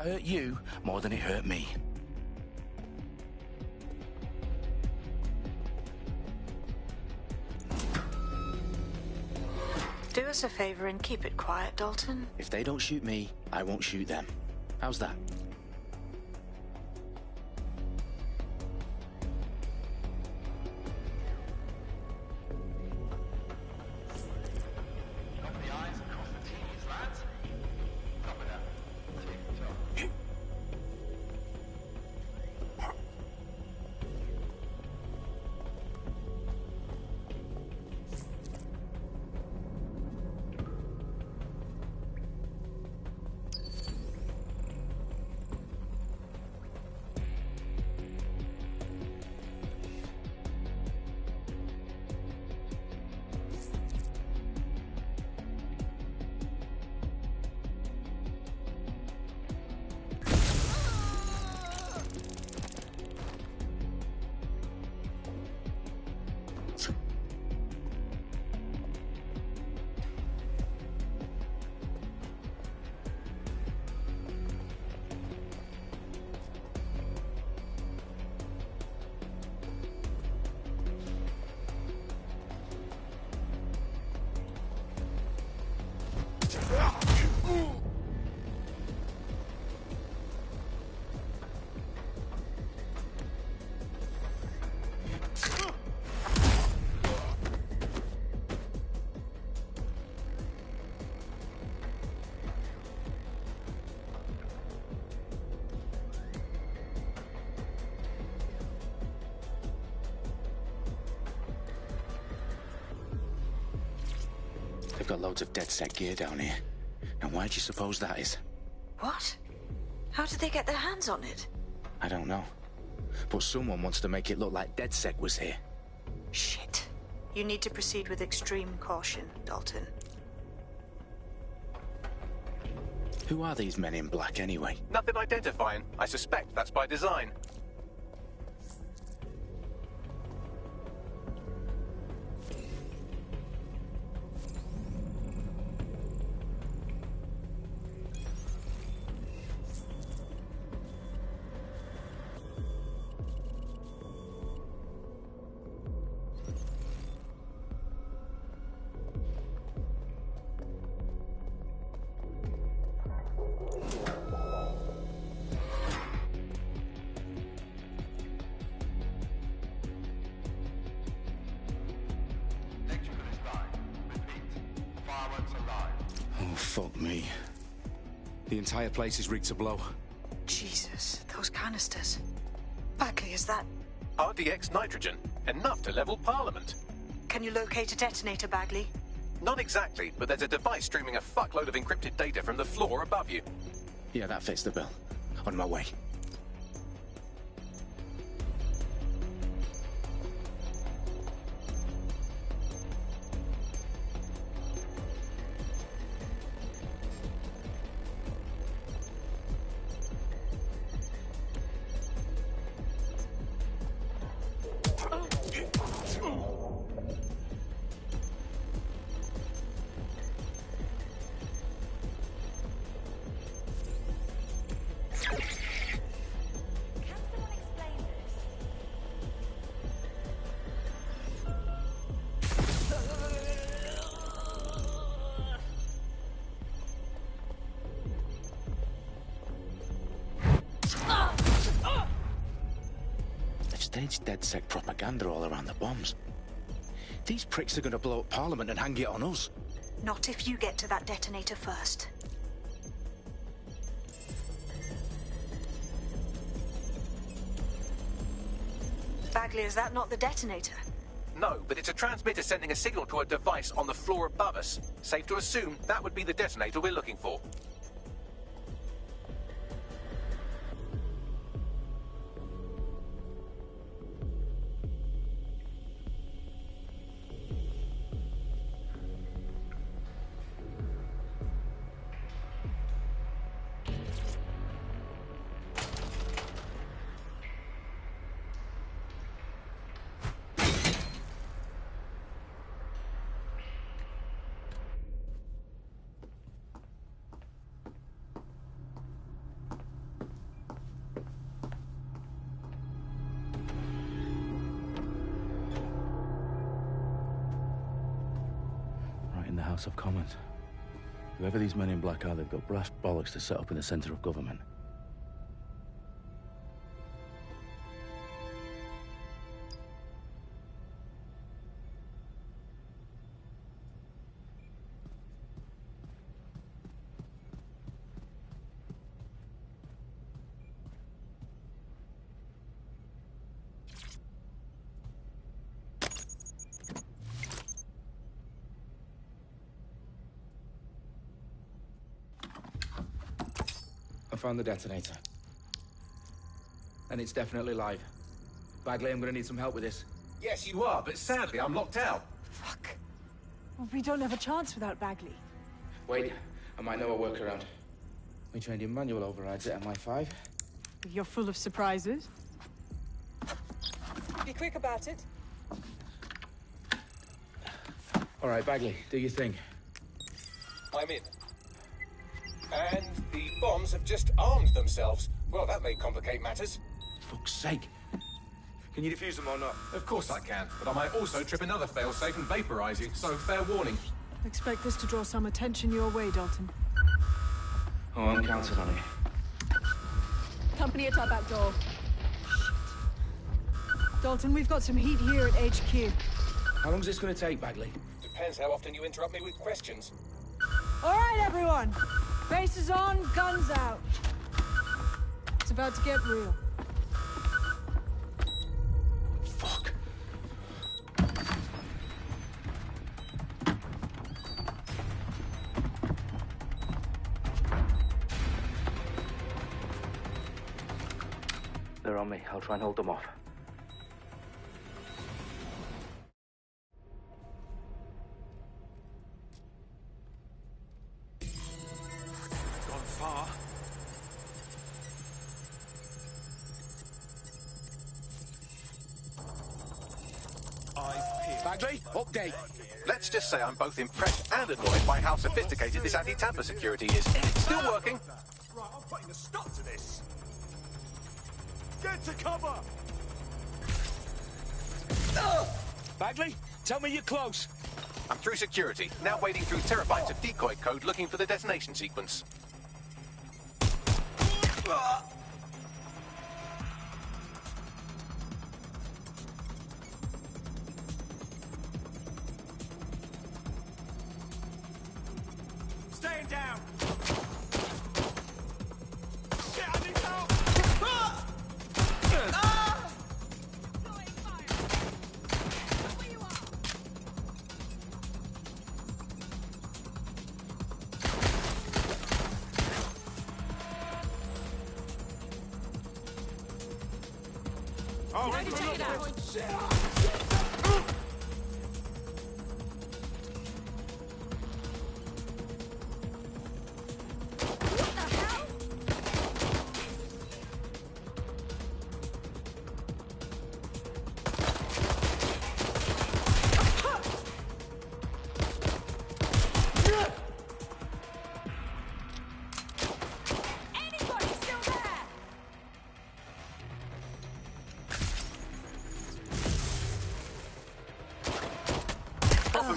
That hurt you more than it hurt me. Do us a favor and keep it quiet, Dalton. If they don't shoot me, I won't shoot them. How's that? They've got loads of DedSec gear down here. And why do you suppose that is? What? How did they get their hands on it? I don't know. But someone wants to make it look like DedSec was here. Shit. You need to proceed with extreme caution, Dalton. Who are these men in black anyway? Nothing identifying. I suspect that's by design. Oh, fuck me. The entire place is rigged to blow. Jesus, those canisters. Bagley, is that... RDX nitrogen. Enough to level Parliament. Can you locate a detonator, Bagley? Not exactly, but there's a device streaming a fuckload of encrypted data from the floor above you. Yeah, that fits the bill. On my way. Staged DedSec propaganda all around the bombs. These pricks are going to blow up Parliament and hang it on us. Not if you get to that detonator first. Bagley, is that not the detonator? No, but it's a transmitter sending a signal to a device on the floor above us. Safe to assume that would be the detonator we're looking for. House of Commons. Whoever these men in black are, they've got brass bollocks to set up in the center of government. I found the detonator. And it's definitely live. Bagley, I'm gonna need some help with this. Yes, you are, but sadly, I'm locked out. Fuck. Well, we don't have a chance without Bagley. Wait, I might know a workaround. We trained in manual overrides at MI5. You're full of surprises. Be quick about it. All right, Bagley, do your thing. I'm in. And the bombs have just armed themselves. Well, that may complicate matters. Fuck's sake. Can you defuse them or not? Of course I can, but I might also trip another failsafe and vaporize you, so fair warning. Expect this to draw some attention your way, Dalton. Oh, I'm counting on it. Company at our back door. Dalton, we've got some heat here at HQ. How long's this gonna take, Bagley? Depends how often you interrupt me with questions. All right, everyone. Faces on, guns out. It's about to get real. Fuck. They're on me. I'll try and hold them off. Bagley, update. Let's just say I'm both impressed and annoyed by how sophisticated this anti-tamper security is. Still working. Right, I'm putting a stop to this. Get to cover! Bagley, tell me you're close. I'm through security, now wading through terabytes of decoy code looking for the detonation sequence. Stand down! Shit, I need help! Oh, Ready to take it out.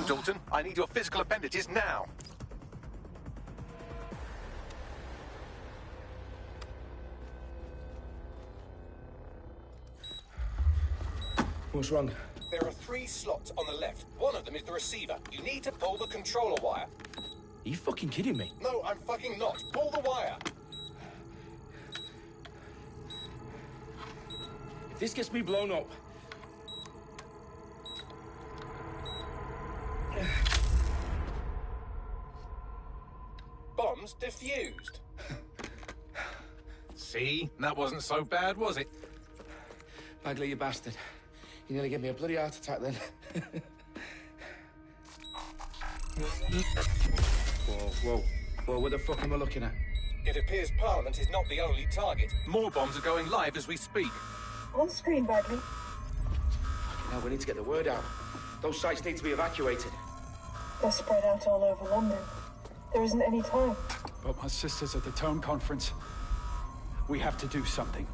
Dalton, I need your physical appendages now. What's wrong? There are 3 slots on the left. One of them is the receiver. You need to pull the controller wire. Are you fucking kidding me? No, I'm fucking not. Pull the wire. If this gets me blown up... Bombs defused. See? That wasn't so bad, was it? Bagley, you bastard. You nearly gave me a bloody heart attack then. Whoa, what the fuck am I looking at? It appears Parliament is not the only target. More bombs are going live as we speak. On screen, Bagley. Now we need to get the word out. Those sites need to be evacuated. They're spread out all over London. There isn't any time. But my sister's at the Tone Conference. We have to do something.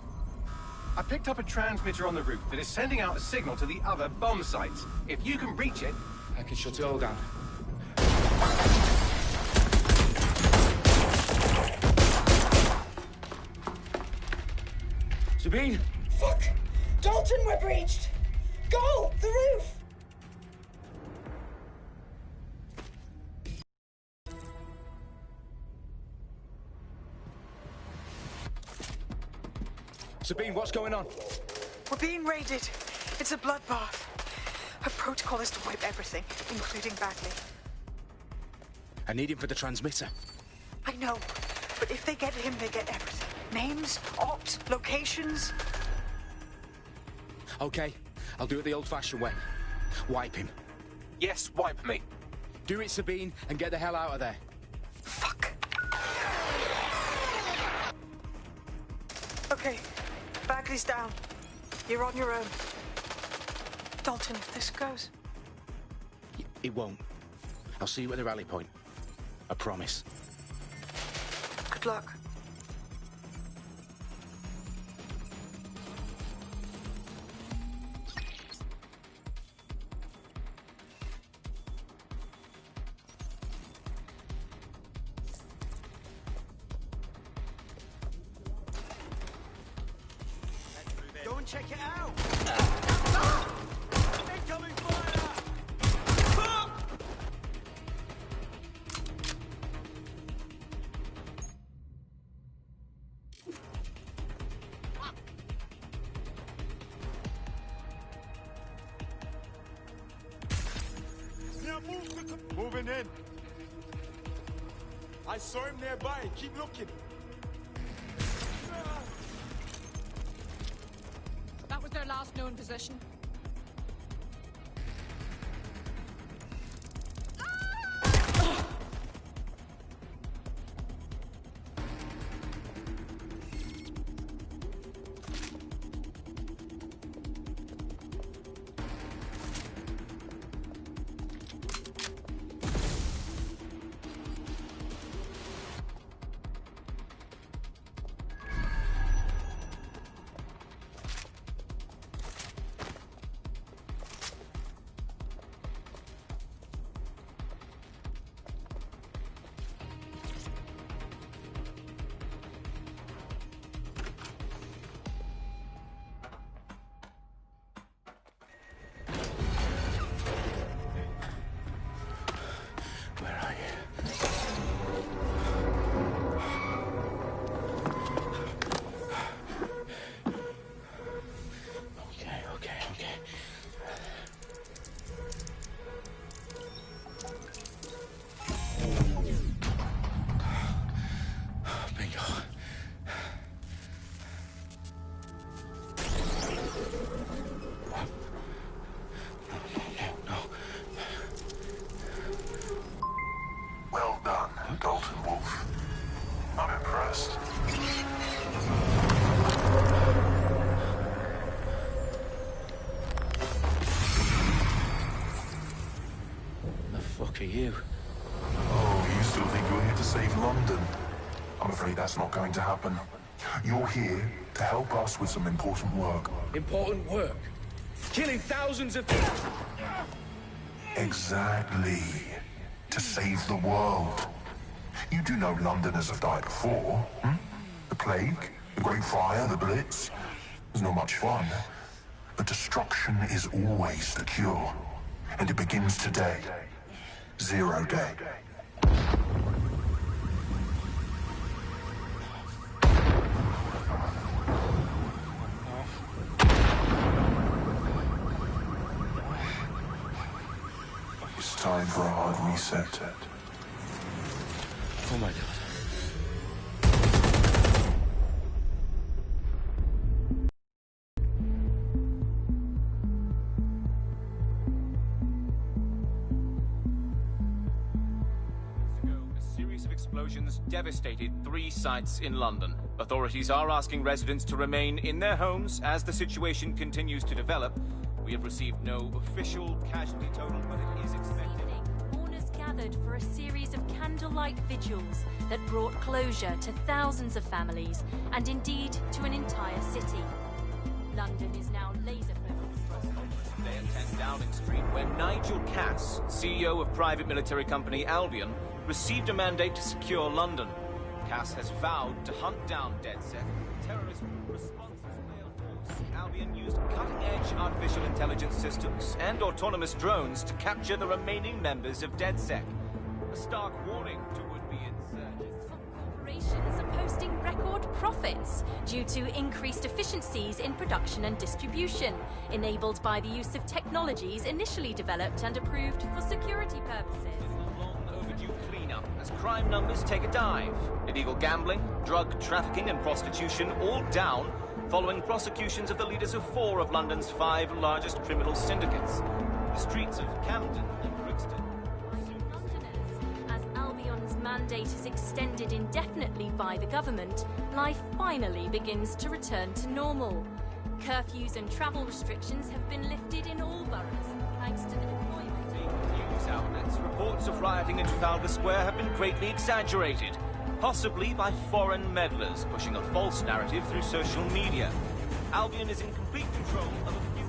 I picked up a transmitter on the roof that is sending out a signal to the other bomb sites. If you can reach it... I can shut it all down. Sabine? Fuck! Dalton, we're breached! Go! The roof! Sabine, what's going on? We're being raided. It's a bloodbath. Her protocol is to wipe everything, including Bagley. I need him for the transmitter. I know, but if they get him, they get everything. Names, opt, locations. Okay, I'll do it the old-fashioned way. Wipe him. Yes, wipe me. Do it, Sabine, and get the hell out of there. Fuck. Okay, Bagley's down. You're on your own. Dalton, if this goes... It won't. I'll see you at the rally point. I promise. Good luck. Go and check it out! Incoming fire! Now move, moving in. I saw him nearby. Keep looking. That was their last known position. Where are you? Okay. Bingo. No. Well done, Dalton Wolf. I'm impressed. The fuck are you? Oh, you still think you're here to save London? I'm afraid that's not going to happen. You're here to help us with some important work. Important work. Killing thousands of... Exactly. To save the world. You do know Londoners have died before, hmm? The Plague, the Great Fire, the Blitz. It's not much fun. But destruction is always the cure. And it begins today. Zero Day. It's time for a hard reset. Oh my God. A series of explosions devastated 3 sites in London. Authorities are asking residents to remain in their homes as the situation continues to develop. We have received no official casualty total, but it is expected. Mourners gathered for a series of candlelight vigils that brought closure to thousands of families and indeed to an entire city. London is now laser-focused. Today at 10 Downing Street, where Nigel Cass, CEO of private military company Albion, received a mandate to secure London. Cass has vowed to hunt down DedSec. Terrorist responses failed. Albion used cutting-edge artificial intelligence systems and autonomous drones to capture the remaining members of DedSec. A stark warning to would-be insurgents. Corporations are posting record profits due to increased efficiencies in production and distribution, enabled by the use of technologies initially developed and approved for security purposes. Long-overdue cleanup as crime numbers take a dive. Illegal gambling, drug trafficking and prostitution all down following prosecutions of the leaders of 4 of London's 5 largest criminal syndicates. The streets of Camden and Brixton. As Albion's mandate is extended indefinitely by the government, life finally begins to return to normal. Curfews and travel restrictions have been lifted in all boroughs, thanks to the deployment. News outlets, reports of rioting in Trafalgar Square have been greatly exaggerated, possibly by foreign meddlers pushing a false narrative through social media. Albion is in complete control of a few...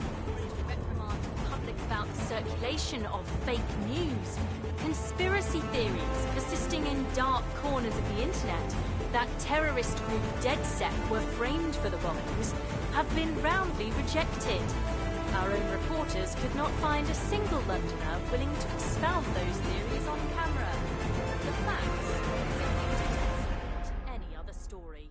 Reprimand the public about the circulation of fake news, conspiracy theories persisting in dark corners of the internet that terrorist group DedSec were framed for the bombings have been roundly rejected. Our own reporters could not find a single Londoner willing to expound those theories on camera. The facts simply any other story.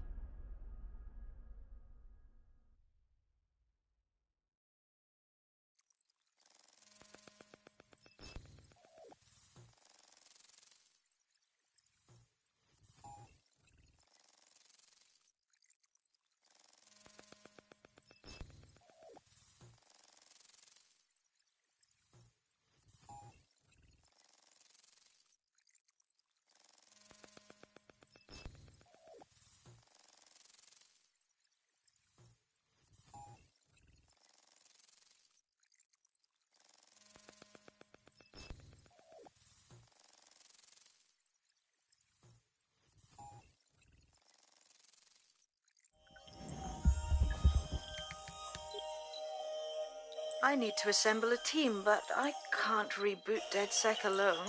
I need to assemble a team, but I can't reboot DedSec alone.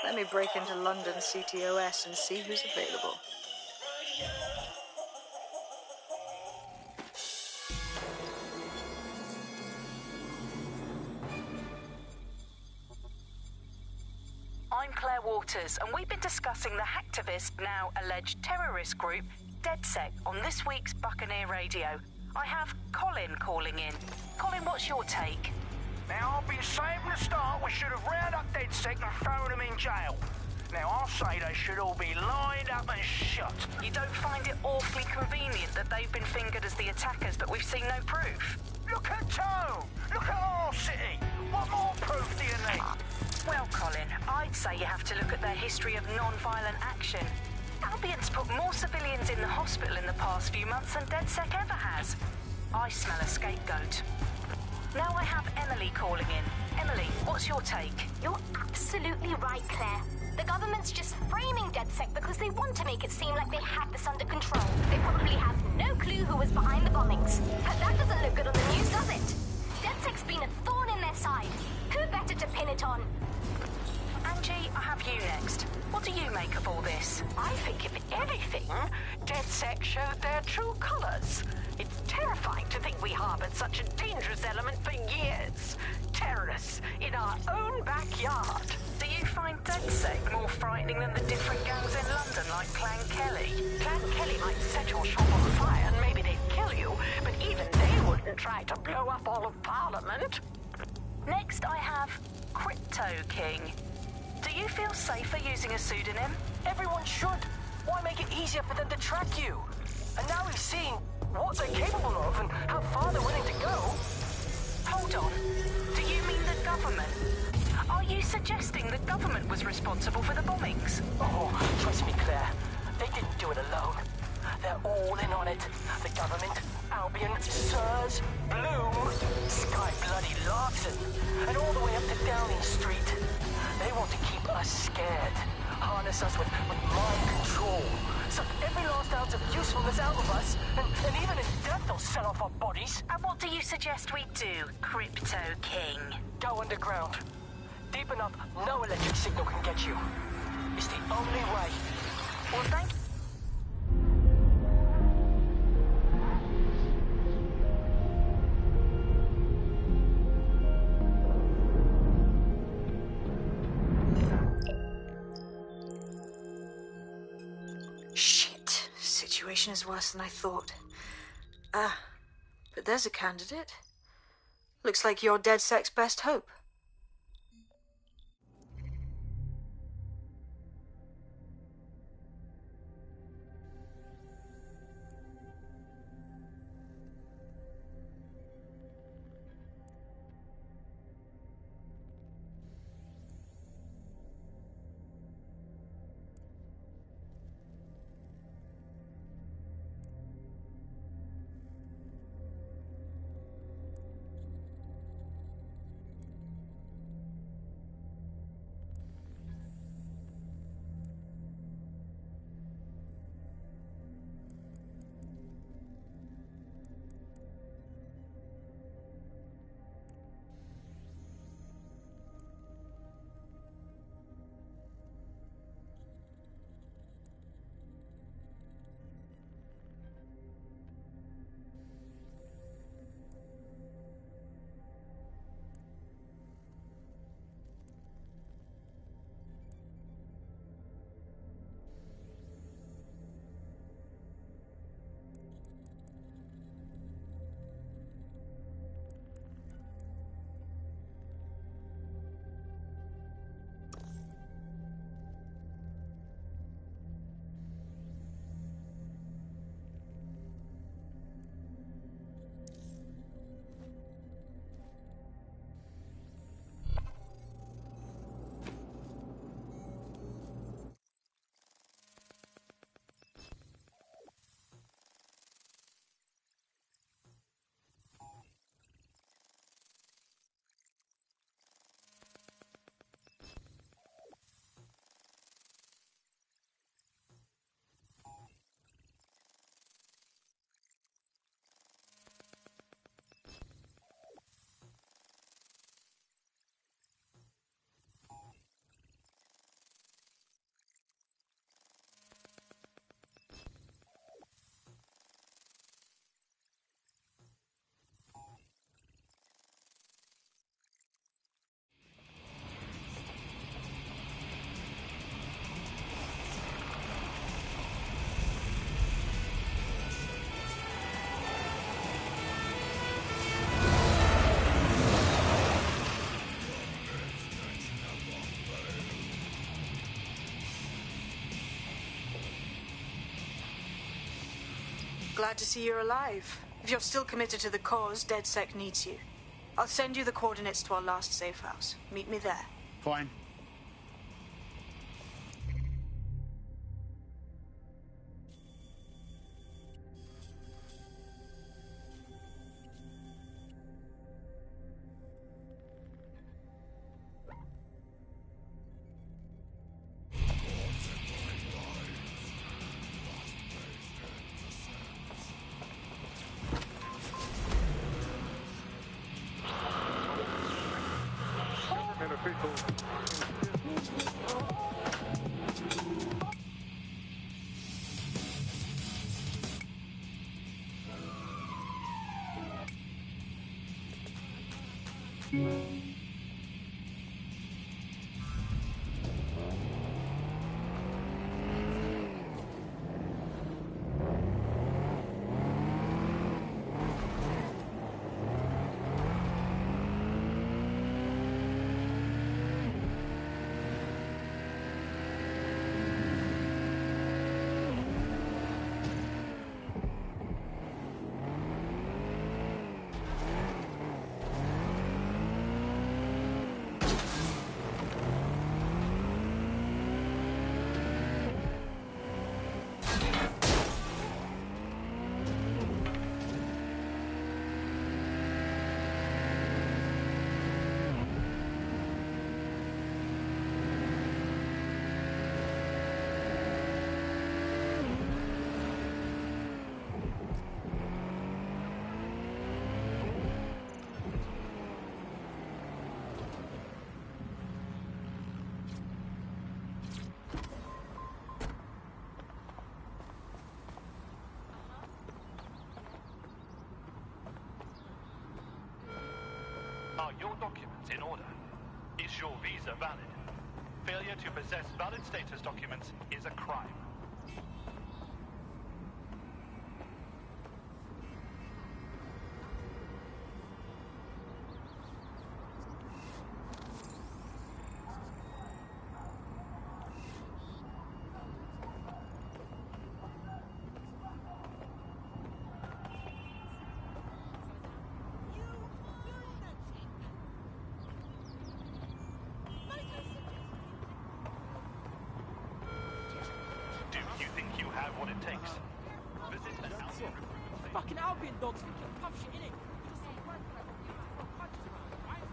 Let me break into London CTOS and see who's available. I'm Claire Waters, and we've been discussing the hacktivist, now alleged terrorist group, DedSec, on this week's Buccaneer Radio. I have Colin calling in. Colin, what's your take? Now, I've been saying from the start we should have rounded up DedSec and thrown them in jail. Now, I'll say they should all be lined up and shot. You don't find it awfully convenient that they've been fingered as the attackers, but we've seen no proof? Look at Tone! Look at our city! What more proof do you need? Well, Colin, I'd say you have to look at their history of non-violent action. Albion's put more civilians in the hospital in the past few months than DedSec ever has. I smell a scapegoat. Now I have Emily calling in. Emily, what's your take? You're absolutely right, Claire. The government's just framing DedSec because they want to make it seem like they have this under control. They probably have no clue who was behind the bombings. But that doesn't look good on the news, does it? DedSec's been a thorn in their side. Who better to pin it on? Angie, I have you next. What do you make of all this? I think, if anything, DedSec showed their true colors. It's terrifying to think we harbored such a dangerous element for years. Terrorists in our own backyard. Do you find DedSec more frightening than the different gangs in London, like Clan Kelly? Clan Kelly might set your shop on fire and maybe they'd kill you, but even they wouldn't try to blow up all of Parliament. Next, I have Crypto King. Do you feel safer using a pseudonym? Everyone should. Why make it easier for them to track you? And now we've seen what they're capable of and how far they're willing to go. Hold on. Do you mean the government? Are you suggesting the government was responsible for the bombings? Oh, trust me, Claire. They didn't do it alone. They're all in on it. The government, Albion, Sirs, Bloom, Sky Bloody Larson, and all the way up to Downing Street. They want to keep us scared, harness us with mind control, suck every last ounce of usefulness out of us, and even in death they'll sell off our bodies. And what do you suggest we do, Crypto King? Go underground. Deep enough, no electric signal can get you. It's the only way. Well, thank you. situation is worse than I thought. But there's a candidate. Looks like you're DedSec's best hope. Glad to see you're alive. If you're still committed to the cause, DedSec needs you. I'll send you the coordinates to our last safe house. Meet me there. Fine. Are your documents in order? Is your visa valid? Failure to possess valid status documents is a crime. Albion dogs think you're tough shit, innit? Just some work that you throw punches around, right?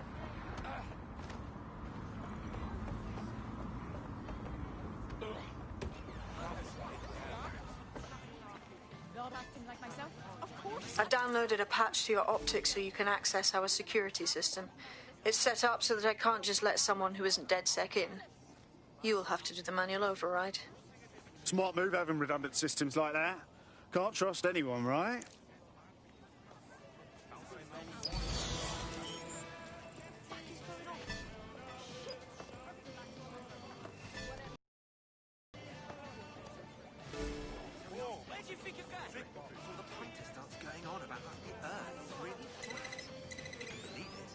Not acting like myself? Of course. I've downloaded a patch to your optics so you can access our security system. It's set up so that I can't just let someone who isn't DedSec in. You'll have to do the manual override. Smart move having redundant systems like that. Can't trust anyone, right? Where do you think you're going? Before the pointer starts going on about how the Earth is really flat. You can believe it.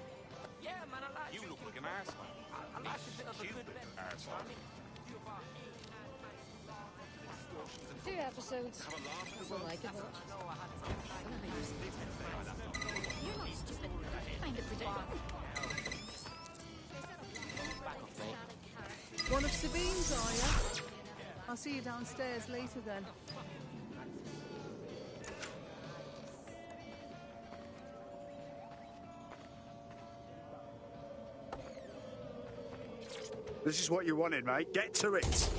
Yeah, man, I like You look like an asshole. I like a bit of a good bet. asshole. 2 episodes. That's all I could watch. You're not stupid. I find it predictable. One of Sabine's, are you? I'll see you downstairs later then. This is what you wanted, mate. Get to it.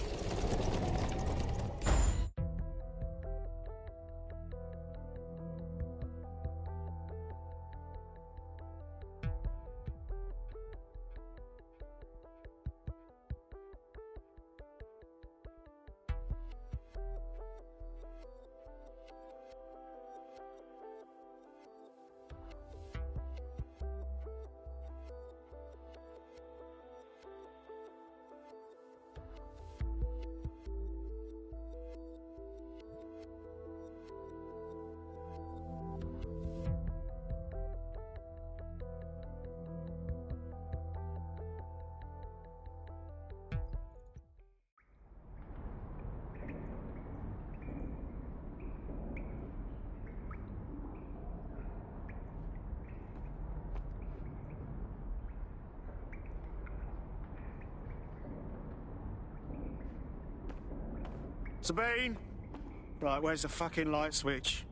Sabine! Right, where's the fucking light switch?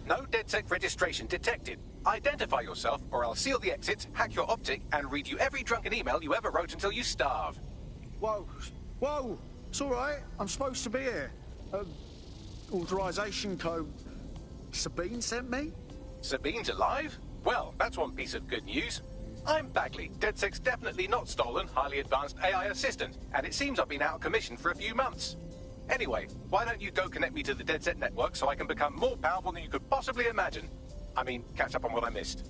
No DedSec registration detected. Identify yourself, or I'll seal the exits, hack your optic, and read you every drunken email you ever wrote until you starve. Whoa, whoa, it's all right. I'm supposed to be here. Authorization code Sabine sent me? Sabine's alive? Well, that's one piece of good news. I'm Bagley, DedSec's definitely not stolen, highly advanced AI assistant, and it seems I've been out of commission for a few months. Anyway, why don't you go connect me to the DedSec network so I can become more powerful than you could possibly imagine? I mean, catch up on what I missed.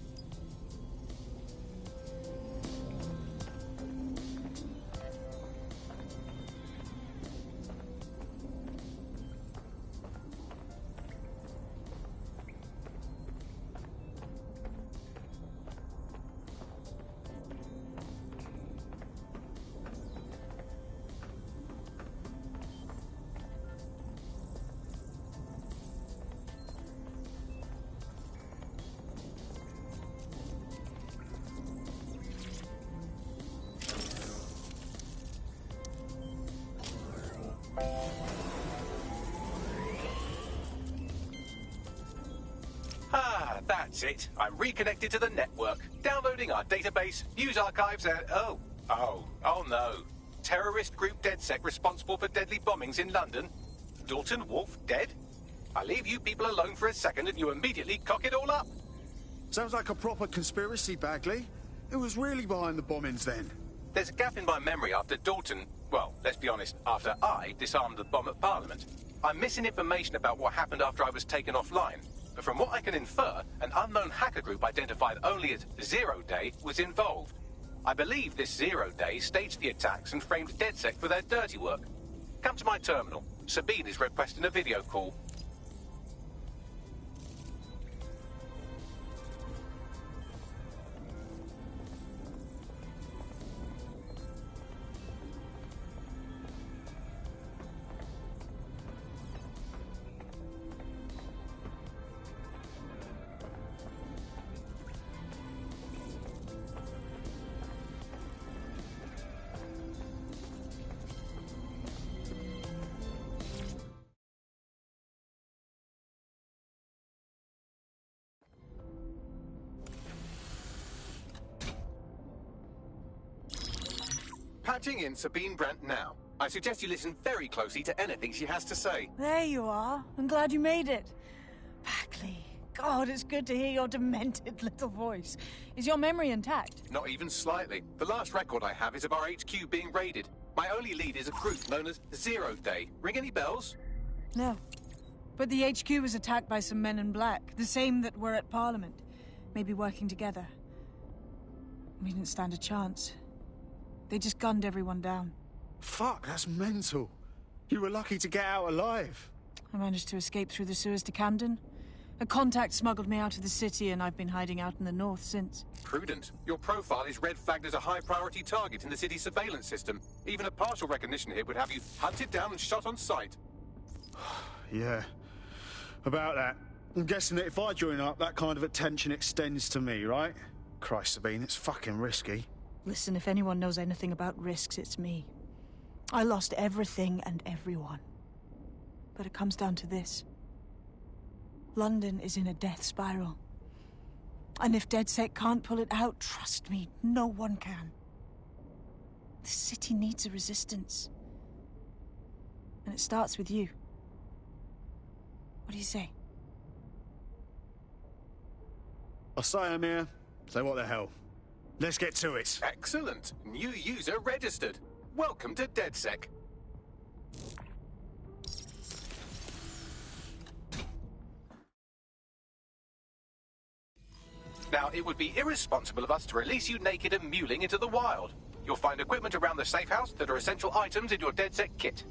Ah, that's it. I'm reconnected to the network, downloading our database, news archives, and oh no. Terrorist group DedSec responsible for deadly bombings in London. Dalton Wolf dead? I leave you people alone for a second and you immediately cock it all up. Sounds like a proper conspiracy, Bagley. Who was really behind the bombings then? There's a gap in my memory after Dalton, well, let's be honest, after I disarmed the bomb at Parliament. I'm missing information about what happened after I was taken offline. but from what I can infer, an unknown hacker group identified only as Zero Day was involved. I believe this Zero Day staged the attacks and framed DedSec for their dirty work. Come to my terminal. Sabine is requesting a video call. Patching in Sabine Brandt now. I suggest you listen very closely to anything she has to say. There you are. I'm glad you made it. Bagley. God, it's good to hear your demented little voice. Is your memory intact? Not even slightly. The last record I have is of our HQ being raided. My only lead is a group known as Zero Day. Ring any bells? No. But the HQ was attacked by some men in black, the same that were at Parliament. Maybe working together. We didn't stand a chance. They just gunned everyone down. Fuck, that's mental. You were lucky to get out alive. I managed to escape through the sewers to Camden. A contact smuggled me out of the city, and I've been hiding out in the north since. Prudent. Your profile is red flagged as a high-priority target in the city's surveillance system. Even a partial recognition here would have you hunted down and shot on sight. Yeah. About that. I'm guessing that if I join up, that kind of attention extends to me, right? Christ, Sabine, it's fucking risky. Listen, if anyone knows anything about risks, it's me. I lost everything and everyone. But it comes down to this. London is in a death spiral. And if DedSec can't pull it out, trust me, no one can. The city needs a resistance. And it starts with you. What do you say? I say I'm here. Say what the hell. Let's get to it. Excellent. New user registered. Welcome to DedSec. Now, it would be irresponsible of us to release you naked and mewling into the wild. You'll find equipment around the safe house that are essential items in your DedSec kit.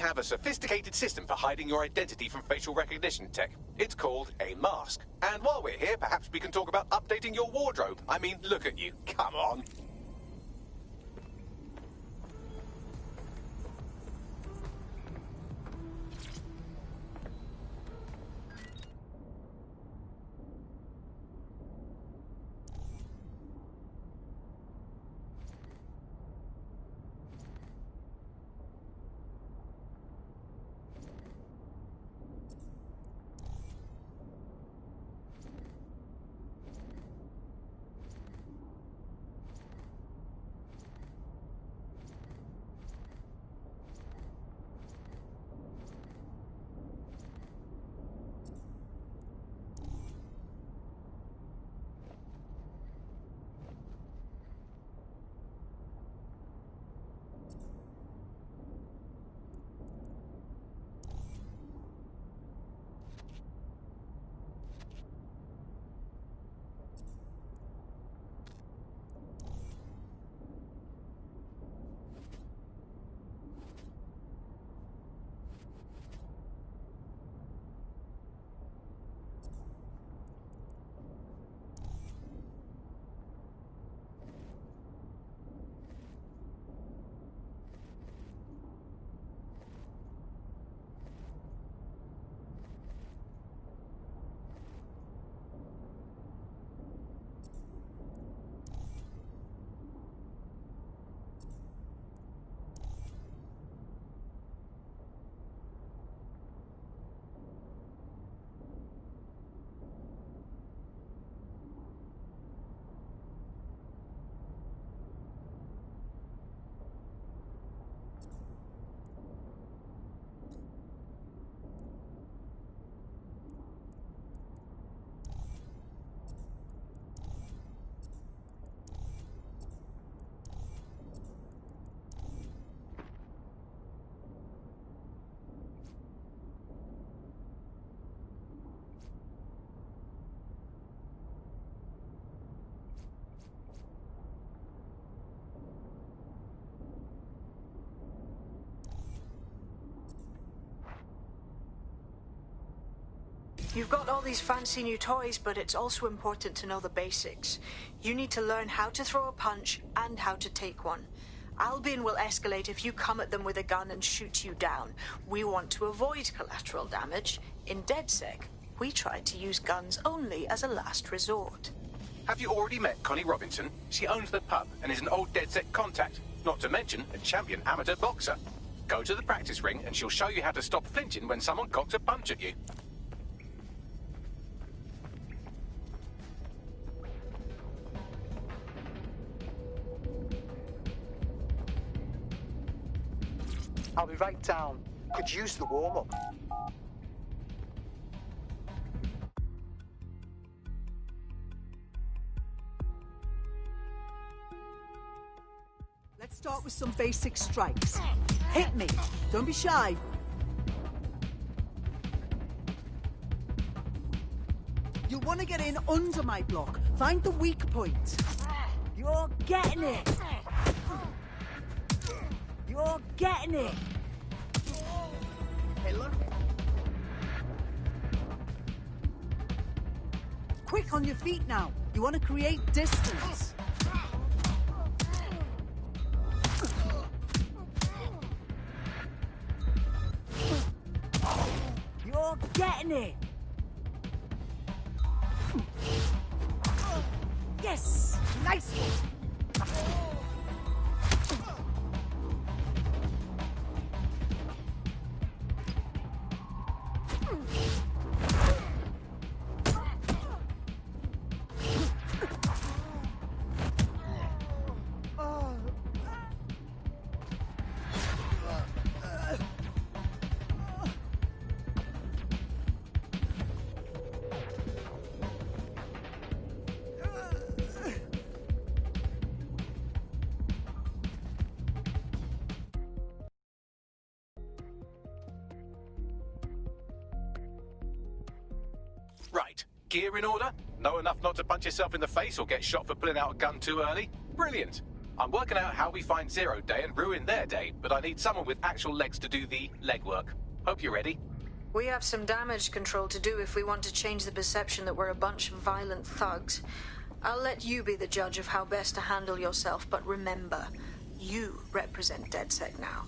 have a sophisticated system for hiding your identity from facial recognition tech. It's called a mask. And while we're here, perhaps we can talk about updating your wardrobe. I mean, look at you. Come on. You've got all these fancy new toys, but it's also important to know the basics. You need to learn how to throw a punch and how to take one. Albion will escalate if you come at them with a gun and shoot you down. We want to avoid collateral damage. In DedSec, we try to use guns only as a last resort. Have you already met Connie Robinson? She owns the pub and is an old DedSec contact, not to mention a champion amateur boxer. Go to the practice ring and she'll show you how to stop flinching when someone cocks a punch at you. I'll be right down. Could use the warm-up. Let's start with some basic strikes. Hit me. Don't be shy. You'll want to get in under my block. Find the weak point. You're getting it. You're getting it! Hey, look. Quick on your feet now. You want to create distance. You're getting it! Yes! Nice one! Right. Gear in order? Know enough not to punch yourself in the face or get shot for pulling out a gun too early? Brilliant. I'm working out how we find Zero Day and ruin their day, but I need someone with actual legs to do the legwork. Hope you're ready. We have some damage control to do if we want to change the perception that we're a bunch of violent thugs. I'll let you be the judge of how best to handle yourself, but remember, you represent DedSec now.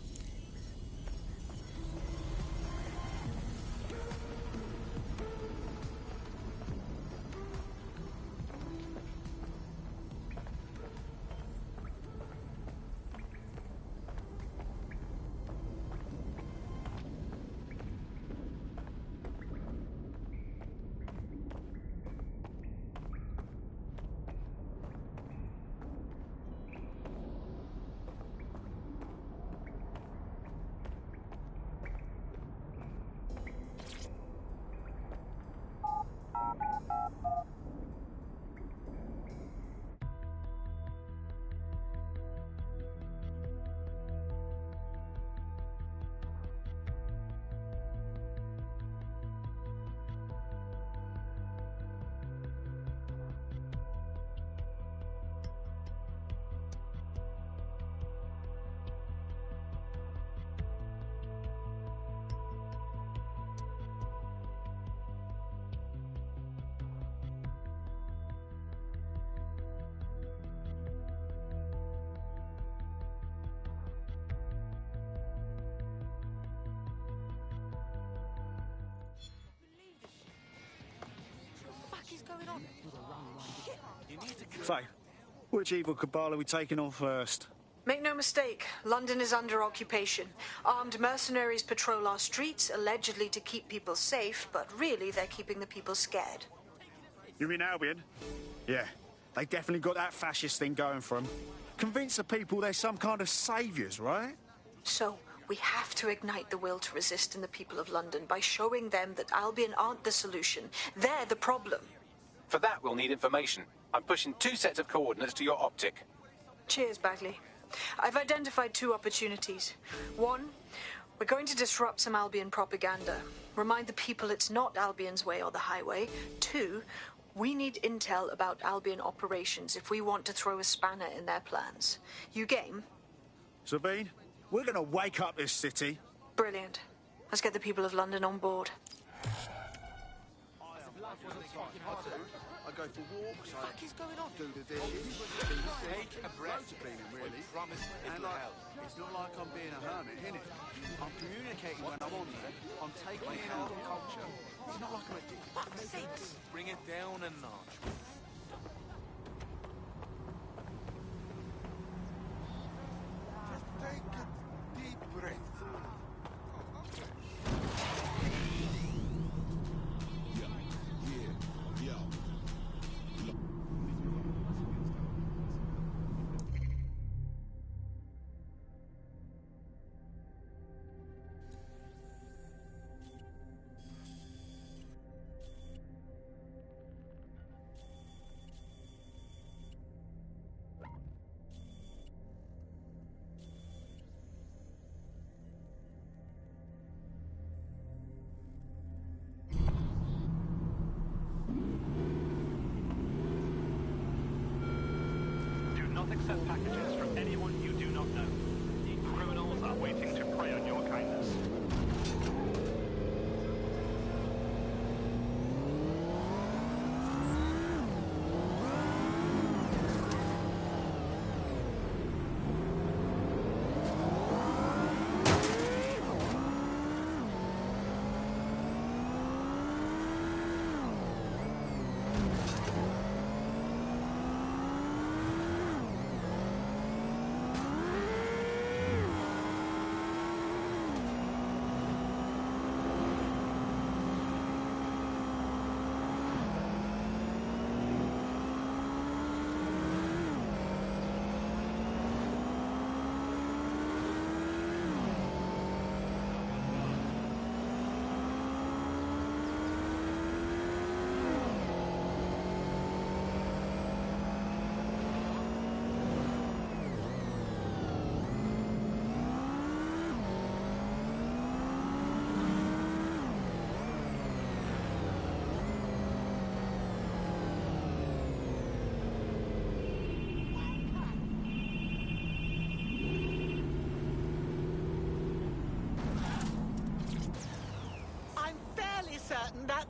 Faye, which evil cabal are we taking on first? Make no mistake, London is under occupation. Armed mercenaries patrol our streets, allegedly to keep people safe, but really they're keeping the people scared. You mean Albion? Yeah, they definitely got that fascist thing going for them. Convince the people they're some kind of saviours, right? So, we have to ignite the will to resist in the people of London by showing them that Albion aren't the solution. They're the problem. For that, we'll need information. I'm pushing 2 sets of coordinates to your optic. Cheers, Bagley. I've identified 2 opportunities. 1, we're going to disrupt some Albion propaganda. Remind the people it's not Albion's way or the highway. 2, we need intel about Albion operations if we want to throw a spanner in their plans. You game? Sabine, we're gonna wake up this city. Brilliant. Let's get the people of London on board. I go for walks. What the fuck is going on? Do the dishes. Take a breath. Really. Promise it'll help. It's not like I'm being a hermit, innit? I'm communicating when I'm on there. I'm taking in all the culture. It's not like I'm a dick. Fuck's sakes. Bring it down a notch. Just take a deep breath.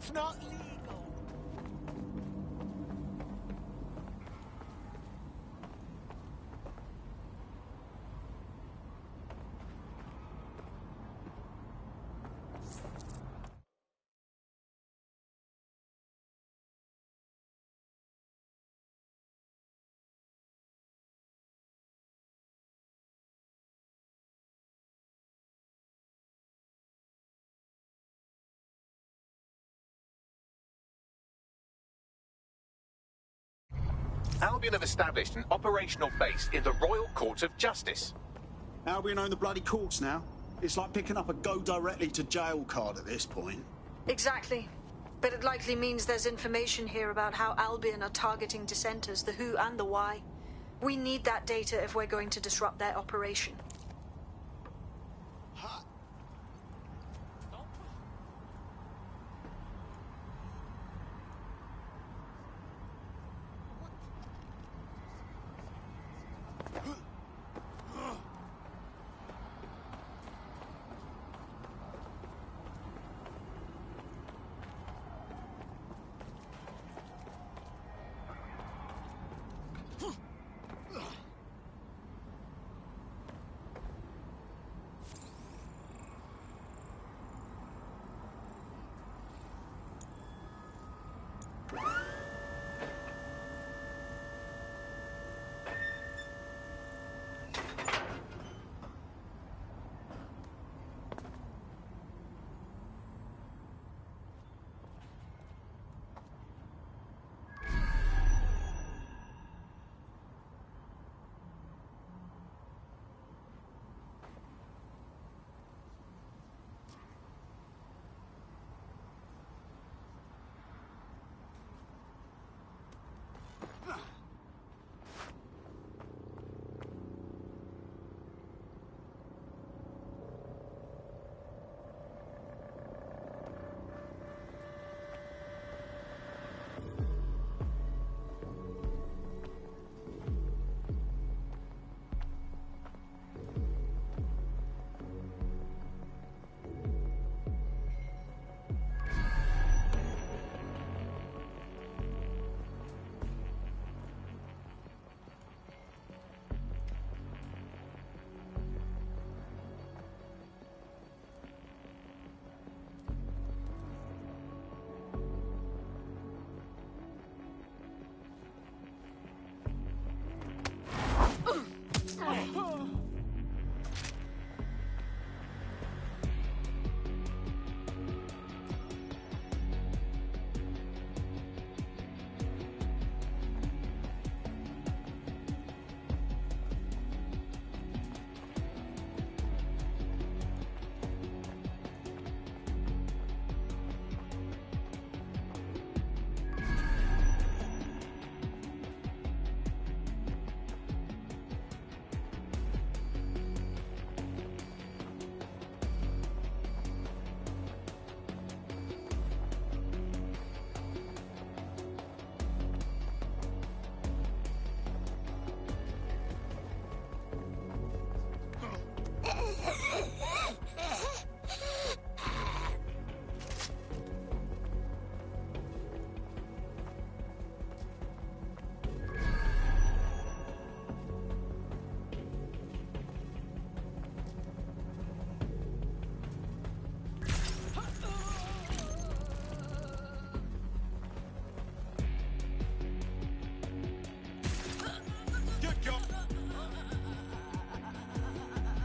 It's not legal. Albion have established an operational base in the Royal Court of Justice. Albion own the bloody courts now. It's like picking up a go directly to jail card at this point. Exactly. But it likely means there's information here about how Albion are targeting dissenters, the who and the why. We need that data if we're going to disrupt their operation.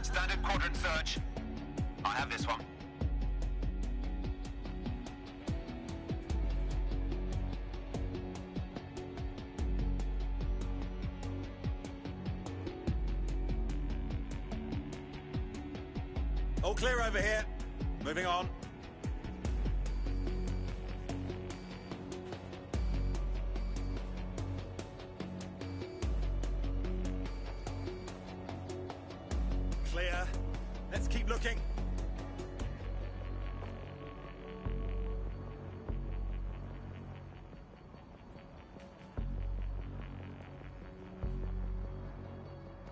Standard quadrant search. I have this one. All clear over here. Moving on. Clear. Let's keep looking.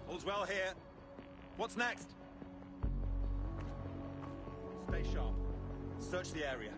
All's well here. What's next? Stay sharp. Search the area.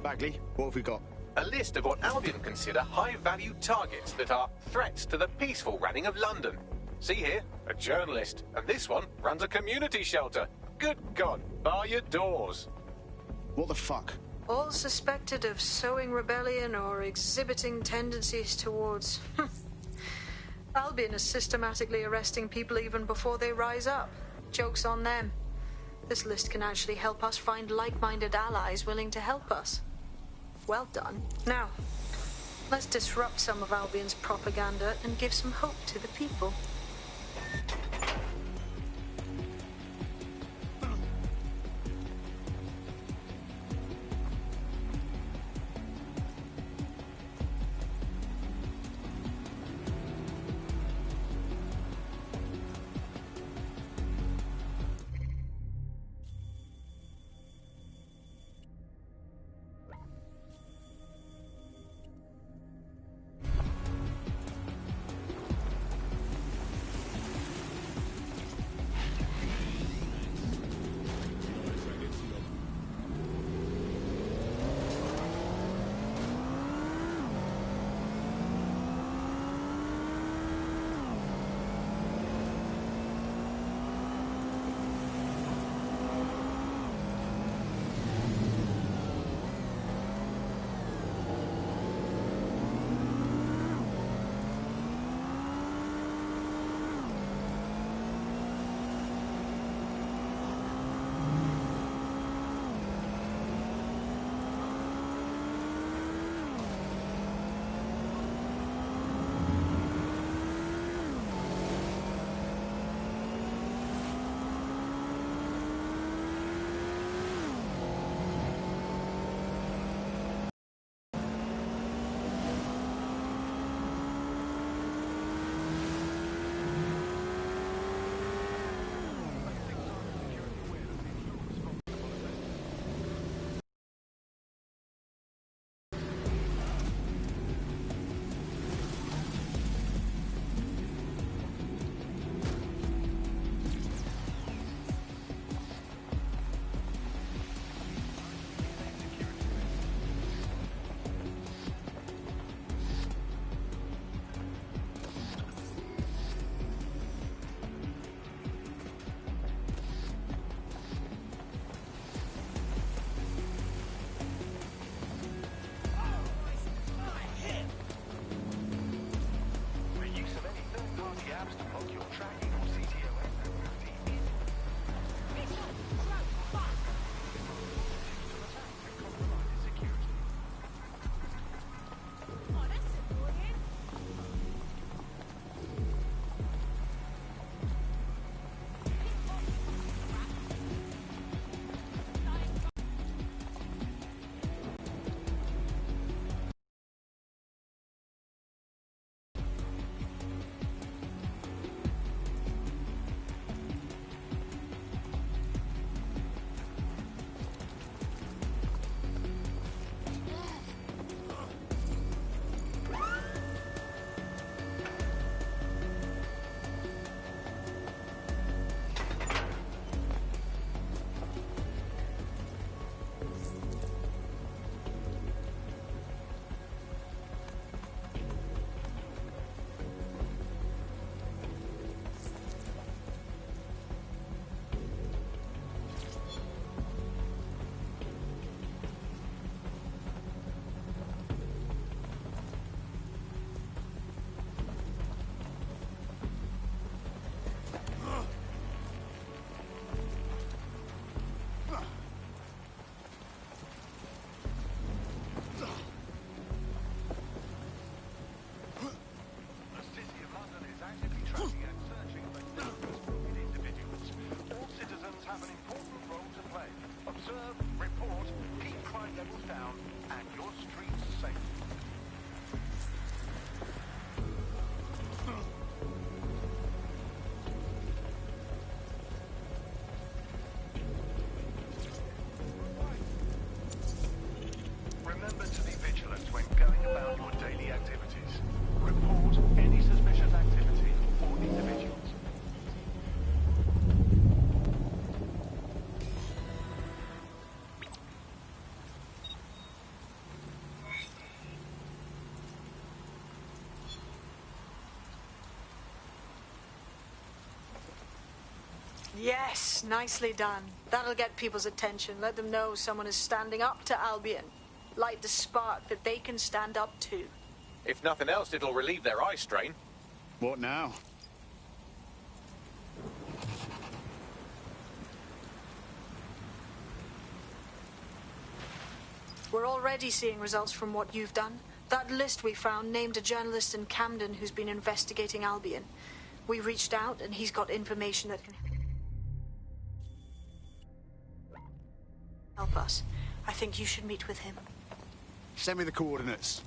Bagley, what have we got? A list of what Albion consider high-value targets that are threats to the peaceful running of London. See here, a journalist, and this one runs a community shelter. Good God, bar your doors. What the fuck? All suspected of sowing rebellion or exhibiting tendencies towards... Albion is systematically arresting people even before they rise up. Joke's on them. This list can actually help us find like-minded allies willing to help us. Well done. Now, let's disrupt some of Albion's propaganda and give some hope to the people. Yes, nicely done. That'll get people's attention. Let them know someone is standing up to Albion. Light the spark that they can stand up to. If nothing else, it'll relieve their eye strain. What now? We're already seeing results from what you've done. That list we found named a journalist in Camden who's been investigating Albion. We reached out, and he's got information that can help us. I think you should meet with him. Send me the coordinates.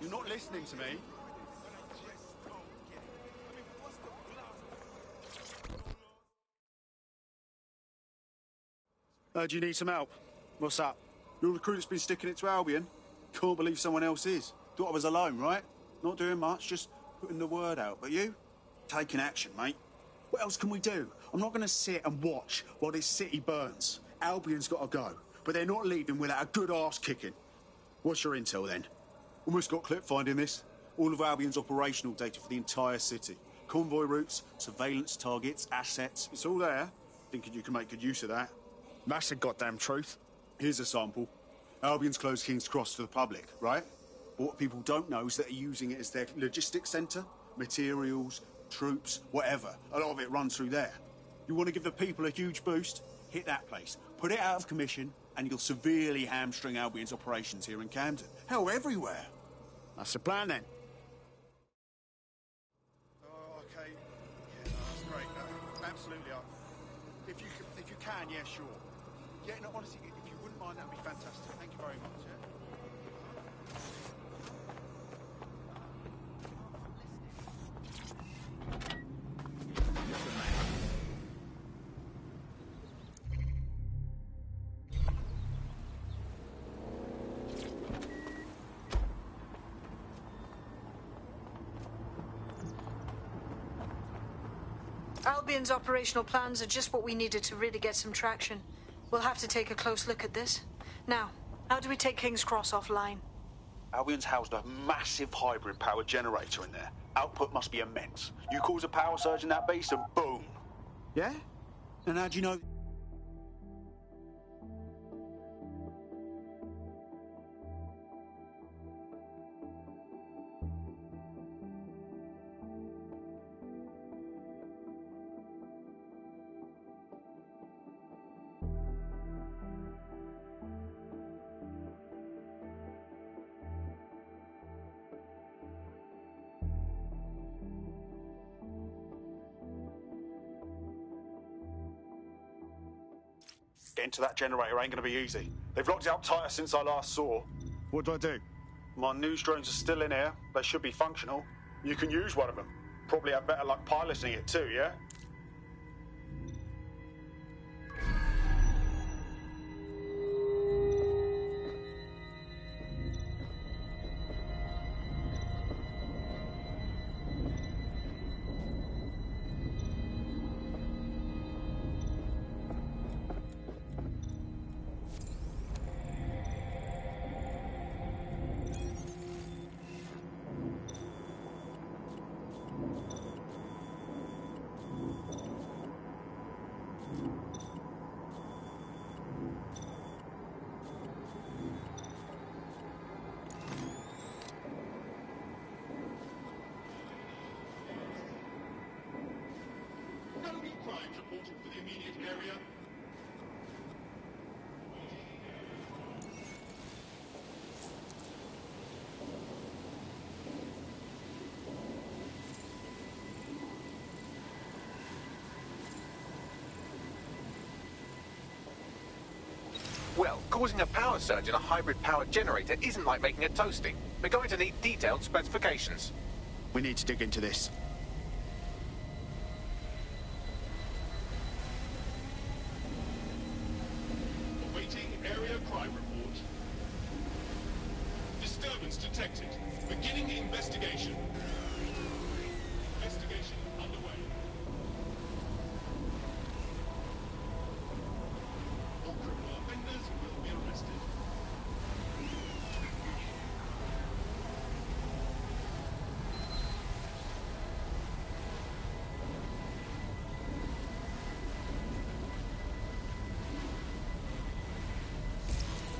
You're not listening to me. Do you need some help? What's up? You're the crew that's been sticking it to Albion? Can't believe someone else is. Thought I was alone, right? Not doing much, just putting the word out. But you? Taking action, mate. What else can we do? I'm not going to sit and watch while this city burns. Albion's got to go, but they're not leaving without a good arse kicking. What's your intel, then? Almost got clip finding this. All of Albion's operational data for the entire city. Convoy routes, surveillance targets, assets. It's all there. Thinking you can make good use of that. That's the goddamn truth. Here's a sample. Albion's closed King's Cross to the public, right? But what people don't know is that they're using it as their logistics centre. Materials, troops, whatever. A lot of it runs through there. You want to give the people a huge boost? Hit that place. Put it out of commission, and you'll severely hamstring Albion's operations here in Camden. Hell, everywhere. That's the plan, then. Oh, okay. Yeah, no, that's great. No, absolutely. If you can, yeah, sure. Yeah, no, honestly, if you wouldn't mind, that'd be fantastic. Thank you very much, yeah? Albion's operational plans are just what we needed to really get some traction. We'll have to take a close look at this. Now, how do we take King's Cross offline? Albion's housed a massive hybrid power generator in there. Output must be immense. You cause a power surge in that beast and boom. Yeah? And how do you know? Getting to that generator ain't gonna be easy. They've locked it up tighter since I last saw. What do I do? My news drones are still in here. They should be functional. You can use one of them. Probably have better luck piloting it too, yeah? Well, causing a power surge in a hybrid power generator isn't like making a toasty. We're going to need detailed specifications. We need to dig into this. Awaiting area crime report. Disturbance detected. Beginning investigation. Investigation underway. All criminal offenders will be arrested.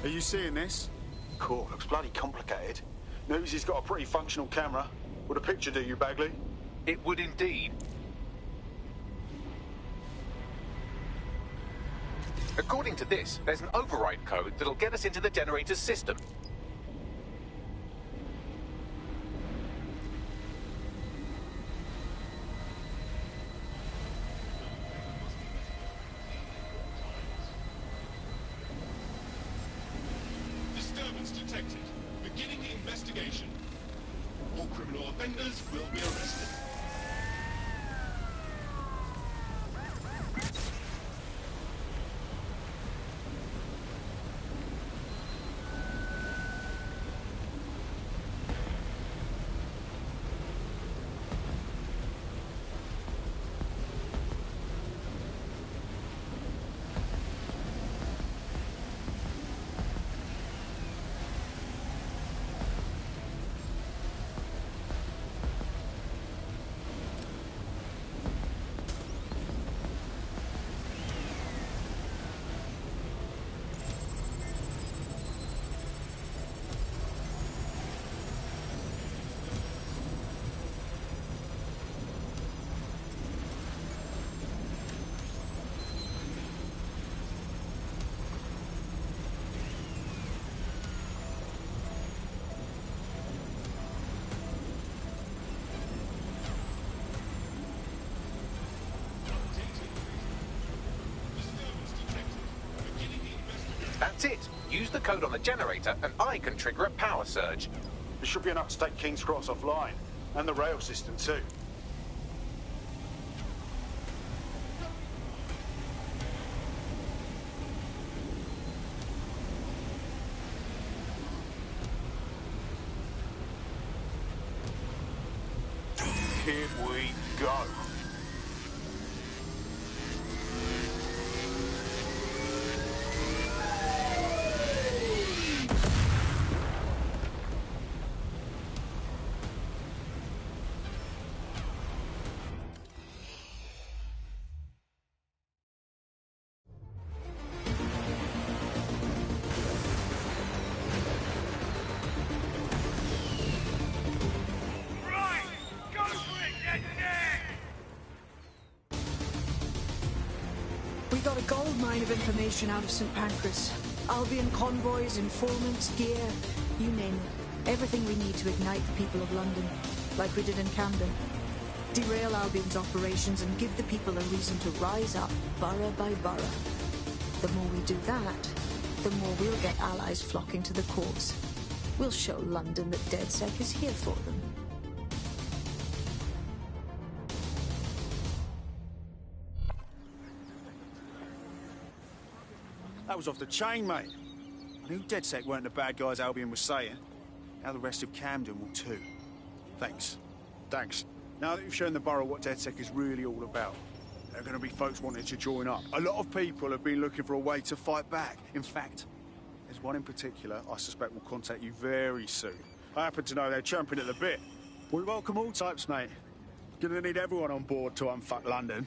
Are you seeing this? Cool, looks bloody complicated. Newsy's got a pretty functional camera. Would a picture do you, Bagley? It would indeed. According to this, there's an override code that'll get us into the generator's system. Disturbance detected. Beginning investigation. All criminal offenders will be arrested. That's it. Use the code on the generator and I can trigger a power surge. There should be enough to take King's Cross offline. And the rail system too. Here we go. got a gold mine of information out of St. Pancras. Albion convoys, informants, gear, you name it. Everything we need to ignite the people of London, like we did in Camden. Derail Albion's operations and give the people a reason to rise up, borough by borough. The more we do that, the more we'll get allies flocking to the cause. We'll show London that DedSec is here for them. That was off the chain, mate. I knew DedSec weren't the bad guys Albion was saying. Now the rest of Camden will too. Thanks. Thanks. Now that you've shown the borough what DedSec is really all about, there are going to be folks wanting to join up. A lot of people have been looking for a way to fight back. In fact, there's one in particular I suspect will contact you very soon. I happen to know they're champing at the bit. We welcome all types, mate. Gonna need everyone on board to unfuck London.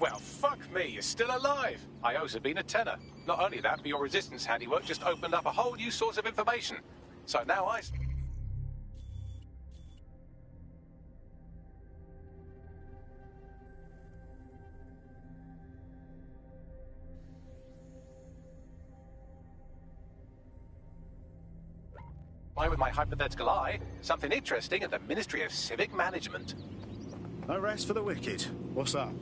Well, fuck me, you're still alive. I owes have been a tenner. Not only that, but your resistance handiwork just opened up a whole new source of information. So now with my hypothetical eye, something interesting at the Ministry of Civic Management. No rest for the wicked. What's up?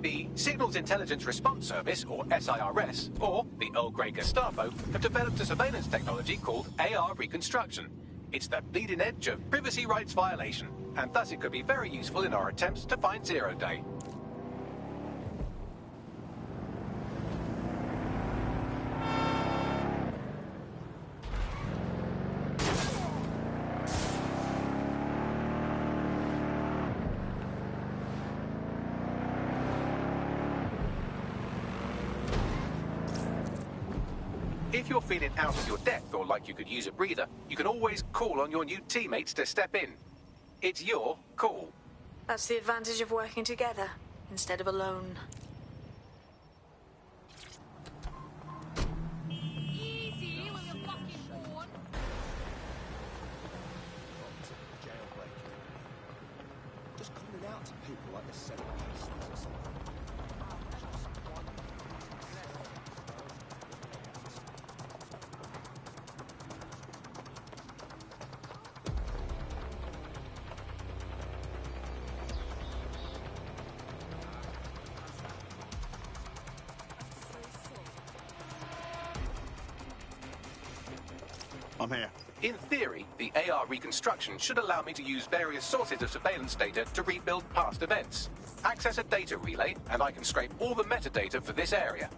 The Signals Intelligence Response Service, or SIRS, or the Earl Grey Gestapo, have developed a surveillance technology called AR Reconstruction. It's the bleeding edge of privacy rights violation, and thus it could be very useful in our attempts to find Zero Day. If you're feeling out of your depth or like you could use a breather, you can always call on your new teammates to step in. It's your call. That's the advantage of working together, instead of alone. Easy with your fucking horn. Just calling out to people like the seven pieces or something. I'm here. In theory, the AR reconstruction should allow me to use various sources of surveillance data to rebuild past events. Access a data relay, and I can scrape all the metadata for this area.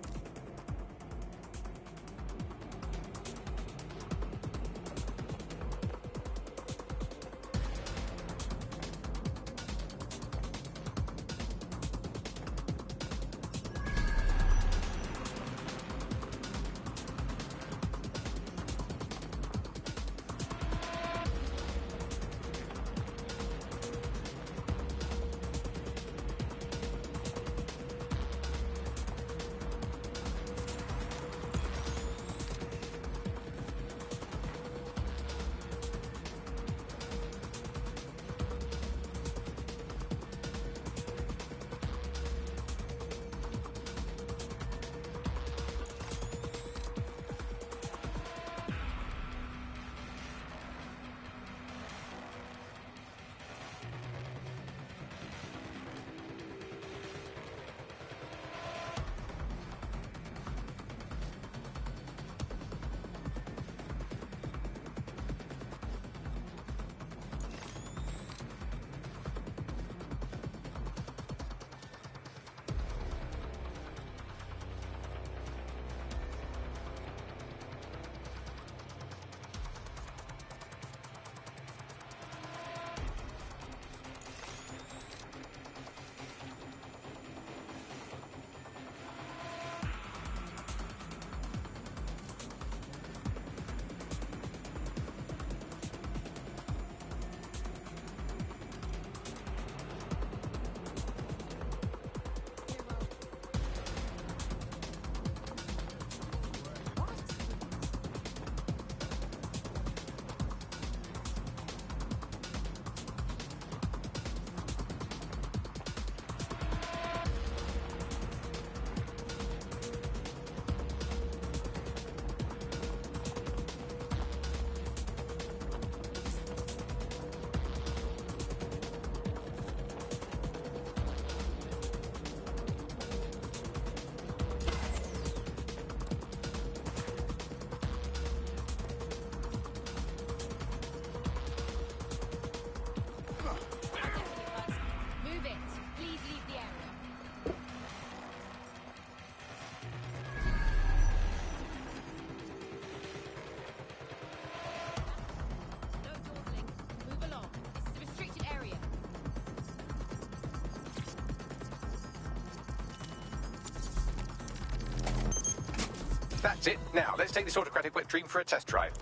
That's it. Now, let's take this autocratic wet dream for a test drive.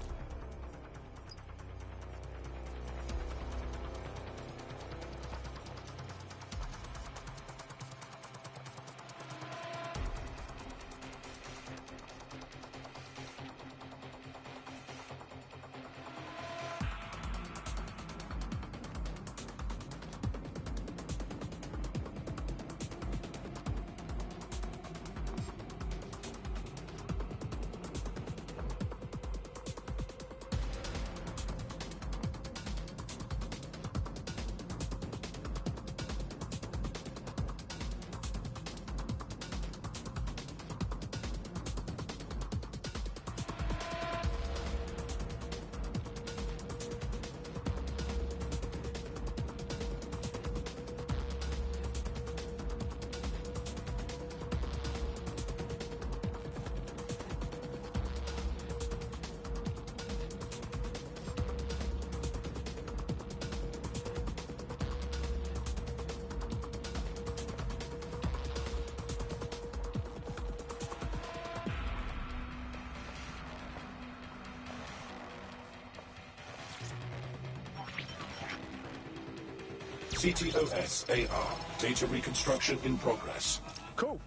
CTOS AR. Data reconstruction in progress. Cool.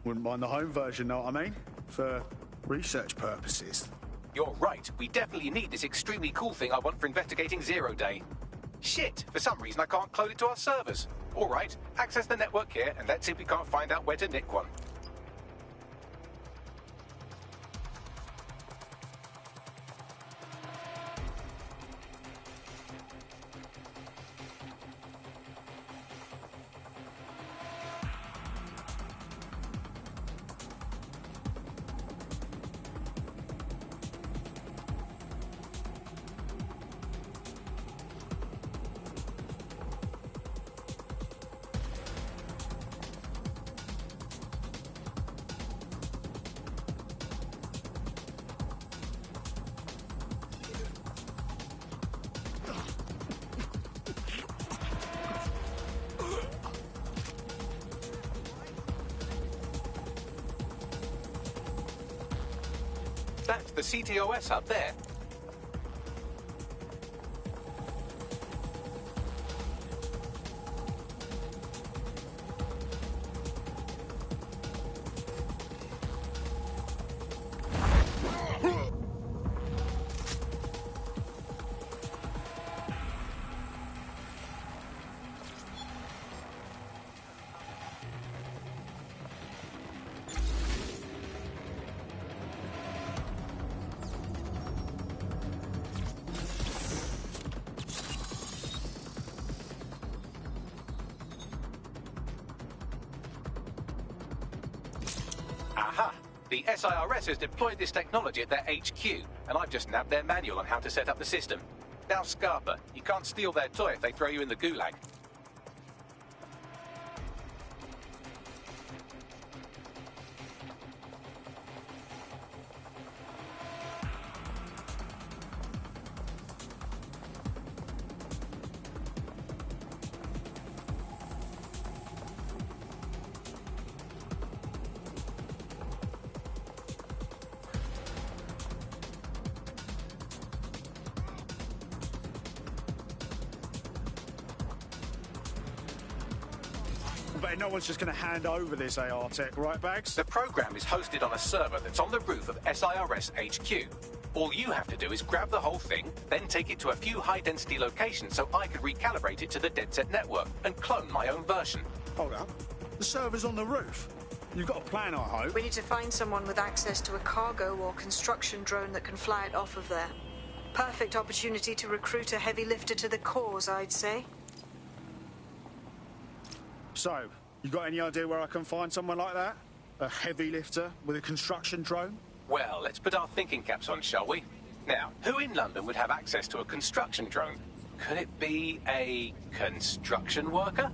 Wouldn't mind the home version, know what I mean? For research purposes. You're right. We definitely need this extremely cool thing I want for investigating Zero Day. Shit, for some reason I can't clone it to our servers. All right, access the network here and let's see if we can't find out where to nick one. That's the CTOS up there. Aha! The SIRS has deployed this technology at their HQ, and I've just nabbed their manual on how to set up the system. Now, Scarpa, you can't steal their toy if they throw you in the gulag. But no one's just going to hand over this AR tech, right, Bags? The program is hosted on a server that's on the roof of SIRS HQ. All you have to do is grab the whole thing, then take it to a few high-density locations so I can recalibrate it to the DedSec network and clone my own version. Hold up. The server's on the roof. You've got a plan, I hope. We need to find someone with access to a cargo or construction drone that can fly it off of there. Perfect opportunity to recruit a heavy lifter to the cause, I'd say. So, you got any idea where I can find someone like that? A heavy lifter with a construction drone? Well, let's put our thinking caps on, shall we? Now, who in London would have access to a construction drone? Could it be a construction worker?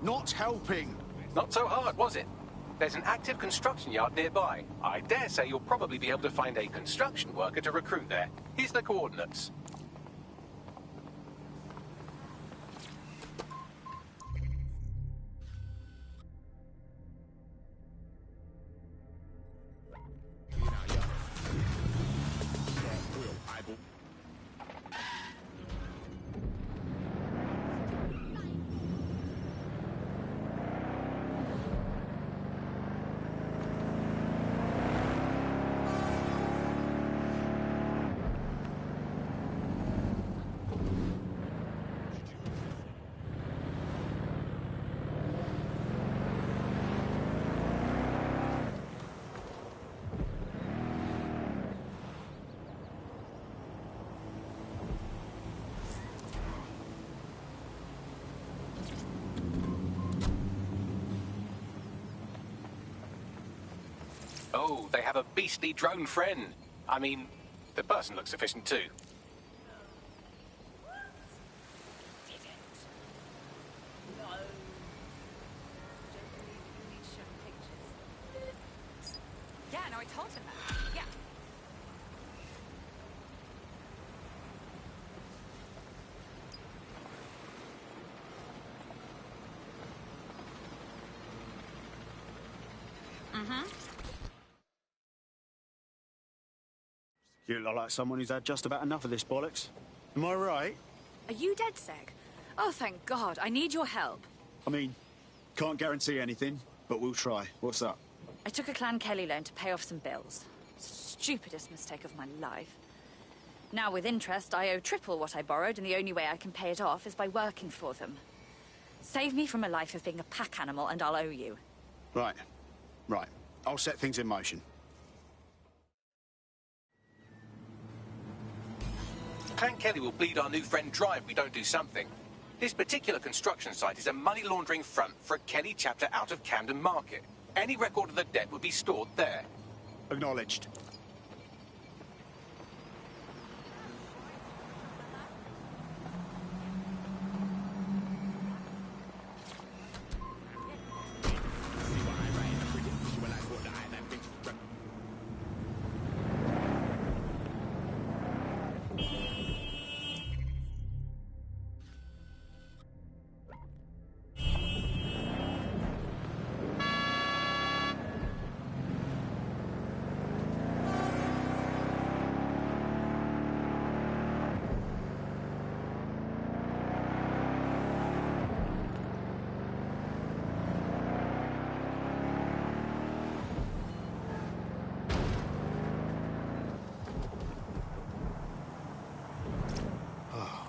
Not helping. Not so hard, was it? There's an active construction yard nearby. I dare say you'll probably be able to find a construction worker to recruit there. Here's the coordinates. Oh, they have a beastly drone friend. I mean, the person looks efficient too. Yeah, no, I told him that. Yeah. Mm-hmm. You look like someone who's had just about enough of this bollocks. Am I right? Are you DedSec? Oh, thank God. I need your help. I mean, can't guarantee anything, but we'll try. What's up? I took a Clan Kelly loan to pay off some bills. Stupidest mistake of my life. Now, with interest, I owe triple what I borrowed, and the only way I can pay it off is by working for them. Save me from a life of being a pack animal, and I'll owe you. Right. Right. I'll set things in motion. Clan Kelly will bleed our new friend dry if we don't do something. This particular construction site is a money laundering front for a Kelly chapter out of Camden Market. Any record of the debt would be stored there. Acknowledged.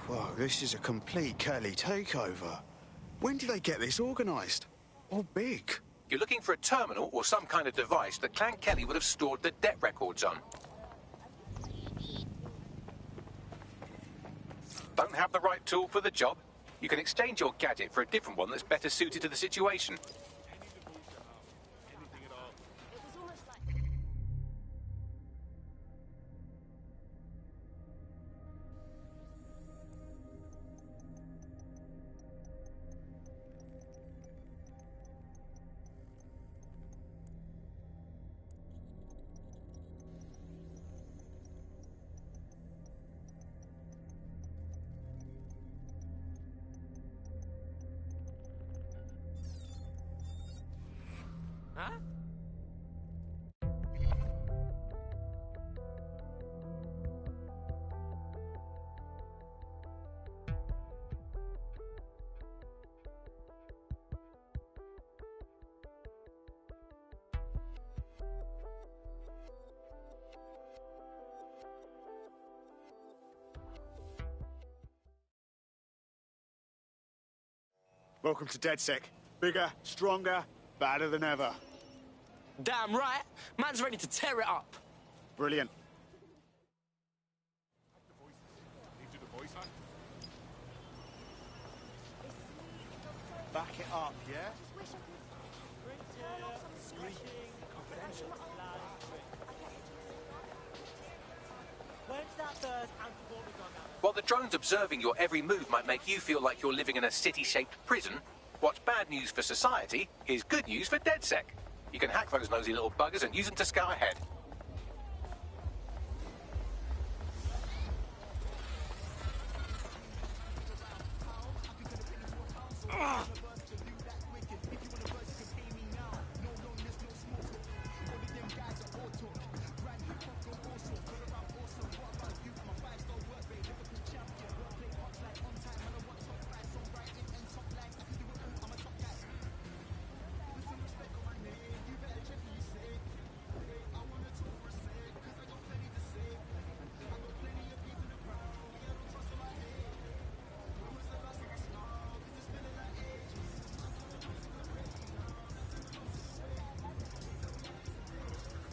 Whoa, this is a complete Kelly takeover. When did they get this organised? Or big? You're looking for a terminal or some kind of device that Clan Kelly would have stored the debt records on. Don't have the right tool for the job? You can exchange your gadget for a different one that's better suited to the situation. Huh? Welcome to DedSec. Bigger, stronger, badder than ever. Damn right. Man's ready to tear it up. Brilliant. Back it up, yeah? While the drones observing your every move might make you feel like you're living in a city-shaped prison, what's bad news for society is good news for DedSec. You can hack those nosy little buggers and use them to scout ahead.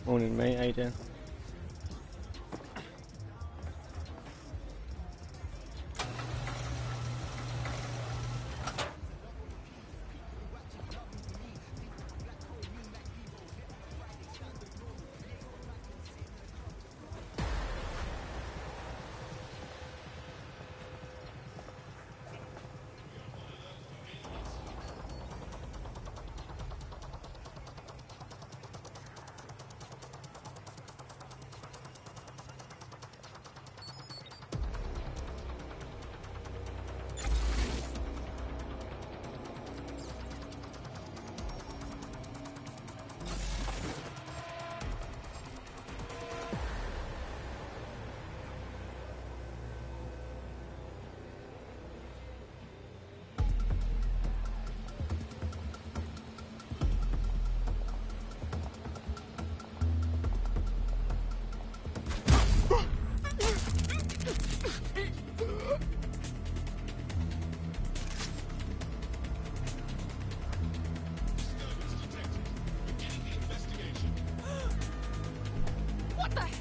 Morning, mate. How you doing? What the?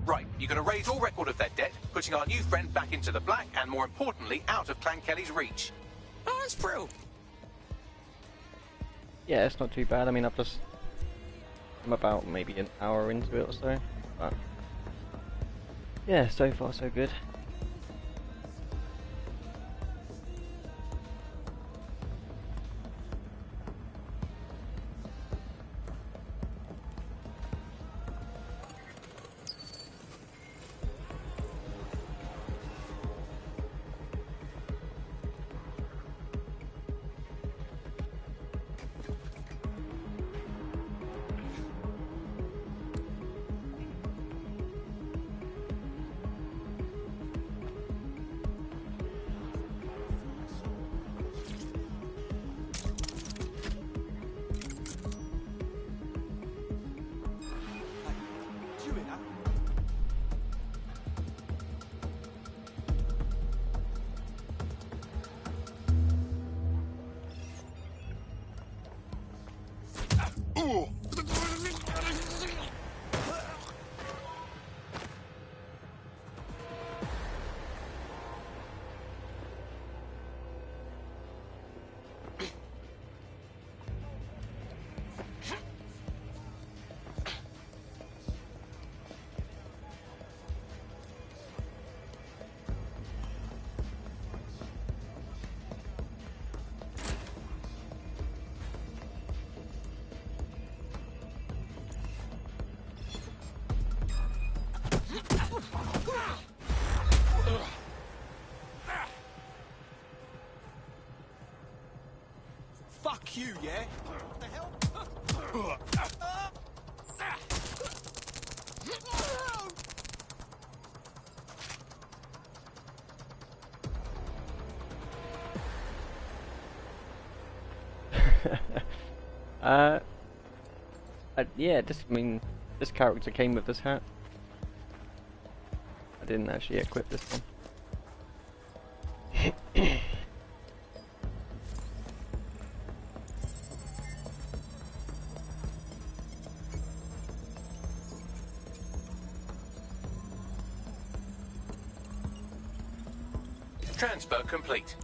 Right, you're going to raise all record of their debt, putting our new friend back into the black, and more importantly, out of Clan Kelly's reach. Oh, that's brilliant. Yeah, it's not too bad. I mean, I'm about maybe an hour into it or so, but yeah, so far so good. Fuck you, yeah? What the hell? Yeah, this character came with this hat. I didn't actually equip this one. Transfer complete.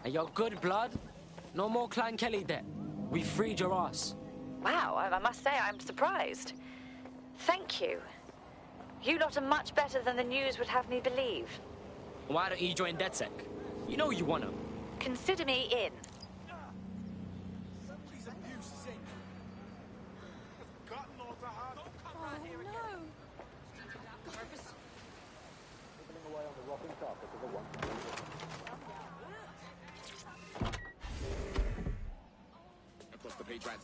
Hey, yo, good blood. No more Clan Kelly debt. We freed your ass. Wow, I must say I'm surprised. Thank you. You lot are much better than the news would have me believe. Why don't you join DedSec? You know you wanna. Consider me in. Across the page, right?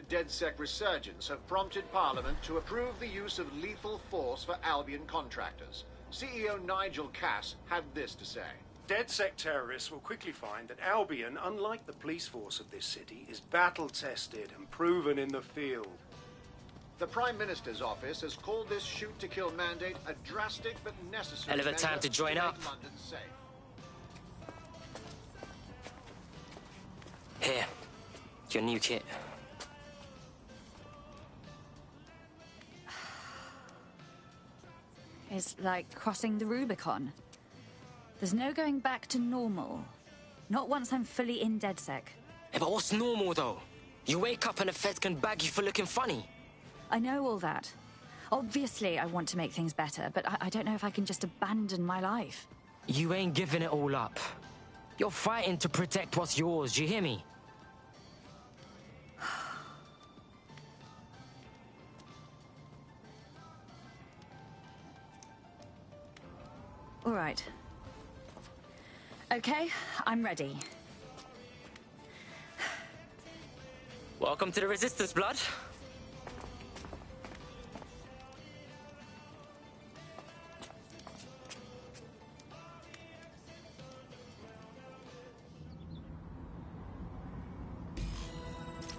DedSec resurgence have prompted Parliament to approve the use of lethal force for Albion contractors. CEO Nigel Cass had this to say. DedSec terrorists will quickly find that Albion, unlike the police force of this city, is battle-tested and proven in the field. The Prime Minister's office has called this shoot-to-kill mandate a drastic but necessary Hell of a time to join up. make London safe. Here, your new kit. It's like crossing the Rubicon. There's no going back to normal. Not once I'm fully in DedSec. Yeah, but what's normal, though? You wake up and the feds can bag you for looking funny. I know all that. Obviously, I want to make things better, but I don't know if I can just abandon my life. You ain't giving it all up. You're fighting to protect what's yours, do you hear me? All right. Okay, I'm ready. Welcome to the Resistance, blood.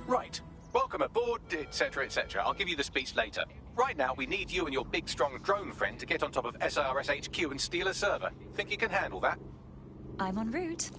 Right. Welcome aboard, etc., etc. I'll give you the speech later. Right now, we need you and your big, strong drone friend to get on top of SIRS HQ and steal a server. Think you can handle that? I'm en route.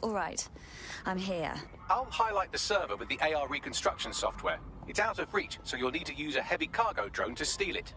All right, I'm here. I'll highlight the server with the AR reconstruction software. It's out of reach, so you'll need to use a heavy cargo drone to steal it.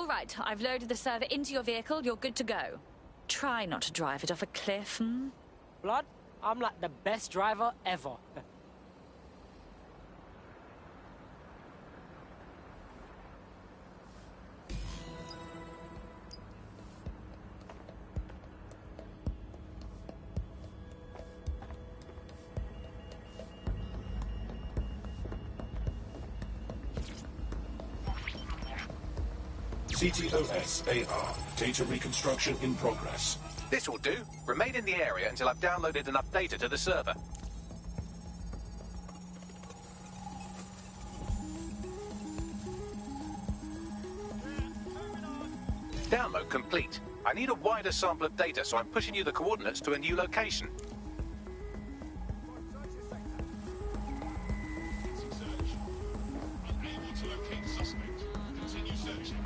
All right, I've loaded the server into your vehicle. You're good to go. Try not to drive it off a cliff, hmm? Blood, I'm like the best driver ever. CTOS AR. Data reconstruction in progress. This will do. Remain in the area until I've downloaded enough data to the server. Download complete. I need a wider sample of data, so I'm pushing you the coordinates to a new location. Unable to locate suspect. Continue searching.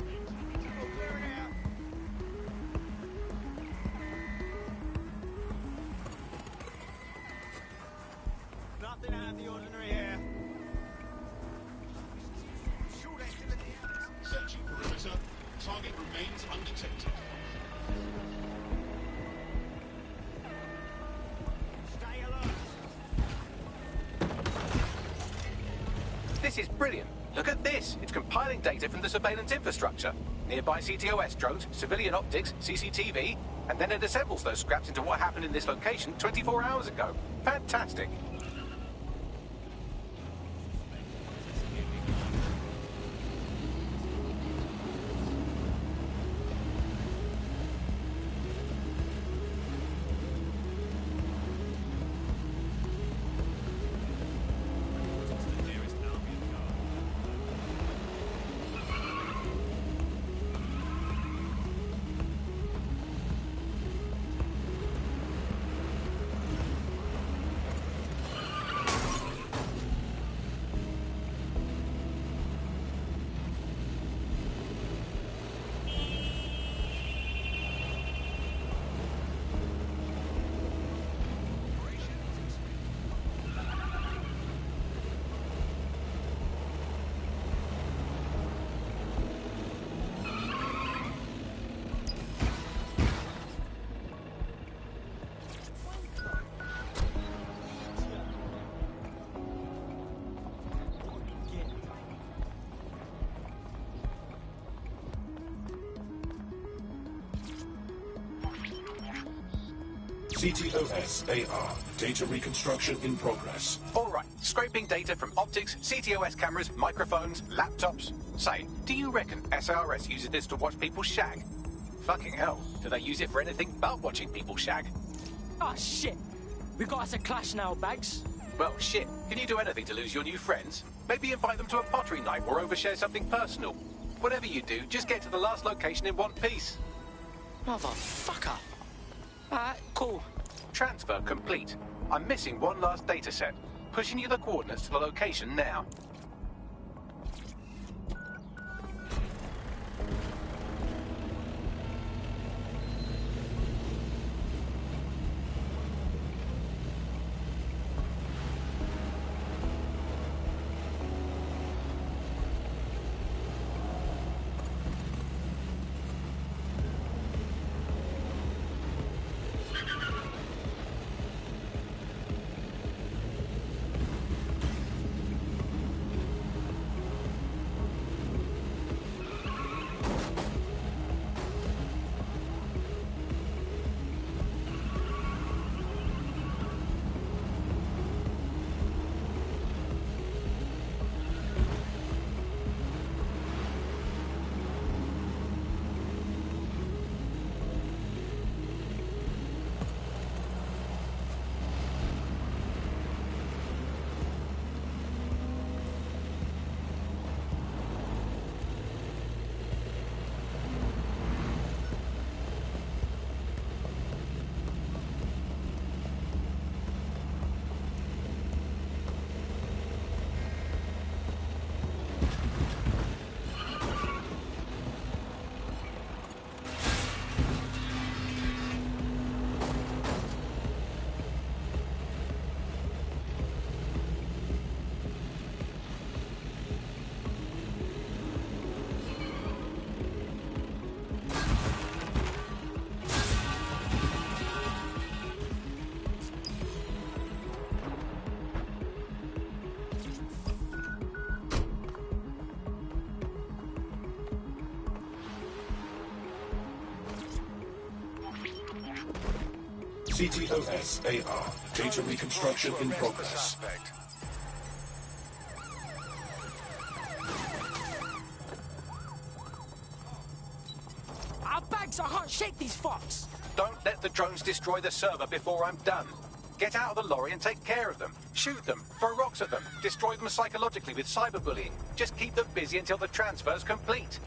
Nothing out of the ordinary here. Searching perimeter. Target remains undetected. Stay alert. This is brilliant. Look at this. It's compiling data from the surveillance infrastructure. Nearby CTOS drones, civilian optics, CCTV, and then it assembles those scraps into what happened in this location 24 hours ago. Fantastic. CTOS AR. Data reconstruction in progress. All right, scraping data from optics, CTOS cameras, microphones, laptops. Say, do you reckon SRS uses this to watch people shag? Fucking hell, do they use it for anything but watching people shag? Ah, shit. We got us a clash now, Bags. Well, shit, can you do anything to lose your new friends? Maybe invite them to a pottery night or overshare something personal. Whatever you do, just get to the last location in one piece. Motherfucker. Alright, cool. Transfer complete. I'm missing one last data set. Pushing you the coordinates to the location now. CTOS-AR. Data reconstruction in progress. Our bags are hot. Shake these fucks. Don't let the drones destroy the server before I'm done. Get out of the lorry and take care of them. Shoot them, throw rocks at them, destroy them psychologically with cyberbullying. Just keep them busy until the transfer's complete.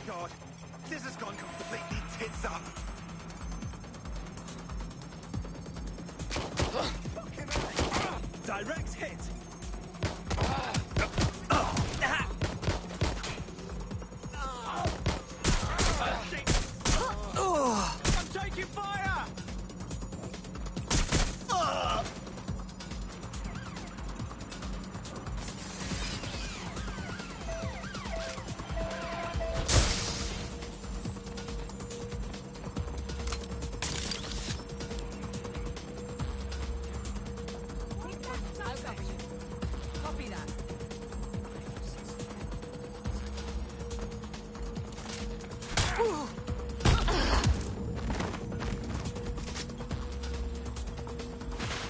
God, this has gone completely tits up. Direct hit. I'm taking fire. Copy that.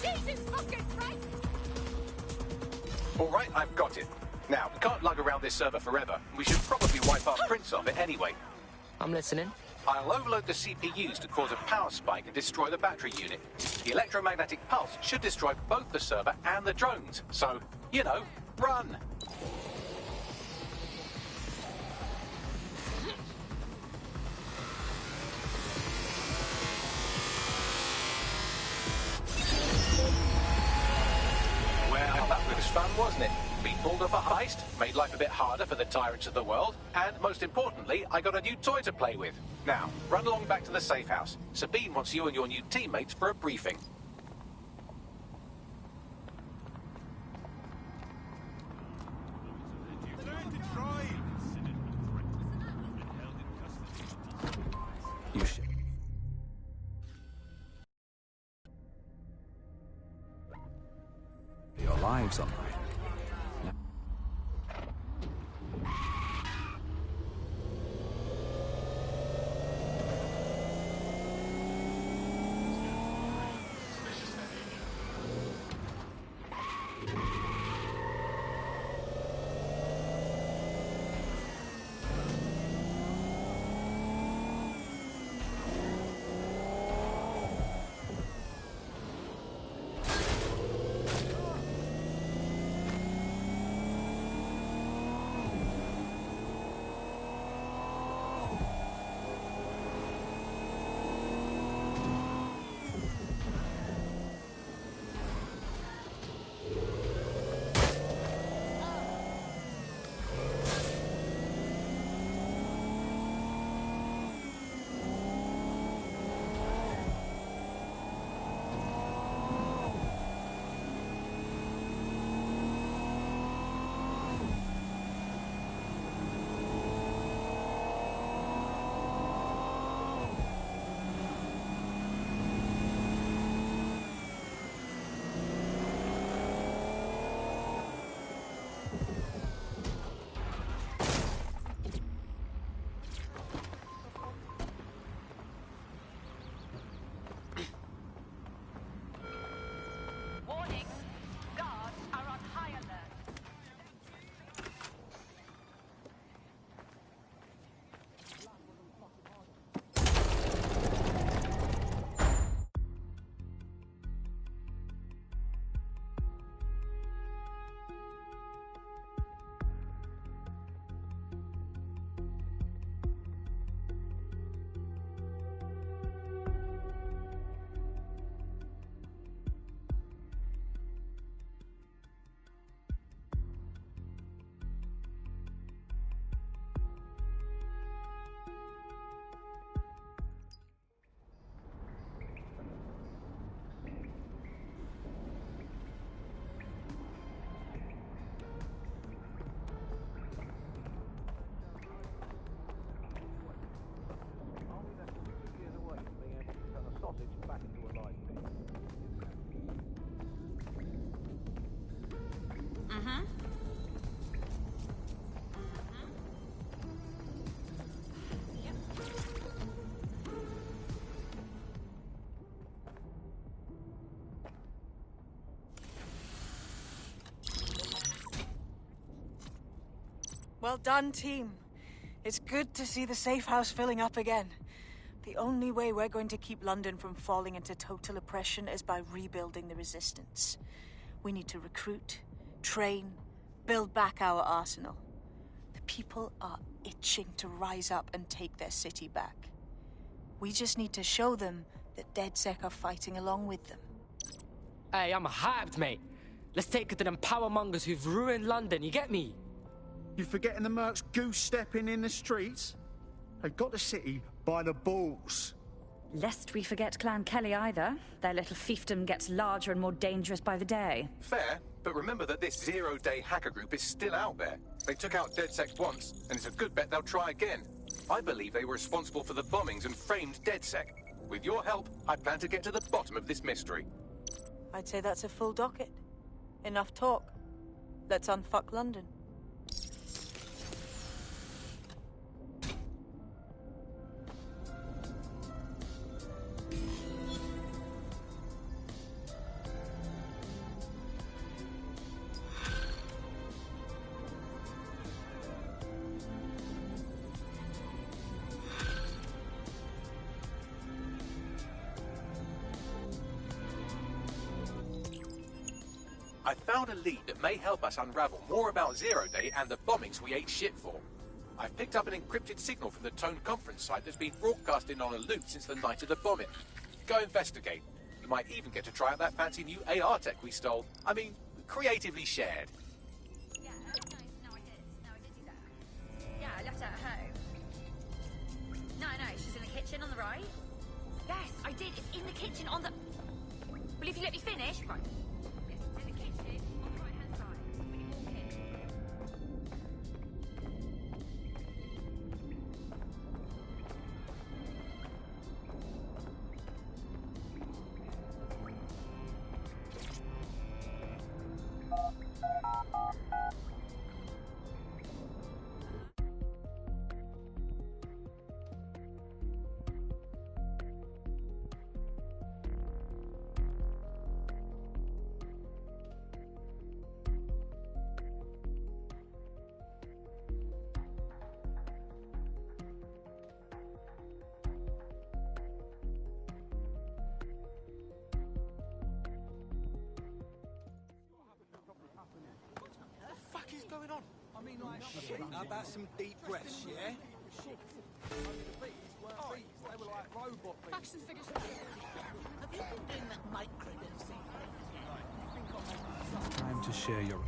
Jesus fucking Christ! All right, I've got it. Now, we can't lug around this server forever. We should probably wipe our prints off it anyway. I'm listening. I'll overload the CPUs to cause a power spike and destroy the battery unit. The electromagnetic pulse should destroy both the server and the drones. So, you know, run! Well, that was fun, wasn't it? We pulled off a heist, made life a bit harder for the tyrants of the world, and most importantly, I got a new toy to play with. Now, run along back to the safe house. Sabine wants you and your new teammates for a briefing. You should. Your lives on. Well done, team. It's good to see the safe house filling up again. The only way we're going to keep London from falling into total oppression is by rebuilding the resistance. We need to recruit, train, build back our arsenal. The people are itching to rise up and take their city back. We just need to show them that DedSec are fighting along with them. Hey, I'm hyped, mate. Let's take it to them power mongers who've ruined London, you get me? You forgetting the mercs goose-stepping in the streets? They got the city by the balls. Lest we forget Clan Kelly either. Their little fiefdom gets larger and more dangerous by the day. Fair, but remember that this zero-day hacker group is still out there. They took out DedSec once, and it's a good bet they'll try again. I believe they were responsible for the bombings and framed DedSec. With your help, I plan to get to the bottom of this mystery. I'd say that's a full docket. Enough talk. Let's unfuck London. I found a lead that may help us unravel more about Zero Day and the bombings we ate shit for. I've picked up an encrypted signal from the Tone conference site that's been broadcasting on a loop since the night of the bombing. Go investigate. You might even get to try out that fancy new AR tech we stole. I mean, creatively shared. Yeah, no, I did. No, I did do that. Yeah, I left her at home. No, she's in the kitchen on the right. Yes, I did. It's in the kitchen on the... Well, if you let me finish... Right. Yes, it's in the kitchen on the right-hand side. When you walk in. Going on? I mean, like, shit. How about some deep breaths, yeah? They were like robot bees. Facts and figures. Have you been doing that microdosing thing again? Time to share your...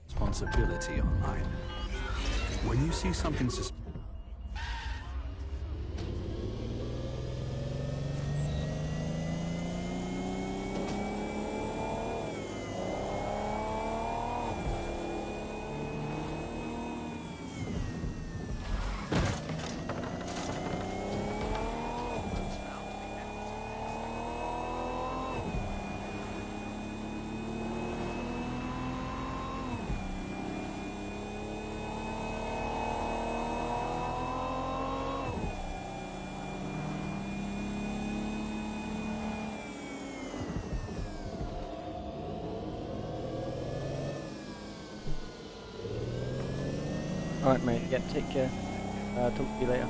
responsibility online. When you see something suspicious, Alright mate, yeah, take care. Talk to you later.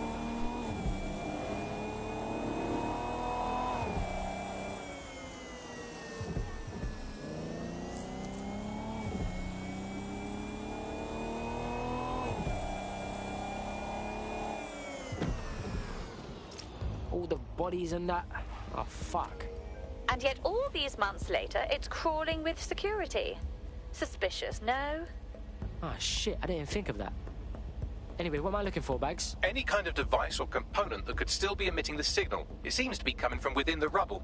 All the bodies and that. Oh, fuck. And yet all these months later, it's crawling with security. Suspicious, no? Ah, shit, I didn't even think of that. Anyway, what am I looking for, Bags? Any kind of device or component that could still be emitting the signal. It seems to be coming from within the rubble.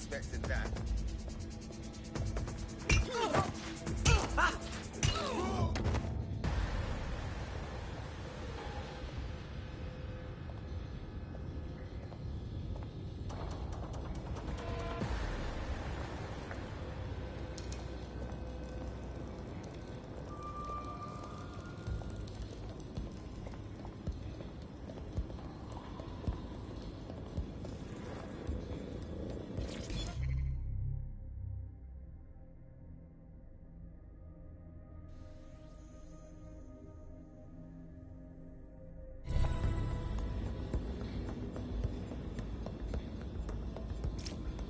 expecting that.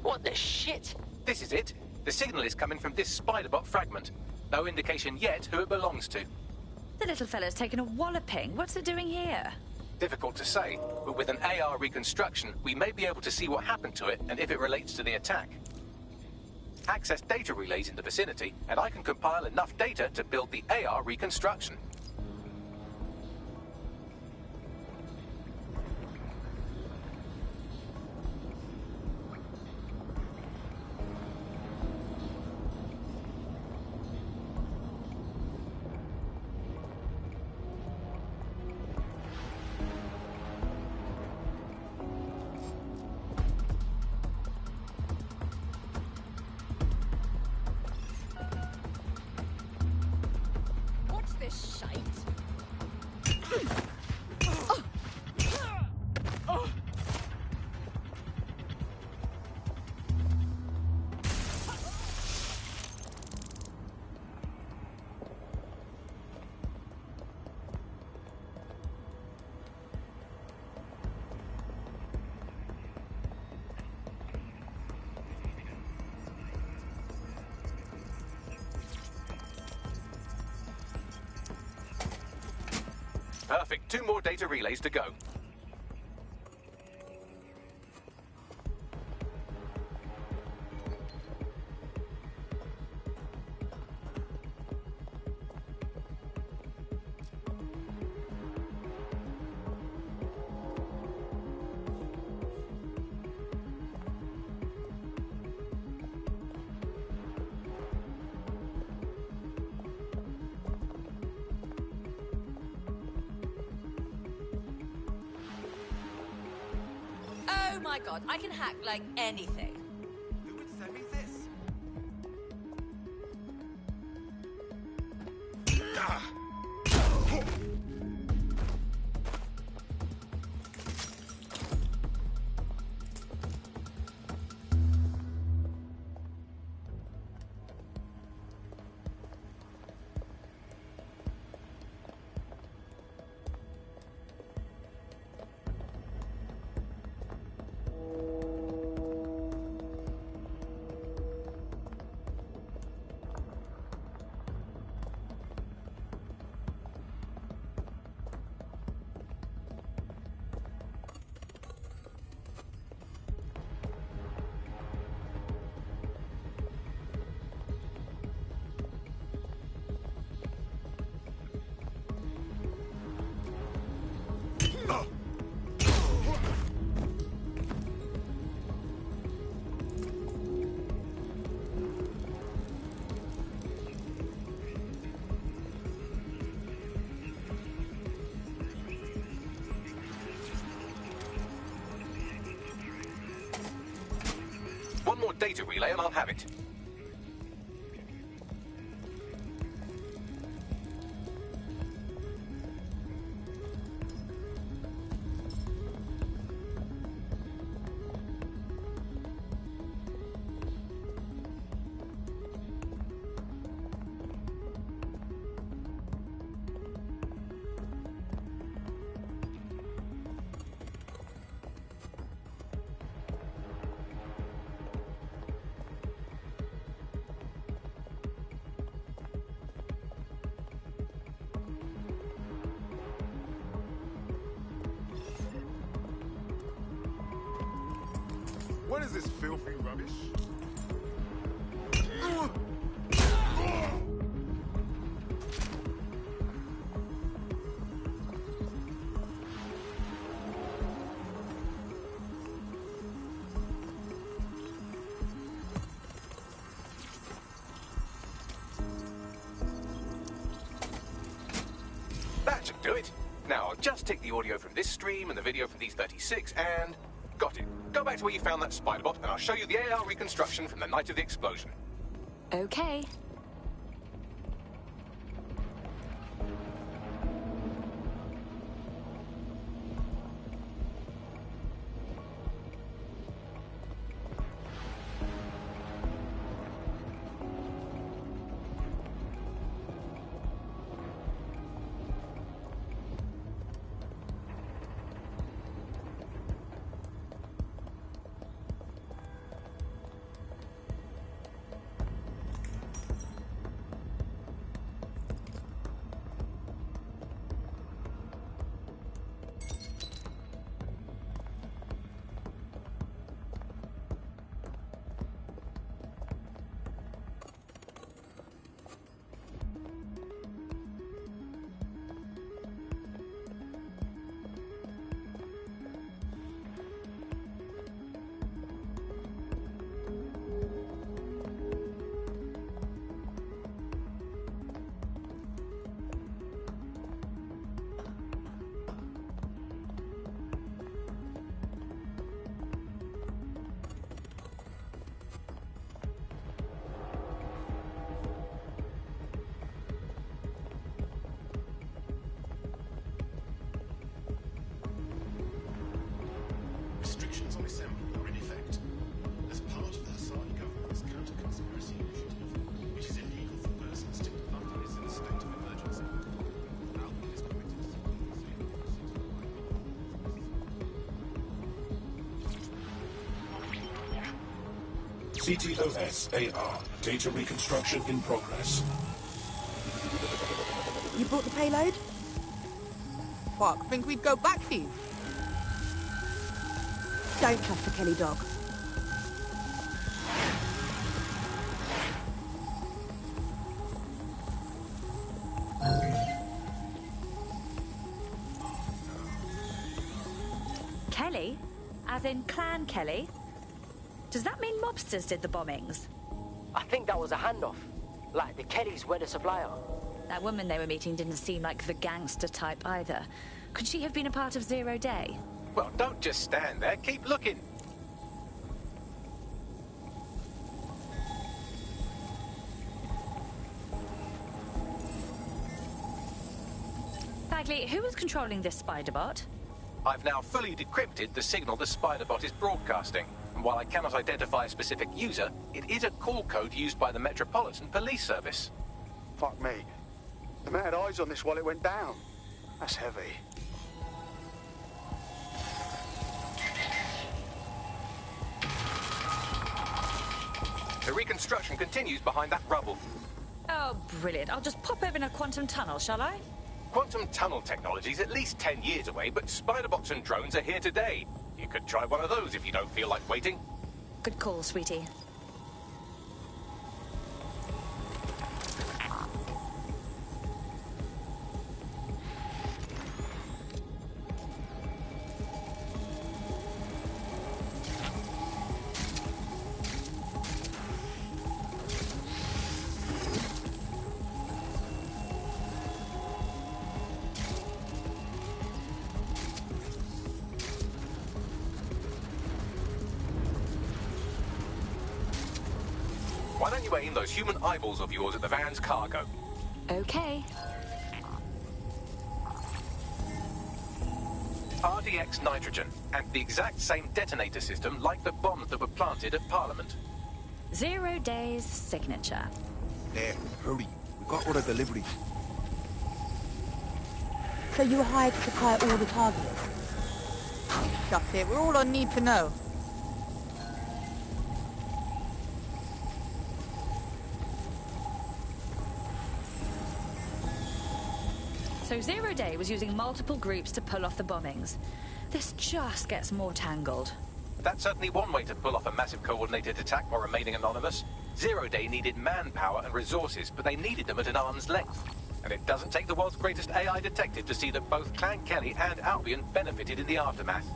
What the shit? This is it. The signal is coming from this spider-bot fragment. No indication yet who it belongs to. The little fella's taken a walloping. What's it doing here? Difficult to say, but with an AR reconstruction, we may be able to see what happened to it and if it relates to the attack. Access data relays in the vicinity, and I can compile enough data to build the AR reconstruction. This shite. Perfect. 2 more data relays to go. Oh my god, I can hack like anything. Who would send me this? One more data relay and I'll have it. What is this filthy rubbish? Just take the audio from this stream and the video from these 36 and... Got it. Go back to where you found that spider bot and I'll show you the AR reconstruction from the night of the explosion. Okay. Restrictions on assembly are in effect. As part of the Hassani government's counter-conspiracy initiative, it is illegal for persons to London is in a state of emergency. Albion is committed to CTOS-AR. Data reconstruction in progress. You brought the payload? Fuck, think we'd go back for you? Don't trust the Kelly dog. Kelly? As in Clan Kelly? Does that mean mobsters did the bombings? I think that was a handoff. Like, the Kellys were the supplier. That woman they were meeting didn't seem like the gangster type either. Could she have been a part of Zero Day? Well, don't just stand there. Keep looking. Bagley, who was controlling this spider bot? I've now fully decrypted the signal the spider bot is broadcasting. And while I cannot identify a specific user, it is a call code used by the Metropolitan Police Service. Fuck me. The man had eyes on this while it went down. That's heavy. The reconstruction continues behind that rubble. Oh, brilliant. I'll just pop over in a quantum tunnel, shall I? Quantum tunnel technology is at least 10 years away, but spiderbots and drones are here today. You could try one of those if you don't feel like waiting. Good call, sweetie. Why don't you aim those human eyeballs of yours at the van's cargo? Okay. RDX nitrogen, and the exact same detonator system like the bombs that were planted at Parliament. 0 Day's signature. There, hurry. We got all the deliveries. So you were hired to supply all the targets? Shut it, we're all on need to know. So 0 Day was using multiple groups to pull off the bombings. This just gets more tangled. That's certainly one way to pull off a massive coordinated attack while remaining anonymous. 0 Day needed manpower and resources, but they needed them at an arm's length. And it doesn't take the world's greatest AI detective to see that both Clan Kelly and Albion benefited in the aftermath.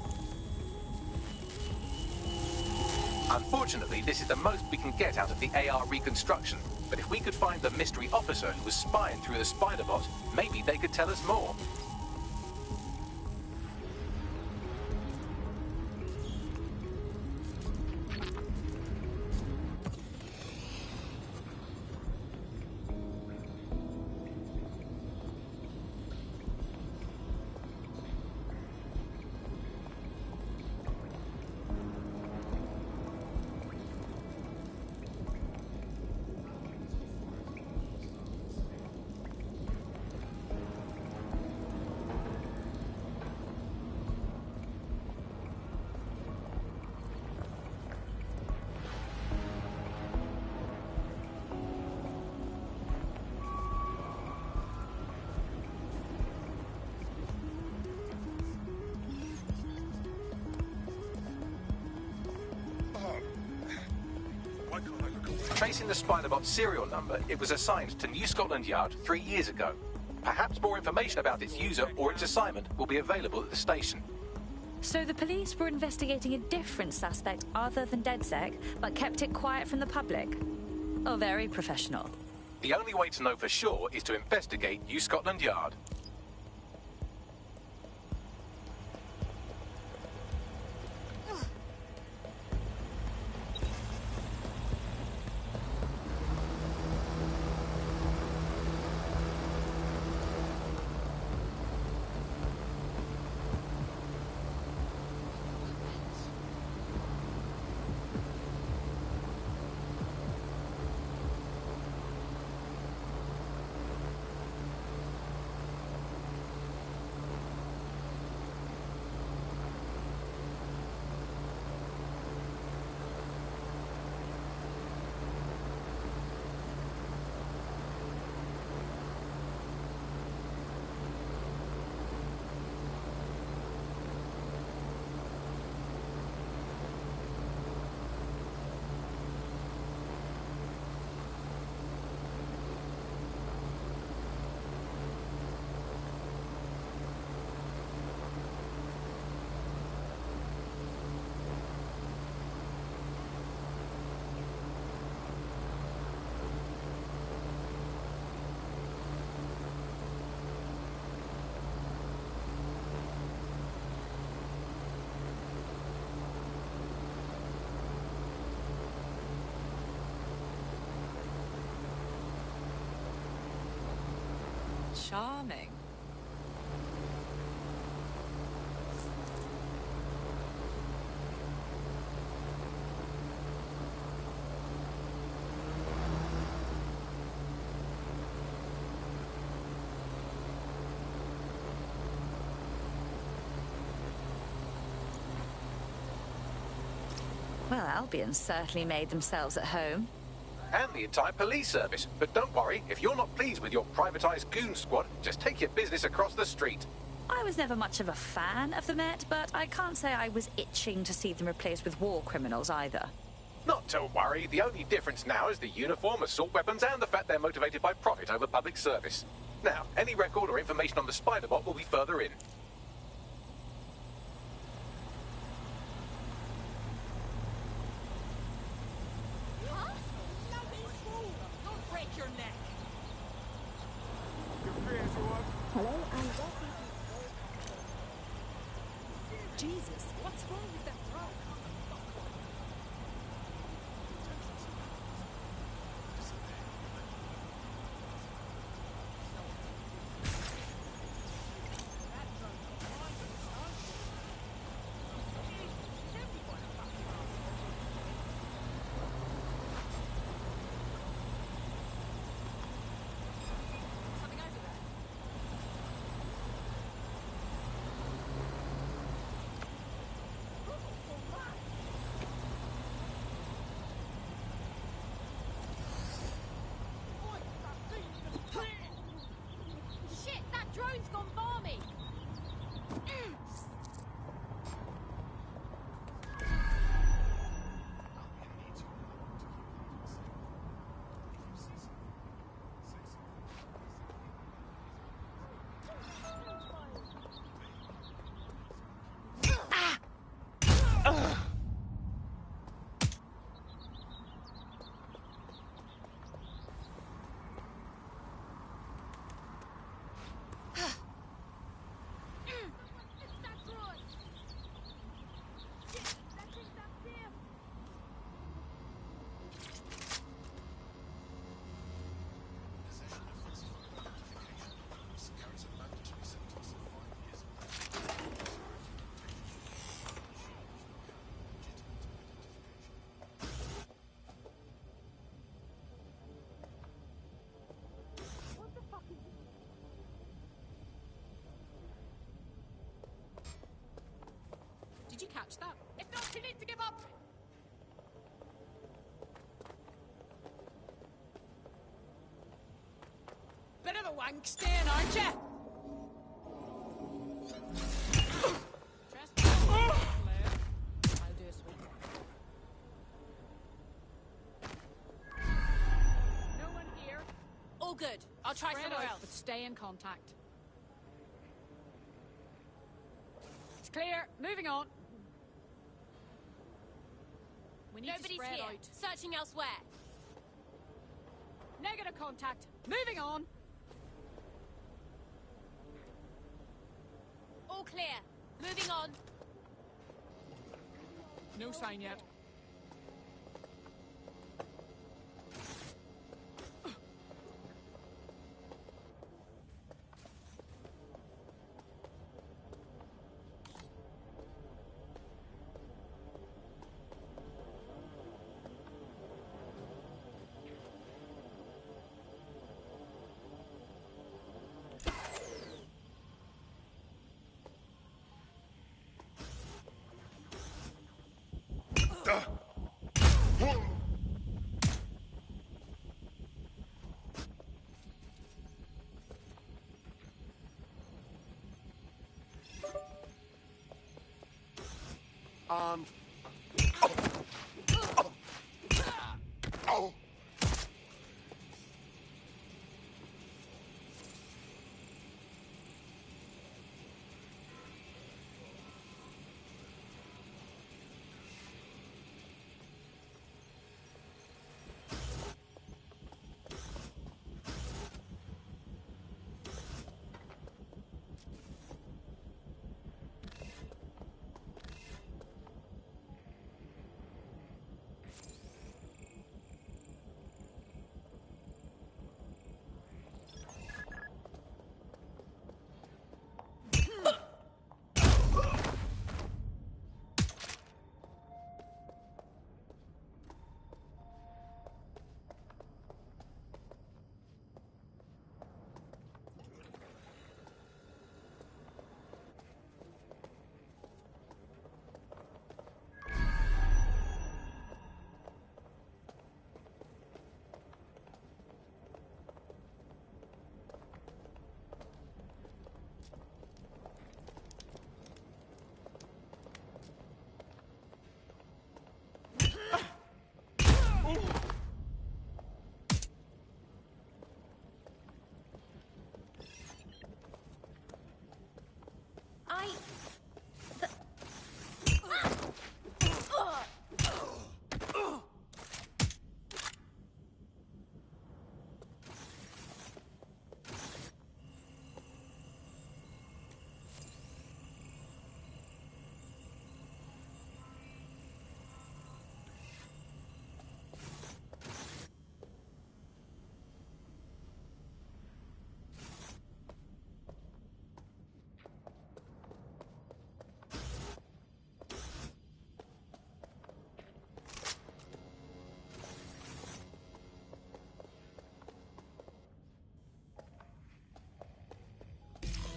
Unfortunately, this is the most we can get out of the AR reconstruction. But if we could find the mystery officer who was spying through the spider bot, maybe they could tell us more. Tracing the Spider-Bot serial number, it was assigned to New Scotland Yard 3 years ago. Perhaps more information about its user or its assignment will be available at the station. So the police were investigating a different suspect other than DedSec, but kept it quiet from the public? Oh, very professional. The only way to know for sure is to investigate New Scotland Yard. Charming. Well, Albion certainly made themselves at home. And the entire police service. But don't worry, if you're not pleased with your privatised goon squad, just take your business across the street. I was never much of a fan of the Met, but I can't say I was itching to see them replaced with war criminals either. Not to worry, the only difference now is the uniform, assault weapons, and the fact they're motivated by profit over public service. Now, any record or information on the Spider-Bot will be further in. Hello and welcome. Jesus, what's wrong with that drug? Shit, that drone's gone balmy. Did you catch that? If not, you need to give up! Bit of a wank stain, aren't you? I'll do a sweep. good. I'll try Spread somewhere out, else. but stay in contact. It's clear. Moving on. We need to Nobody's spread here. out. Searching elsewhere. Negative contact. Moving on. All clear. Moving on. No sign yet.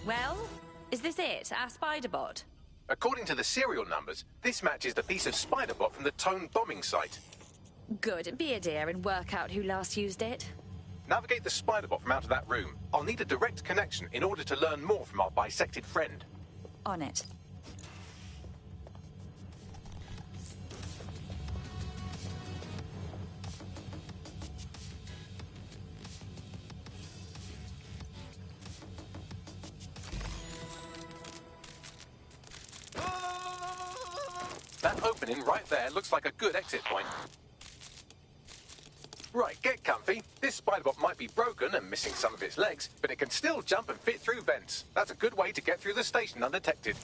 Well, is this it? Our spider bot? According to the serial numbers, this matches the piece of spider bot from the Tone bombing site. Good. Be a dear and work out who last used it. Navigate the spider bot from out of that room. I'll need a direct connection in order to learn more from our bisected friend. On it. That opening right there looks like a good exit point. Right, get comfy. This spider bot might be broken and missing some of its legs, but it can still jump and fit through vents. That's a good way to get through the station undetected.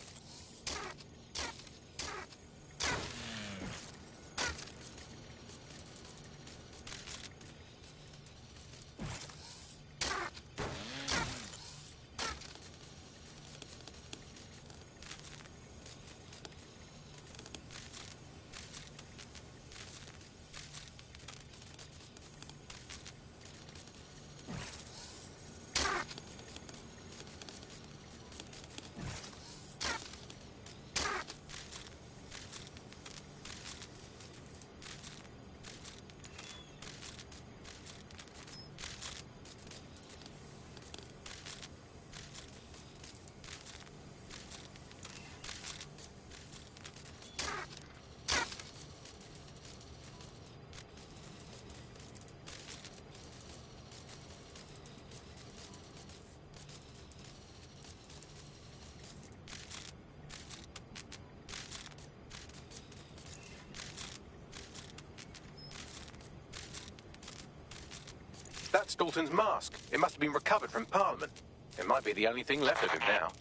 That's Dalton's mask. It must have been recovered from Parliament. It might be the only thing left of him now.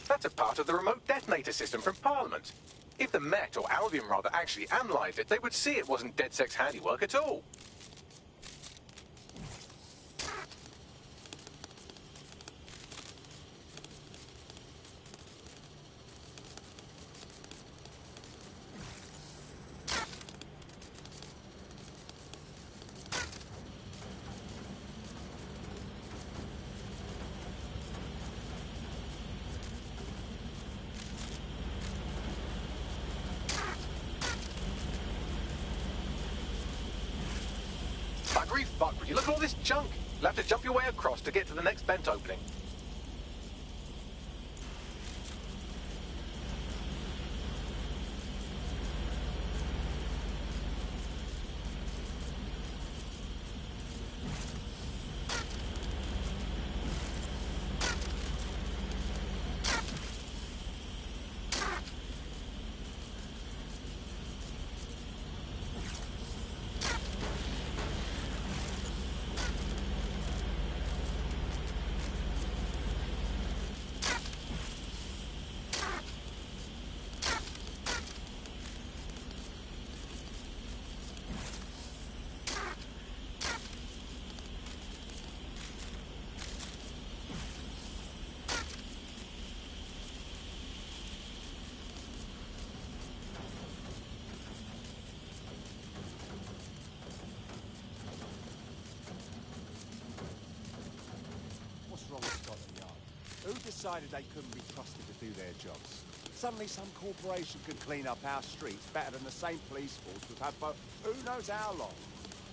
That's a part of the remote detonator system from Parliament. If the Met, or Albion rather, actually analysed it, they would see it wasn't DedSec's handiwork at all. Buggery fuck, would you look at all this junk? You'll have to jump your way across to get to the next vent opening. Who decided they couldn't be trusted to do their jobs? Suddenly some corporation could clean up our streets better than the same police force we've had for who knows how long.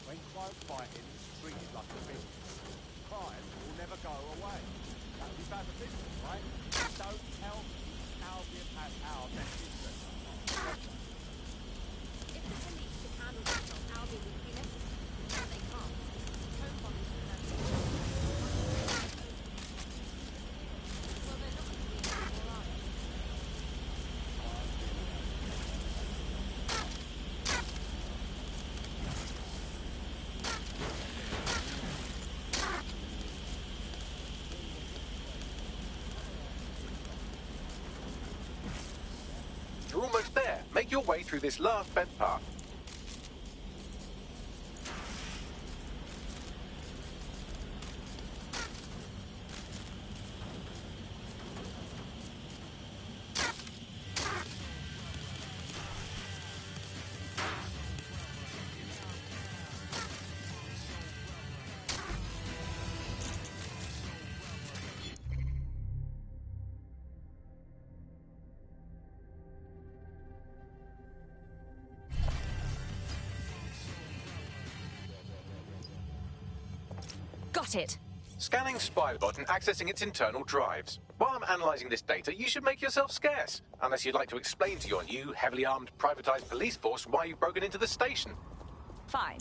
When crime fighting is treated like a business, crime will never go away. That would be bad for business, right? Don't tell me Albion has our best interest. If the police could handle themselves, Albion would be necessary. But they can't. Home bodies would have to. Well, they're not going to be anymore, are they? You're almost there. Make your way through this last bent path. Got it. Scanning Spiderbot and accessing its internal drives. While I'm analysing this data, you should make yourself scarce. Unless you'd like to explain to your new, heavily armed, privatised police force why you've broken into the station. Fine.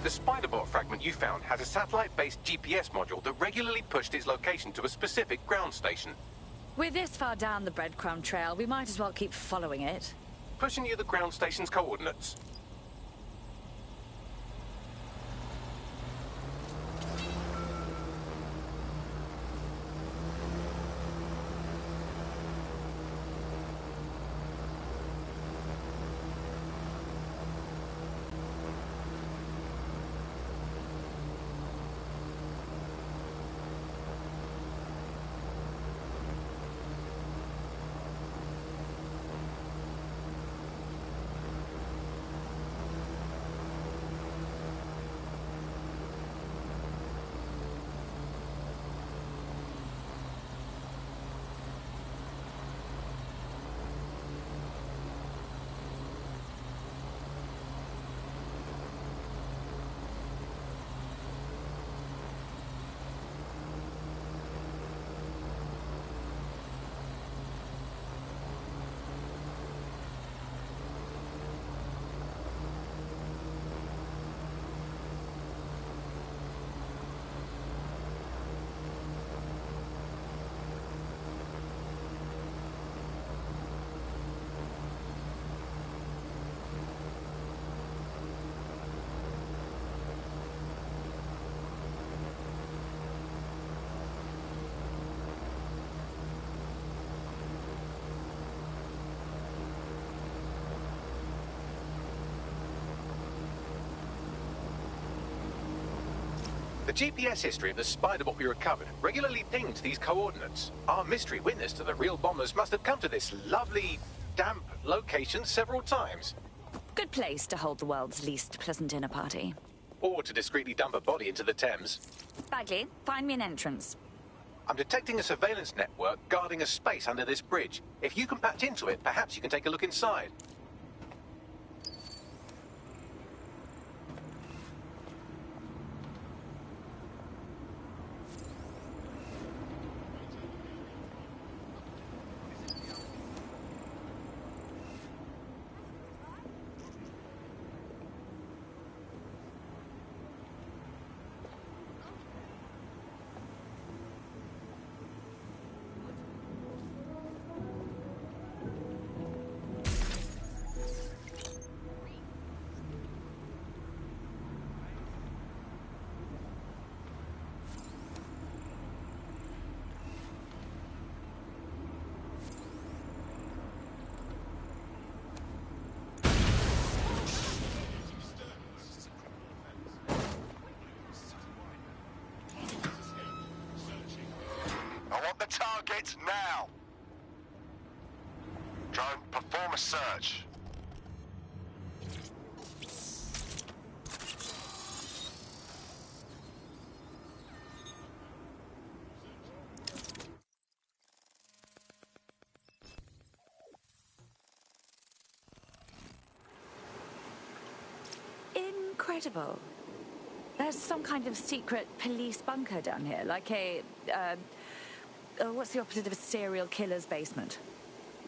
The Spiderbot fragment you found has a satellite-based GPS module that regularly pushed its location to a specific ground station. We're this far down the breadcrumb trail, we might as well keep following it. Pushing you the ground station's coordinates. The GPS history of the spider bot we recovered regularly pinged these coordinates. Our mystery witness to the real bombers must have come to this lovely, damp location several times. Good place to hold the world's least pleasant dinner party. Or to discreetly dump a body into the Thames. Bagley, find me an entrance. I'm detecting a surveillance network guarding a space under this bridge. If you can patch into it, perhaps you can take a look inside. Target now! Drone, perform a search. Incredible. There's some kind of secret police bunker down here, like a, what's the opposite of a serial killer's basement?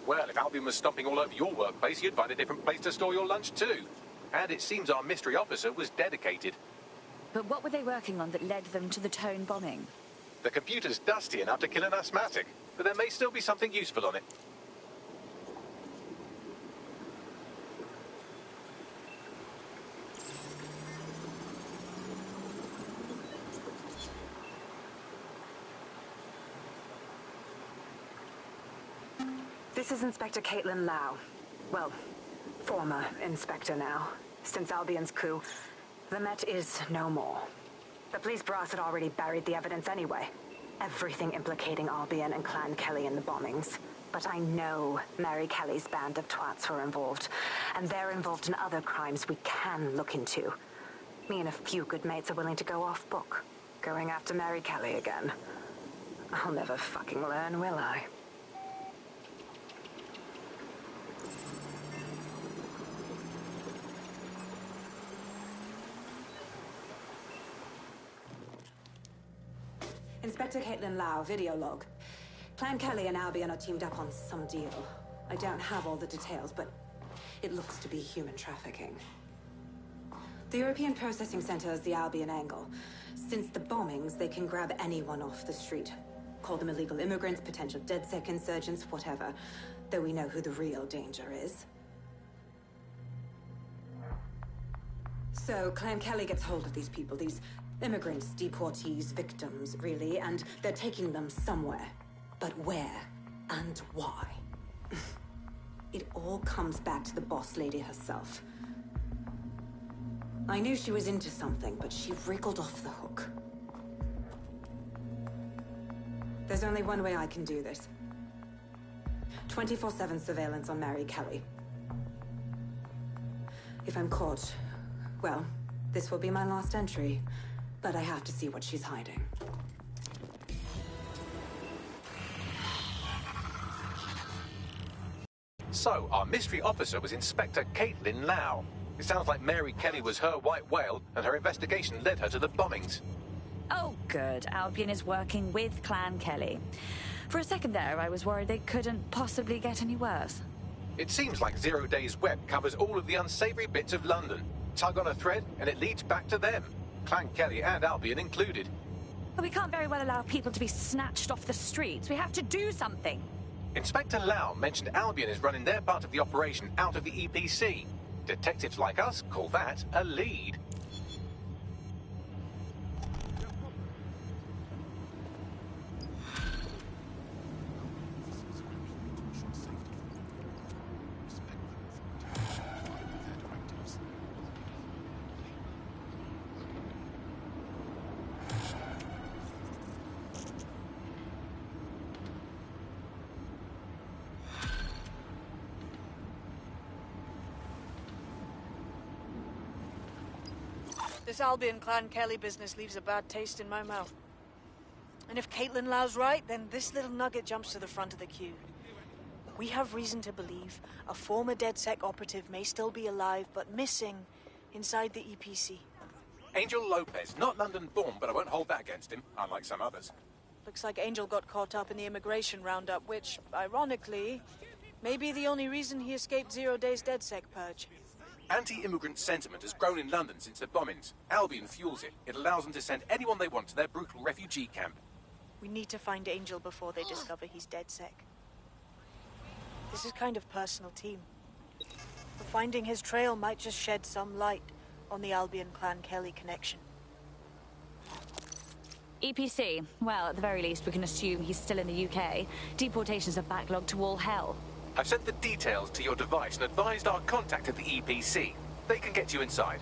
Well, if Albion was stomping all over your workplace, you'd find a different place to store your lunch too. And it seems our mystery officer was dedicated. But what were they working on that led them to the Tone bombing? The computer's dusty enough to kill an asthmatic, but there may still be something useful on it. This is Inspector Caitlin Lau. Well, former inspector now. Since Albion's coup, the Met is no more. The police brass had already buried the evidence anyway. Everything implicating Albion and Clan Kelly in the bombings. But I know Mary Kelly's band of twats were involved, and they're involved in other crimes we can look into. Me and a few good mates are willing to go off book, going after Mary Kelly again. I'll never fucking learn, will I? Inspector Caitlin Lau, video log. Clan Kelly and Albion are teamed up on some deal. I don't have all the details, but it looks to be human trafficking. The European Processing Center is the Albion angle. Since the bombings, they can grab anyone off the street. Call them illegal immigrants, potential DedSec insurgents, whatever. Though we know who the real danger is. So, Clan Kelly gets hold of these people, these immigrants, deportees, victims, really, and they're taking them somewhere. But where and why? It all comes back to the boss lady herself. I knew she was into something, but she wriggled off the hook. There's only one way I can do this. 24/7 surveillance on Mary Kelly. If I'm caught, well, this will be my last entry. But I have to see what she's hiding. So, our mystery officer was Inspector Caitlin Lau. It sounds like Mary Kelly was her white whale, and her investigation led her to the bombings. Oh, good. Albion is working with Clan Kelly. For a second there, I was worried they couldn't possibly get any worse. It seems like Zero Days Web covers all of the unsavory bits of London. Tug on a thread, and it leads back to them. Clan Kelly and Albion included. But we can't very well allow people to be snatched off the streets. We have to do something. Inspector Lau mentioned Albion is running their part of the operation out of the EPC. Detectives like us call that a lead. This Albion Clan Kelly business leaves a bad taste in my mouth. And if Caitlin Lau's right, then this little nugget jumps to the front of the queue. We have reason to believe a former DedSec operative may still be alive, but missing inside the EPC. Angel Lopez, not London-born, but I won't hold that against him, unlike some others. Looks like Angel got caught up in the immigration roundup, which, ironically, may be the only reason he escaped 0 Days DedSec purge. Anti-immigrant sentiment has grown in London since the bombings. Albion fuels it. It allows them to send anyone they want to their brutal refugee camp. We need to find Angel before they discover he's DedSec. This is kind of personal team. But finding his trail might just shed some light on the Albion Clan Kelly connection. EPC. Well, at the very least, we can assume he's still in the UK. Deportations are backlogged to all hell. I've sent the details to your device and advised our contact at the EPC. They can get you inside.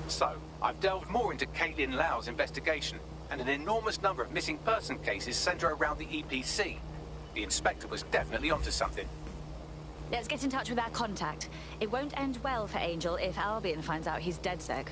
So, I've delved more into Caitlin Lau's investigation, and an enormous number of missing person cases centre around the EPC. The inspector was definitely onto something. Let's get in touch with our contact. It won't end well for Angel if Albion finds out he's DedSec.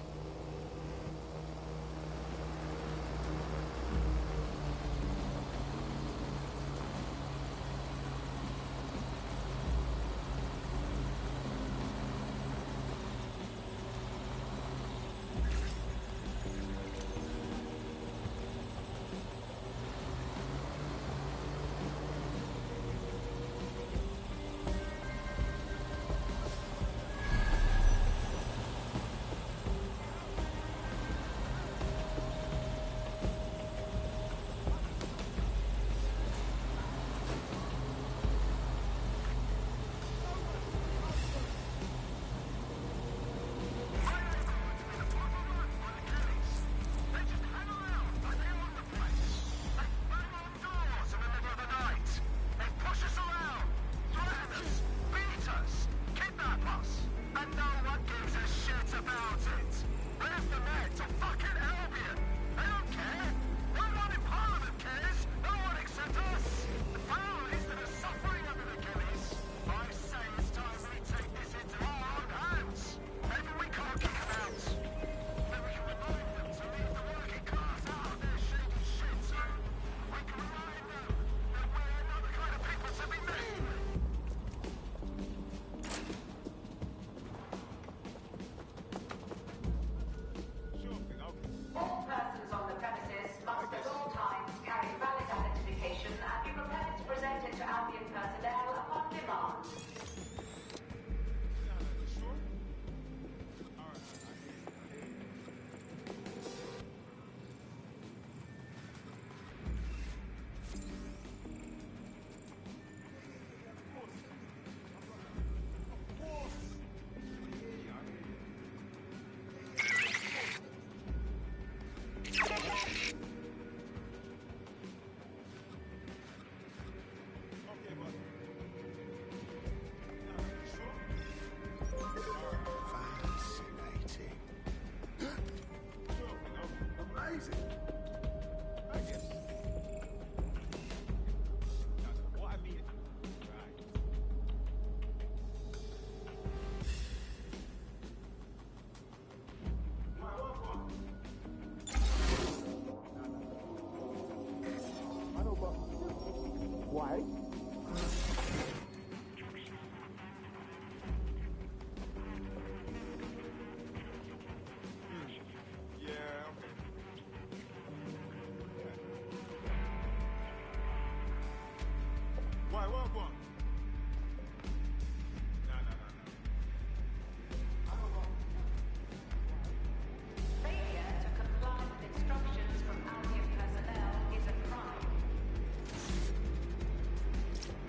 way.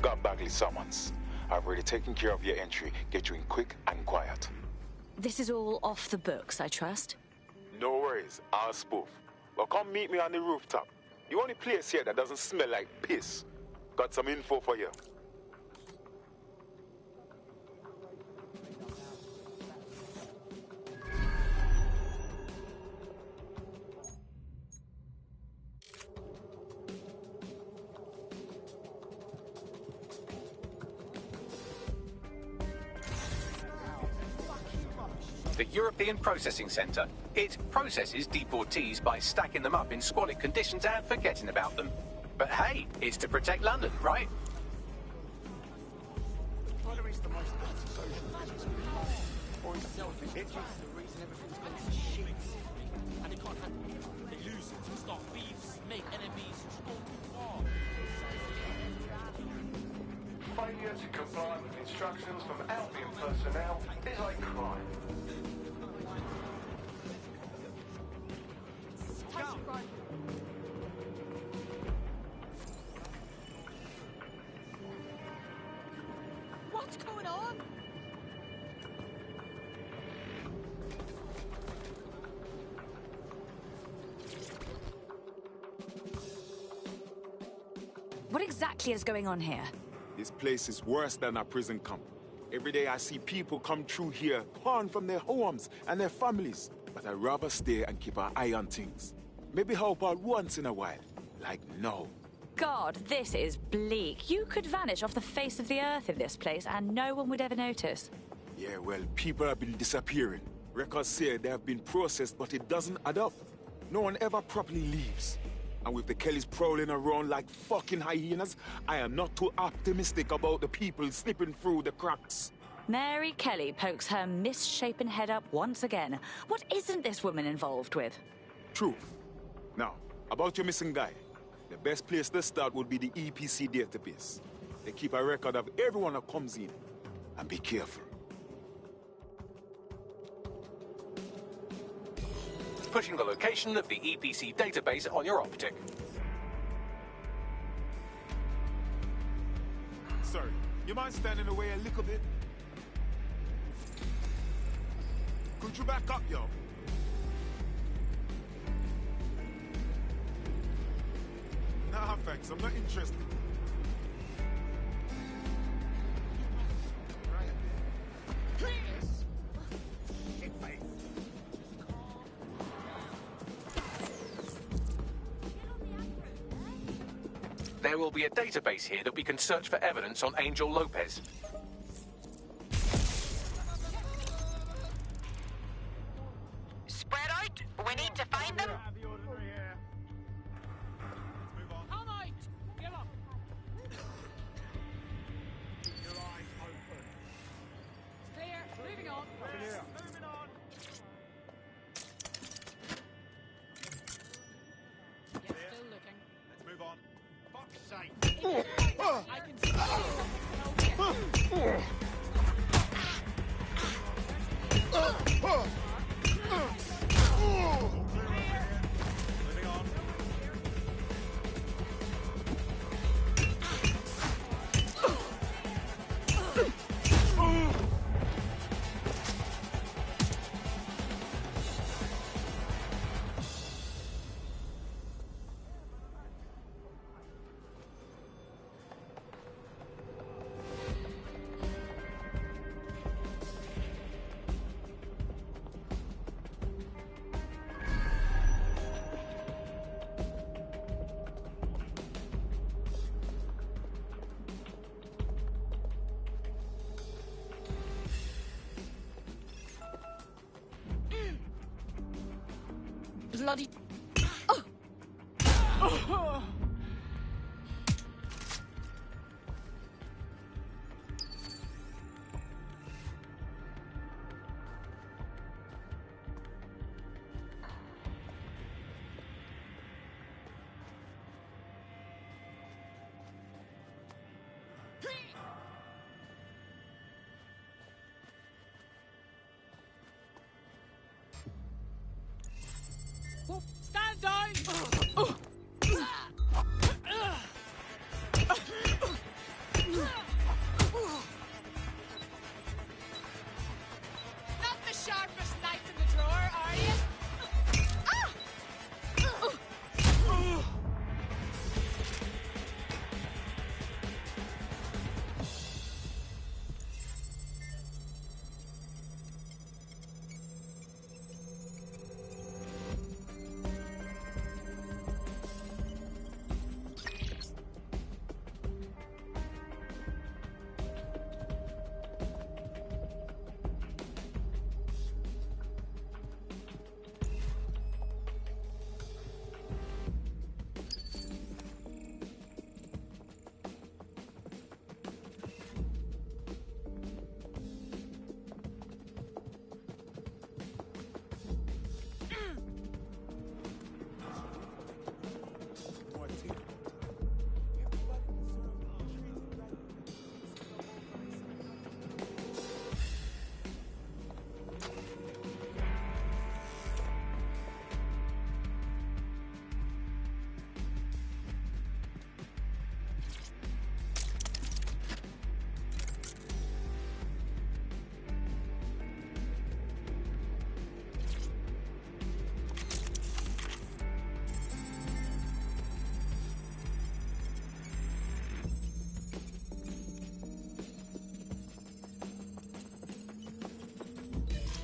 Got Bagley summons. I've already taken care of your entry. Get you in quick and quiet. This is all off the books, I trust. No worries, I'll spoof. Well, come meet me on the rooftop. The only place here that doesn't smell like piss. Got some info for you. The European Processing Centre. It processes deportees by stacking them up in squalid conditions and forgetting about them. But hey, it's to protect London, right? Following's the most antisocial business we know. Or he's selfish. It's the reason everything's gone to shit. And they can't handle it. They lose it, start beefs, make enemies, go too far. Failure to comply with instructions from Albion personnel is a crime. What's going on? What exactly is going on here? This place is worse than a prison camp. Every day I see people come through here, torn from their homes and their families. But I'd rather stay and keep an eye on things. Maybe help out once in a while. Like now. God, this is bleak. You could vanish off the face of the earth in this place and no one would ever notice. Yeah, well, people have been disappearing. Records say they have been processed, but it doesn't add up. No one ever properly leaves. And with the Kellys prowling around like fucking hyenas, I am not too optimistic about the people slipping through the cracks. Mary Kelly pokes her misshapen head up once again. What isn't this woman involved with? Truth. Now, about your missing guy. The best place to start would be the EPC database. They keep a record of everyone that comes in. And be careful. Pushing the location of the EPC database on your optic. Sorry, you mind standing away a little bit? Could you back up, yo? Nah, thanks, I'm not interested. There will be a database here that we can search for evidence on Angel Lopez. Spread out. We need to find them. Come out! Give up! Clear. Moving on. Moving on. Yeah, still looking. Let's move on. Fuck's sake. I can see you. Stand down! Not the sharpest knife in the drawer, are you?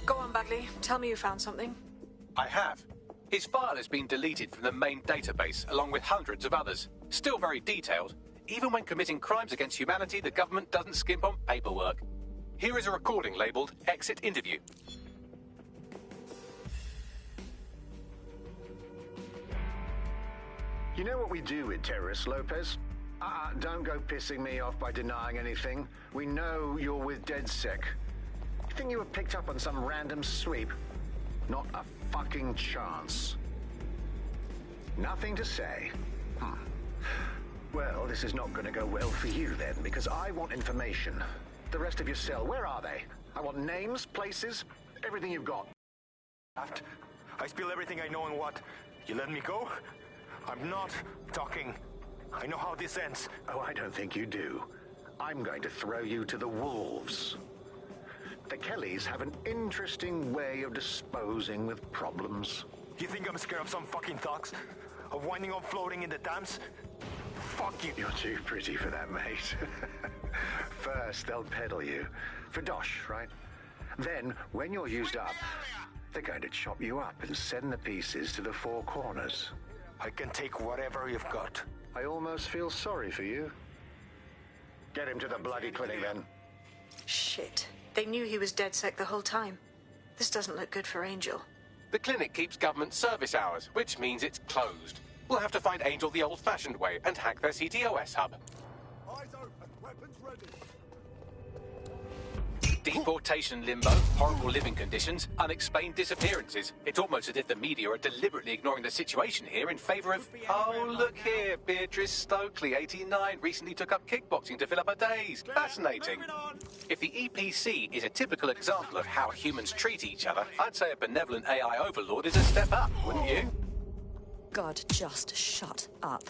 Go on, Bagley. Tell me you found something. I have. His file has been deleted from the main database, along with hundreds of others. Still very detailed. Even when committing crimes against humanity, the government doesn't skimp on paperwork. Here is a recording labelled Exit Interview. You know what we do with terrorists, Lopez? Don't go pissing me off by denying anything. We know you're with DedSec. You think you were picked up on some random sweep? Not a fucking chance. Nothing to say. Well, this is not going to go well for you then, because I want information. The rest of your cell, where are they? I want names, places, everything you've got. I spill everything I know and what? You let me go? I'm not talking. I know how this ends. Oh, I don't think you do. I'm going to throw you to the wolves. The Kellys have an interesting way of disposing with problems. You think I'm scared of some fucking thugs? Of winding up floating in the dams? Fuck you. You're too pretty for that, mate. First, they'll peddle you. For dosh, right? Then, when you're used up, they're going to chop you up and send the pieces to the four corners. I can take whatever you've got. I almost feel sorry for you. Get him to the bloody clinic, then. Shit. They knew he was DedSec the whole time. This doesn't look good for Angel. The clinic keeps government service hours, which means it's closed. We'll have to find Angel the old-fashioned way and hack their CTOS hub. Eyes open, weapons ready. Deportation limbo, horrible living conditions, unexplained disappearances. It's almost as if the media are deliberately ignoring the situation here in favour of... Oh, look here, Beatrice Stokely, 89, recently took up kickboxing to fill up her days. Fascinating. If the EPC is a typical example of how humans treat each other, I'd say a benevolent AI overlord is a step up, wouldn't you? God, just shut up.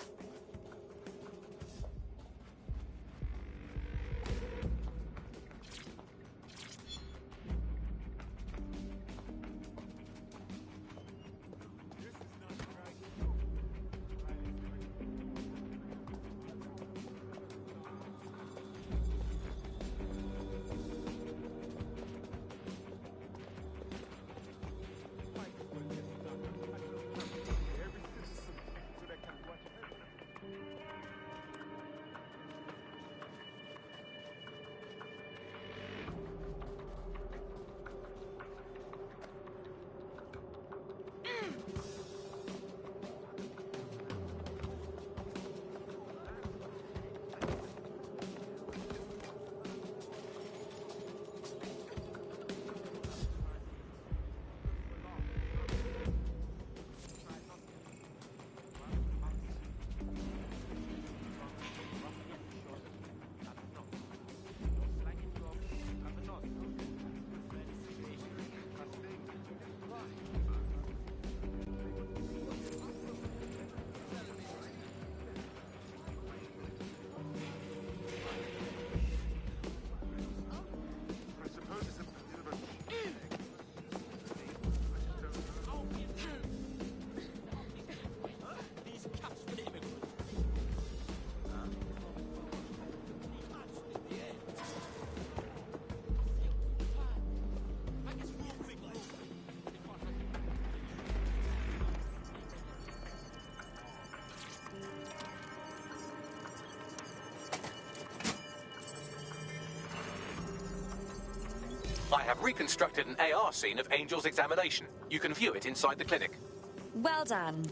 I have reconstructed an AR scene of Angel's examination. You can view it inside the clinic. Well done.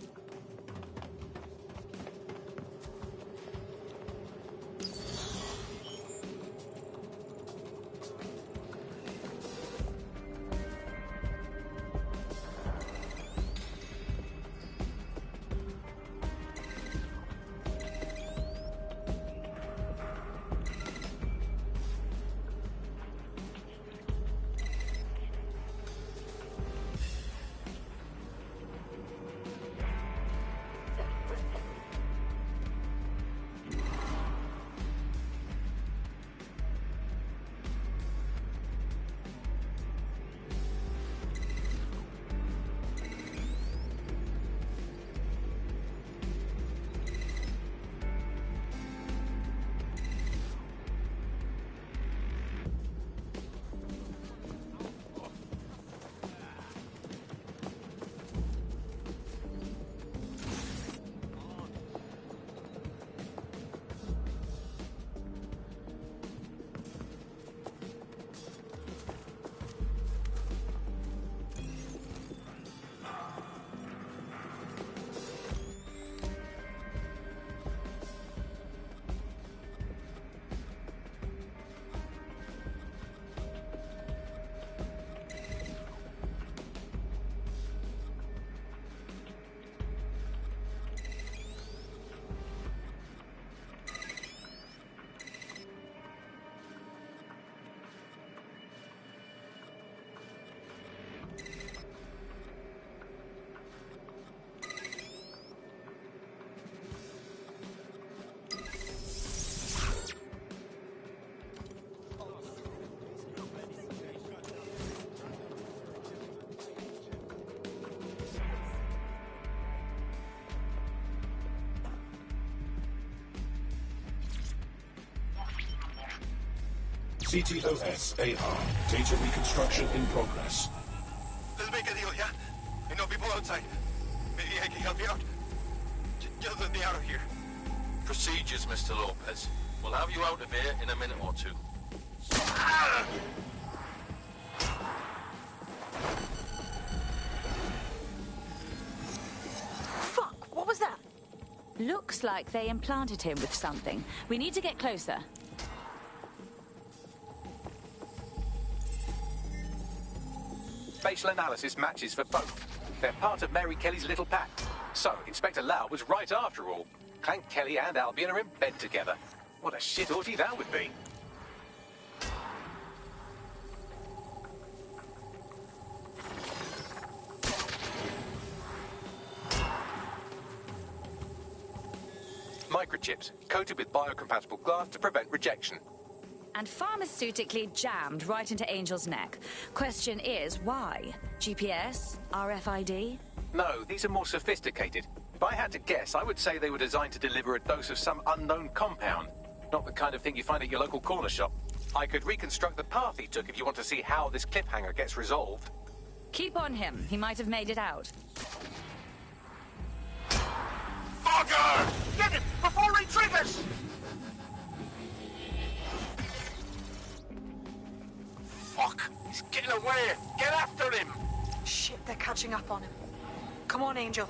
CTOS-AR. Data reconstruction in progress. Let's make a deal, yeah? I know people outside. Maybe I can help you out. Just let me out of here. Procedures, Mr. Lopez. We'll have you out of here in a minute or two. Fuck, what was that? Looks like they implanted him with something. We need to get closer. Facial analysis matches for both. They're part of Mary Kelly's little pack. So, Inspector Lau was right after all. Clank Kelly and Albion are in bed together. What a shit orgy that would be. Microchips, coated with biocompatible glass to prevent rejection. And pharmaceutically jammed right into Angel's neck. Question is, why? GPS? RFID? No, these are more sophisticated. If I had to guess, I would say they were designed to deliver a dose of some unknown compound. Not the kind of thing you find at your local corner shop. I could reconstruct the path he took if you want to see how this cliffhanger gets resolved. Keep on him. He might have made it out. Fogger! Get him before he triggers! Fuck! He's getting away! Get after him! Shit, they're catching up on him. Come on, Angel.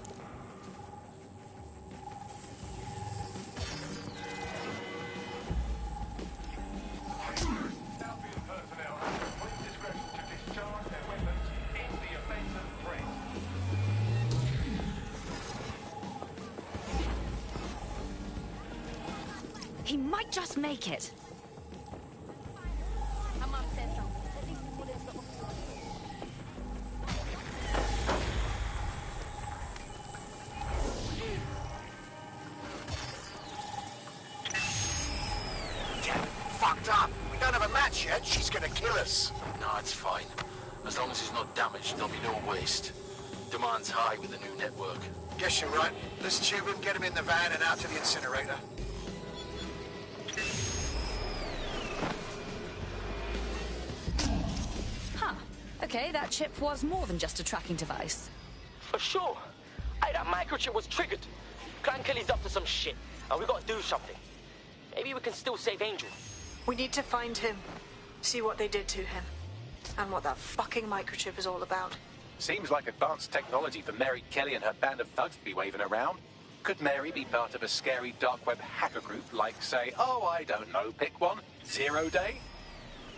He might just make it. Fucked up! We don't have a match yet. She's gonna kill us. No, it's fine. As long as he's not damaged, there'll be no waste. Demand's high with the new network. Guess you're right. Let's tube him, get him in the van and out to the incinerator. Huh. Okay, that chip was more than just a tracking device. For sure. Hey, that microchip was triggered. Clan Kelly's up to some shit, and we gotta do something. Maybe we can still save Angel. We need to find him. See what they did to him. And what that fucking microchip is all about. Seems like advanced technology for Mary Kelly and her band of thugs to be waving around. Could Mary be part of a scary dark web hacker group like, say, oh, I don't know, pick one, 0 Day?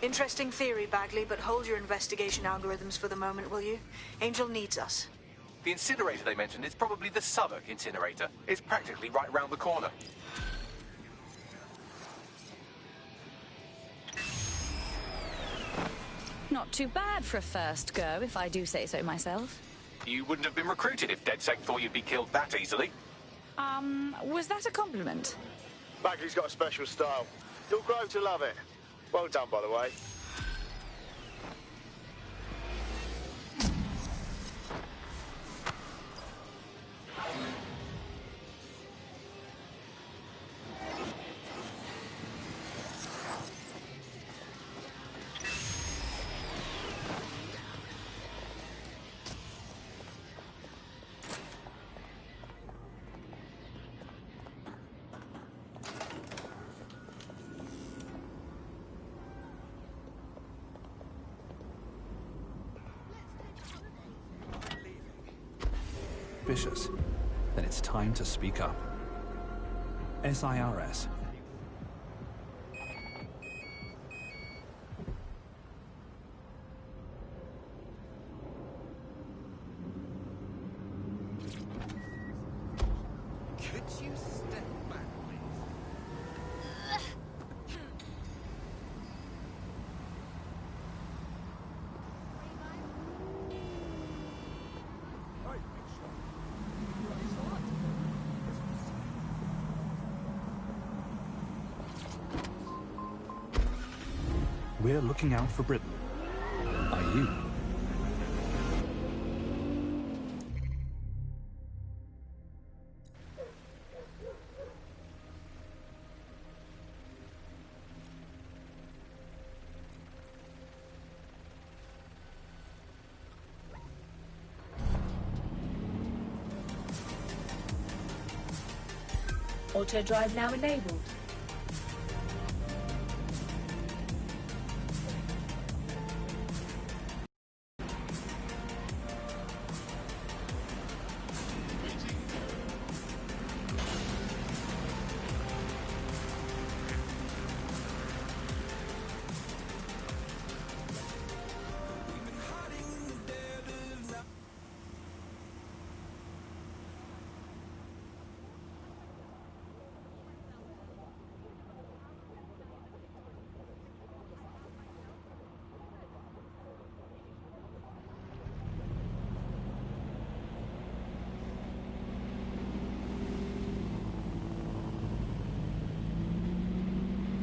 Interesting theory, Bagley, but hold your investigation algorithms for the moment, will you? Angel needs us. The incinerator they mentioned is probably the Southwark incinerator. It's practically right round the corner. Not too bad for a first go, if I do say so myself. You wouldn't have been recruited if DedSec thought you'd be killed that easily. Was that a compliment? Bagley's got a special style. You'll grow to love it. Well done, by the way. Suspicious, then it's time to speak up. SIRS. Could you step back, please? We're looking out for Britain. Are you? Auto drive now enabled.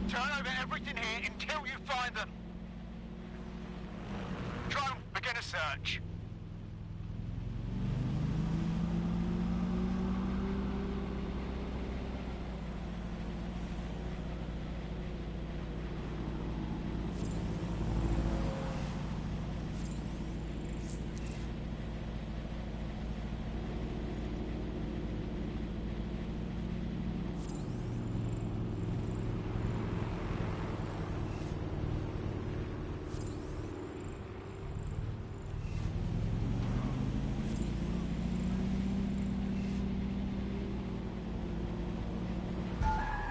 Turn over everything here until you find them. Drone, begin a search.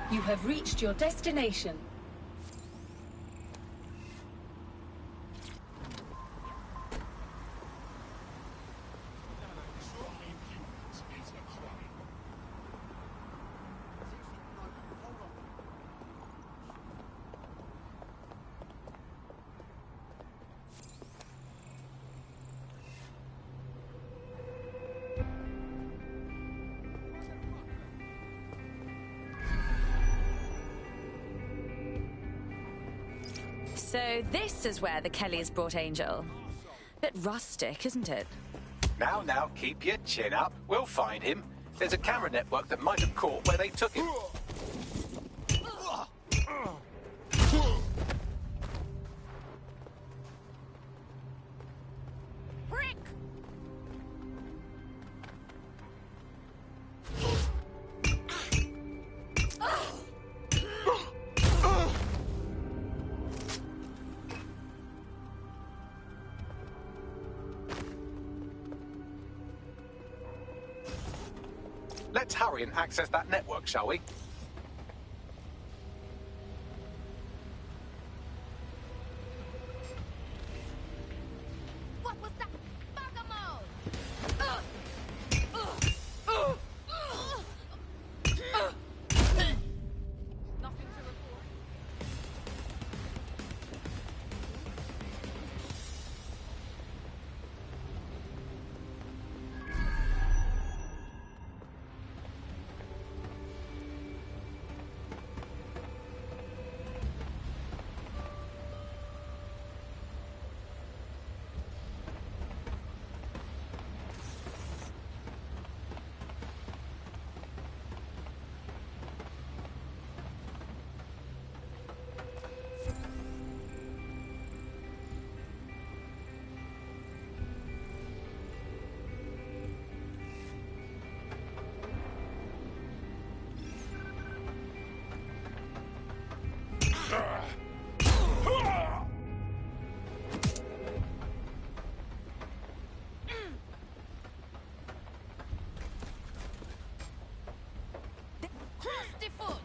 You have reached your destination. So this is where the Kellys brought Angel. Bit rustic, isn't it? Now, keep your chin up. We'll find him. There's a camera network that might have caught where they took him. Brick! Let's hurry and access that network, shall we? What was that? Bergamo! Nothing to report. Crusty foot!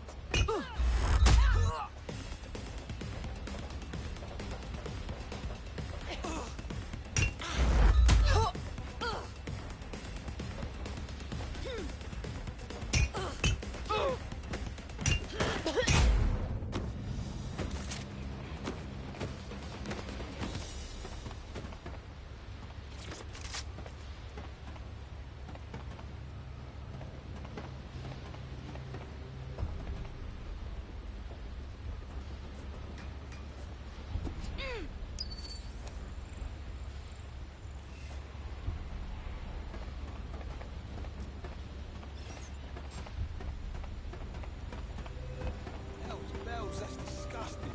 Bells, that's disgusting.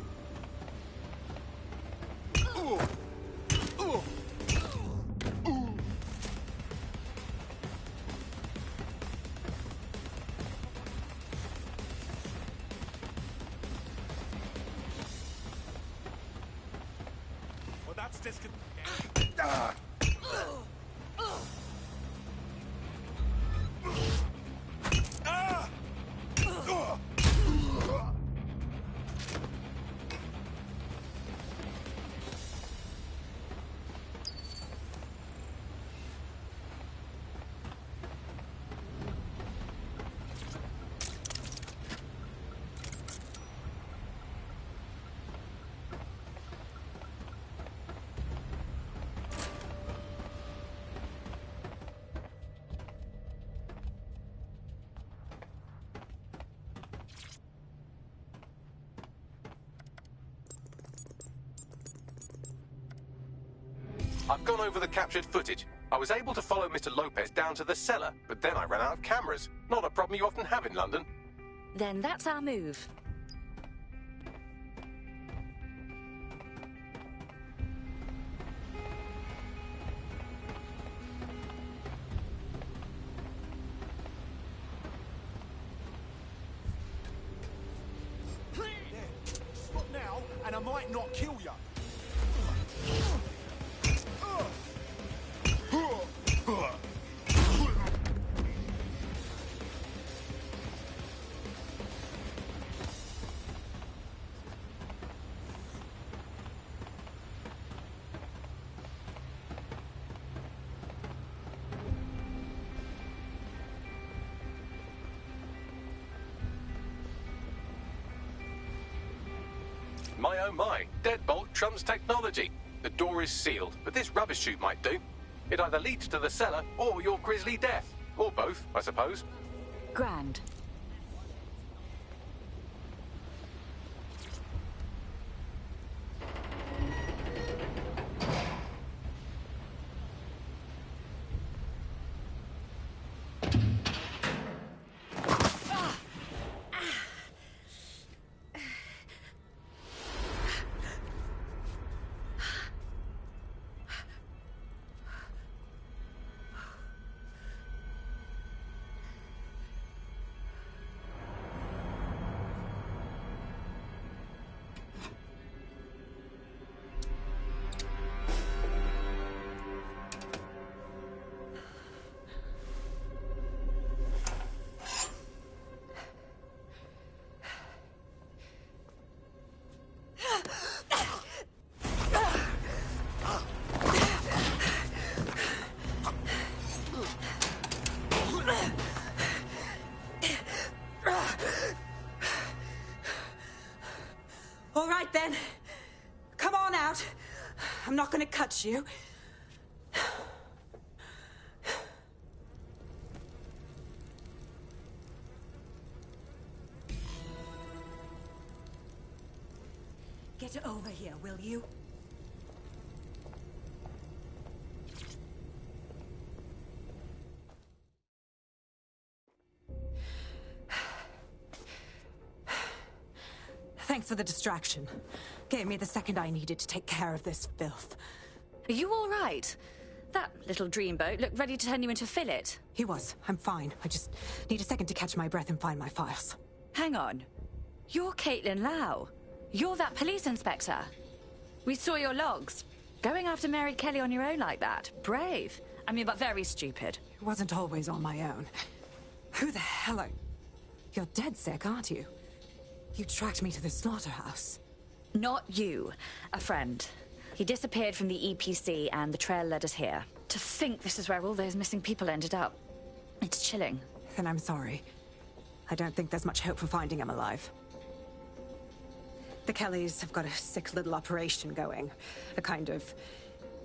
Well, that's I've gone over the captured footage. I was able to follow Mr. Lopez down to the cellar, but then I ran out of cameras. Not a problem you often have in London. Then that's our move. Stop now, and I might not kill you. My oh my, deadbolt trumps technology. The door is sealed, but this rubbish chute might do. It either leads to the cellar or your grisly death. Or both, I suppose. Grand. All right, then. Come on out. I'm not gonna cut you. Get over here, will you? Thanks for the distraction. Gave me the second I needed to take care of this filth. Are you all right? That little dreamboat looked ready to turn you into a fillet. He was. I'm fine. I just need a second to catch my breath and find my files. Hang on. You're Caitlin Lau. You're that police inspector. We saw your logs. Going after Mary Kelly on your own like that. Brave. I mean, but very stupid. It wasn't always on my own. Who the hell are... You're dead sick, aren't you? You tracked me to the slaughterhouse. Not you. A friend. He disappeared from the EPC and the trail led us here. To think this is where all those missing people ended up. It's chilling. Then I'm sorry. I don't think there's much hope for finding him alive. The Kellys have got a sick little operation going. A kind of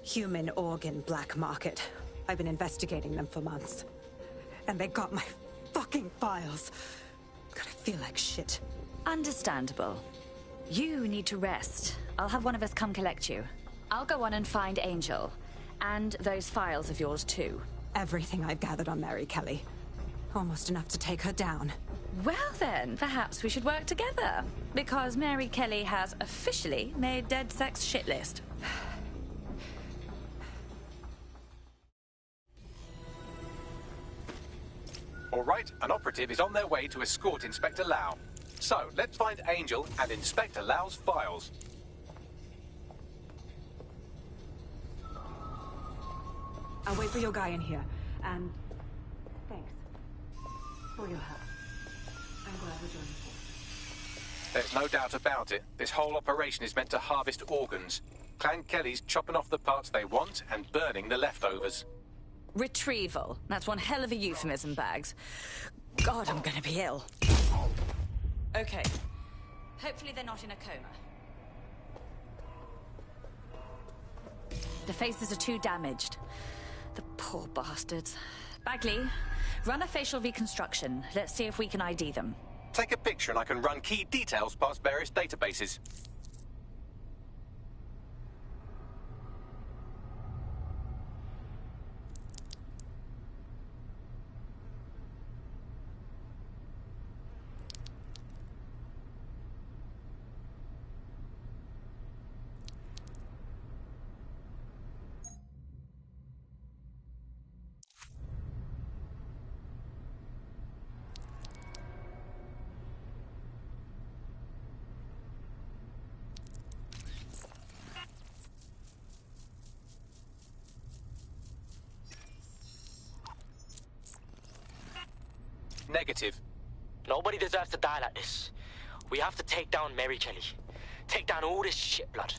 human organ black market. I've been investigating them for months. And they got my fucking files. God, I feel like shit. Understandable. You need to rest. I'll have one of us come collect you. I'll go on and find Angel. And those files of yours too. Everything I've gathered on Mary Kelly. Almost enough to take her down. Well then, perhaps we should work together. Because Mary Kelly has officially made DedSec's shit list. All right, an operative is on their way to escort Inspector Lau. So, let's find Angel and Inspector Lau's files. I'll wait for your guy in here. And... thanks. For your help. I'm glad we're joining forces. There's no doubt about it. This whole operation is meant to harvest organs. Clan Kelly's chopping off the parts they want and burning the leftovers. Retrieval. That's one hell of a euphemism, Bags. God, I'm gonna be ill. Okay. Hopefully they're not in a coma. The faces are too damaged. The poor bastards. Bagley, run a facial reconstruction. Let's see if we can ID them. Take a picture and I can run key details past various databases. Negative. Nobody deserves to die like this. We have to take down Mary Kelly. Take down all this shit blood.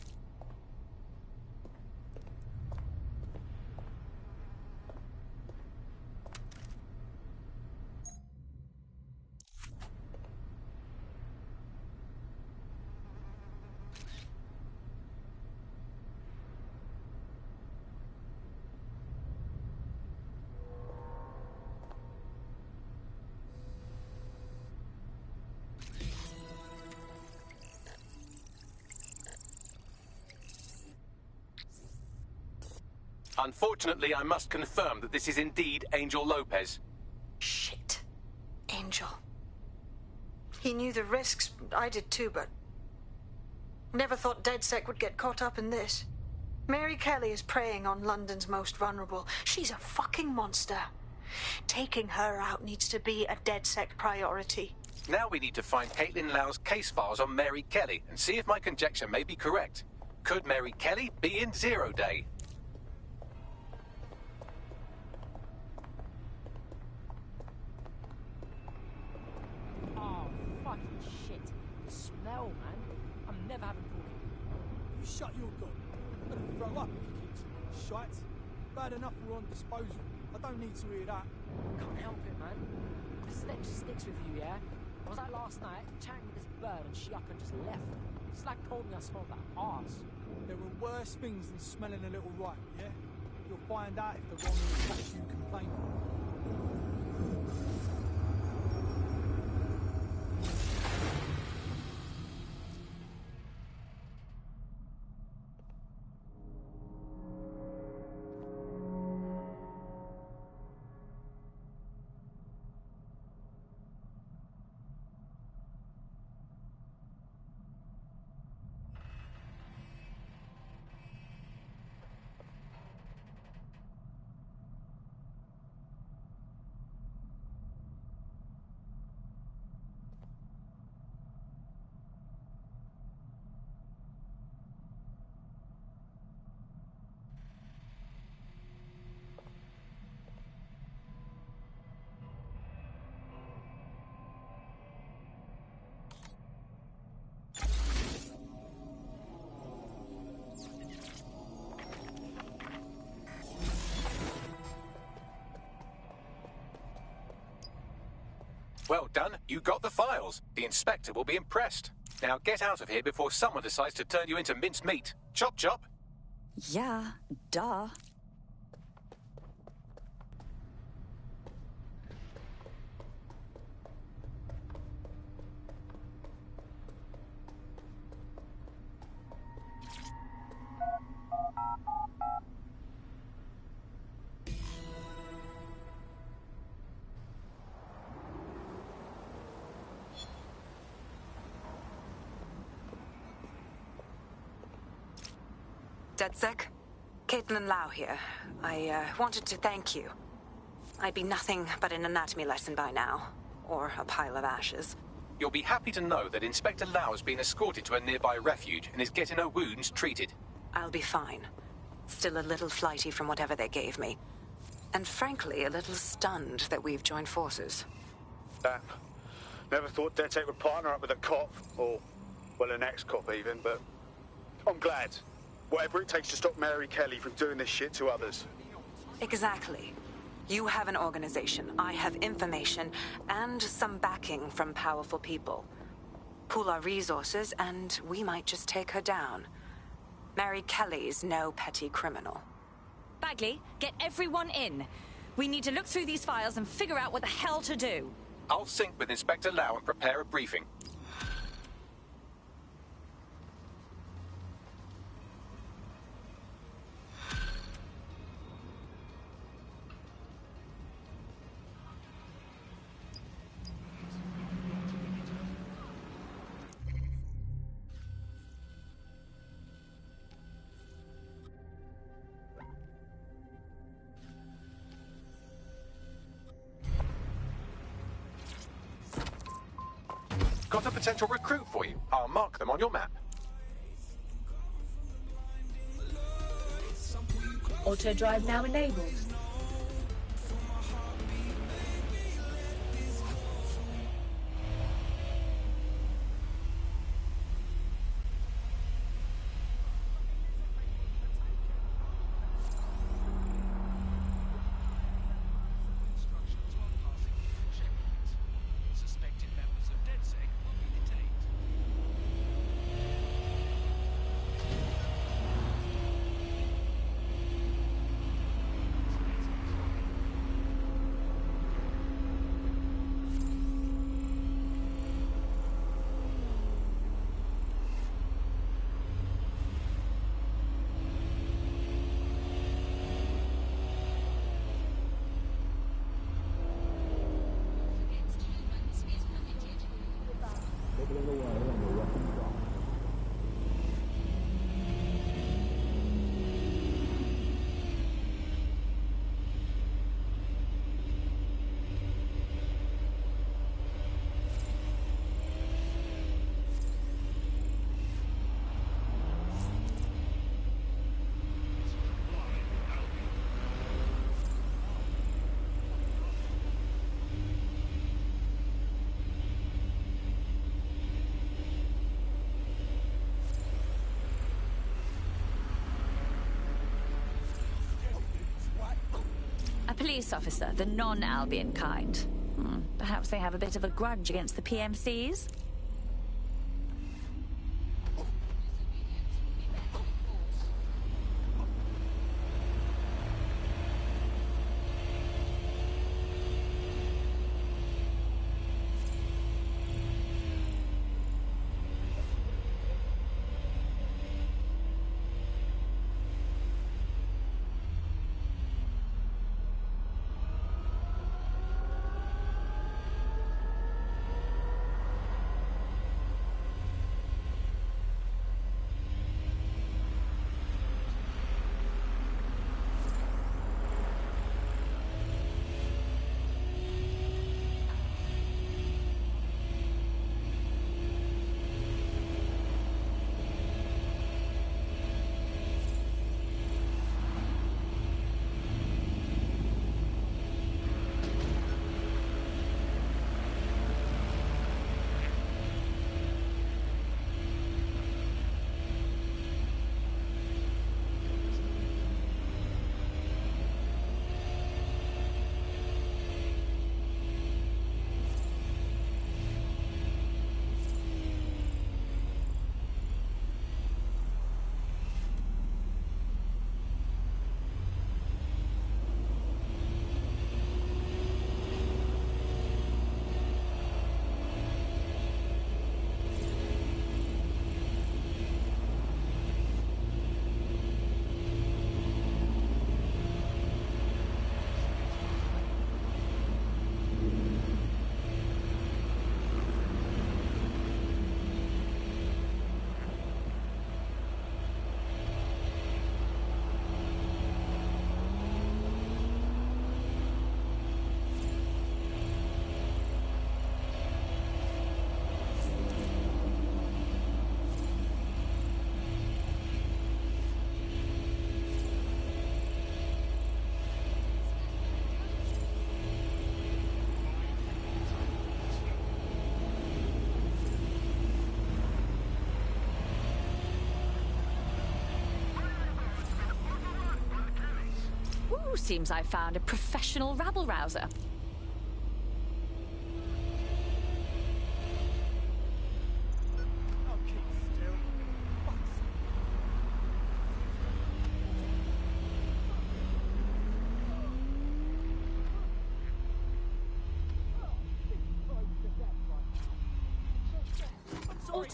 Unfortunately, I must confirm that this is indeed Angel Lopez. Shit. Angel. He knew the risks. I did too, but... never thought DedSec would get caught up in this. Mary Kelly is preying on London's most vulnerable. She's a fucking monster. Taking her out needs to be a DedSec priority. Now we need to find Caitlin Lau's case files on Mary Kelly and see if my conjecture may be correct. Could Mary Kelly be in Zero Day? Oh, fucking shit. The smell, man. I'm never having porky. You shut your gun. I'm gonna throw up if you keep saying shite. Bad enough we're on disposal. I don't need to hear that. Can't help it, man. The stench sticks with you, yeah? I was out last night, chatting with this bird, and she up and just left. Slag told me I smelled that arse. There are worse things than smelling a little right, yeah? You'll find out if the wrong is what you complain of. Well done. You got the files. The inspector will be impressed. Now get out of here before someone decides to turn you into minced meat. Chop chop. Yeah, duh. DedSec? Caitlin Lau here. I wanted to thank you. I'd be nothing but an anatomy lesson by now. Or a pile of ashes. You'll be happy to know that Inspector Lau has been escorted to a nearby refuge and is getting her wounds treated. I'll be fine. Still a little flighty from whatever they gave me. And frankly, a little stunned that we've joined forces. Damn. Never thought DedSec would partner up with a cop, or, well, an ex-cop even, but I'm glad. Whatever it takes to stop Mary Kelly from doing this shit to others. Exactly. You have an organization, I have information, and some backing from powerful people. Pool our resources, and we might just take her down. Mary Kelly's no petty criminal. Bagley, get everyone in. We need to look through these files and figure out what the hell to do. I'll sync with Inspector Lau and prepare a briefing. Got a potential recruit for you. I'll mark them on your map. Auto drive now enabled. A police officer, the non-Albion kind. Perhaps they have a bit of a grudge against the PMCs? seems I found a professional rabble-rouser.